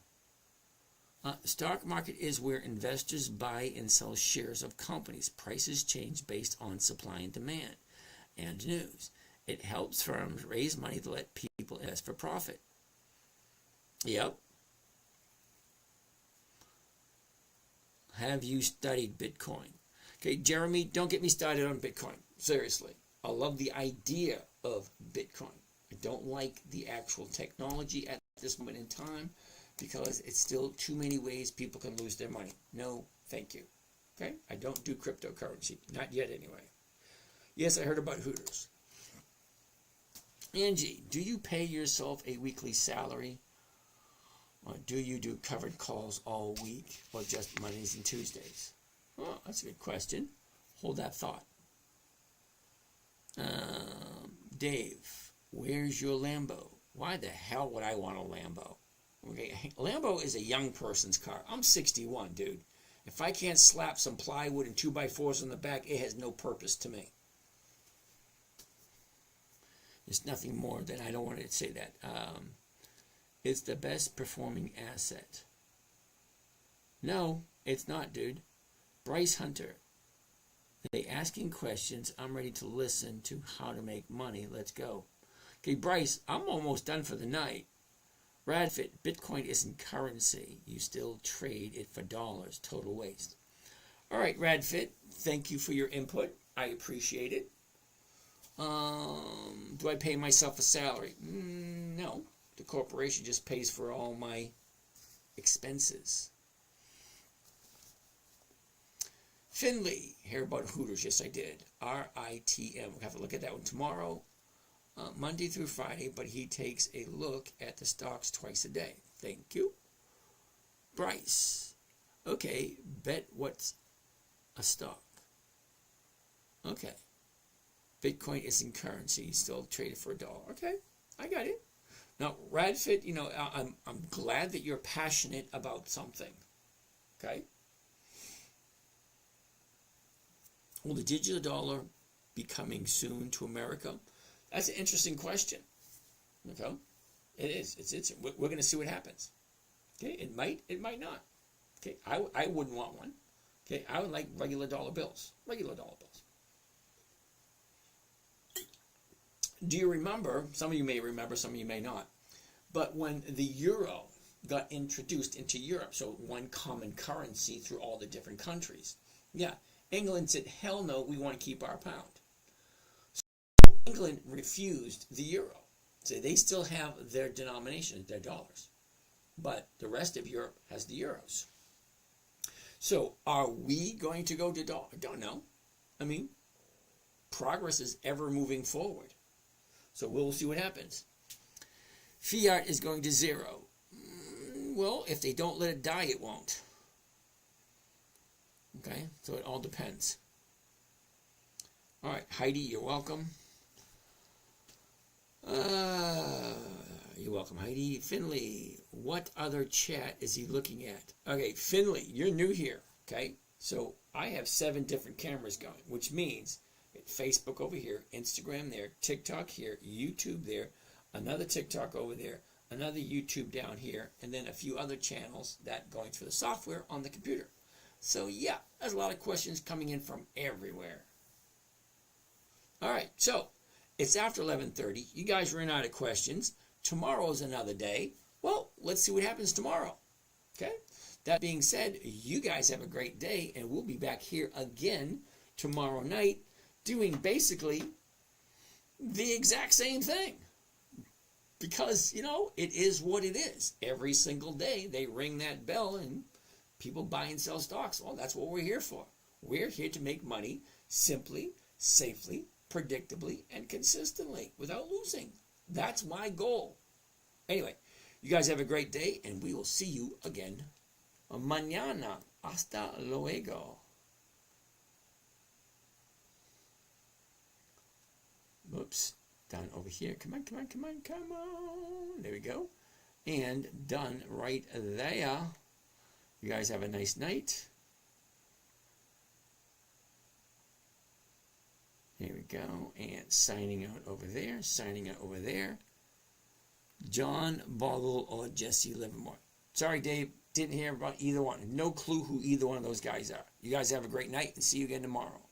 Stock market is where investors buy and sell shares of companies. Prices change based on supply and demand and news. It helps firms raise money to let people invest for profit. Yep. Have you studied Bitcoin? Okay, Jeremy, don't get me started on Bitcoin. Seriously. I love the idea of Bitcoin. I don't like the actual technology at this moment in time because it's still too many ways people can lose their money. No, thank you. Okay? I don't do cryptocurrency. Not yet, anyway. Yes, I heard about Hooters. Angie, do you pay yourself a weekly salary? Or do you do covered calls all week or just Mondays and Tuesdays? Oh, that's a good question. Hold that thought. Dave, where's your Lambo? Why the hell would I want a Lambo? Okay, Lambo is a young person's car. I'm 61, dude. If I can't slap some plywood and 2x4s on the back, it has no purpose to me. There's nothing more than I don't want to say that. It's the best performing asset. No, it's not, dude. Bryce Hunter. They asking questions. I'm ready to listen to how to make money. Let's go. Okay, Bryce, I'm almost done for the night. Radfit, Bitcoin isn't currency. You still trade it for dollars. Total waste. All right, Radfit, thank you for your input. I appreciate it. Do I pay myself a salary? No. The corporation just pays for all my expenses. Finley, hear about Hooters? Yes, I did. RITM. We'll have to look at that one tomorrow. Monday through Friday, but he takes a look at the stocks twice a day. Thank you. Bryce. Okay, bet what's a stock? Okay. Bitcoin isn't currency. You still trade it for $1. Okay, I got it. Now, Radfit, I'm glad that you're passionate about something. Okay? Will the digital dollar be coming soon to America? That's an interesting question. Okay? It is. We're going to see what happens. Okay? It might not. Okay? I wouldn't want one. Okay? I would like regular dollar bills. Regular dollar bills. Do you remember, some of you may remember, some of you may not, but when the euro got introduced into Europe, so one common currency through all the different countries, yeah, England said, hell no, we want to keep our pound. So England refused the euro. So they still have their denomination, their dollars. But the rest of Europe has the euros. So are we going to go to dollar? I don't know. I mean, progress is ever moving forward. So we'll see what happens. Fiat is going to zero. Well, if they don't let it die, it won't. Okay, so it all depends. All right, Heidi, you're welcome. You're welcome, Heidi. Finley, what other chat is he looking at? Okay, Finley, you're new here, okay? So I have 7 different cameras going, which means Facebook over here, Instagram there, TikTok here, YouTube there, another TikTok over there, another YouTube down here, and then a few other channels that going through the software on the computer. So yeah, there's a lot of questions coming in from everywhere. All right, so it's after 11:30. You guys ran out of questions. Tomorrow's another day. Well, let's see what happens tomorrow. Okay? That being said, you guys have a great day, and we'll be back here again tomorrow night doing basically the exact same thing. Because, you know, it is what it is. Every single day they ring that bell and people buy and sell stocks. Well, that's what we're here for. We're here to make money simply, safely, predictably, and consistently without losing. That's my goal. Anyway, you guys have a great day, and we will see you again mañana. Hasta luego. Oops. Done over here. Come on, come on, come on, come on. There we go. And done right there. You guys have a nice night. Here we go. And signing out over there. Signing out over there. John Bogle or Jesse Livermore. Sorry, Dave. Didn't hear about either one. No clue who either one of those guys are. You guys have a great night and see you again tomorrow.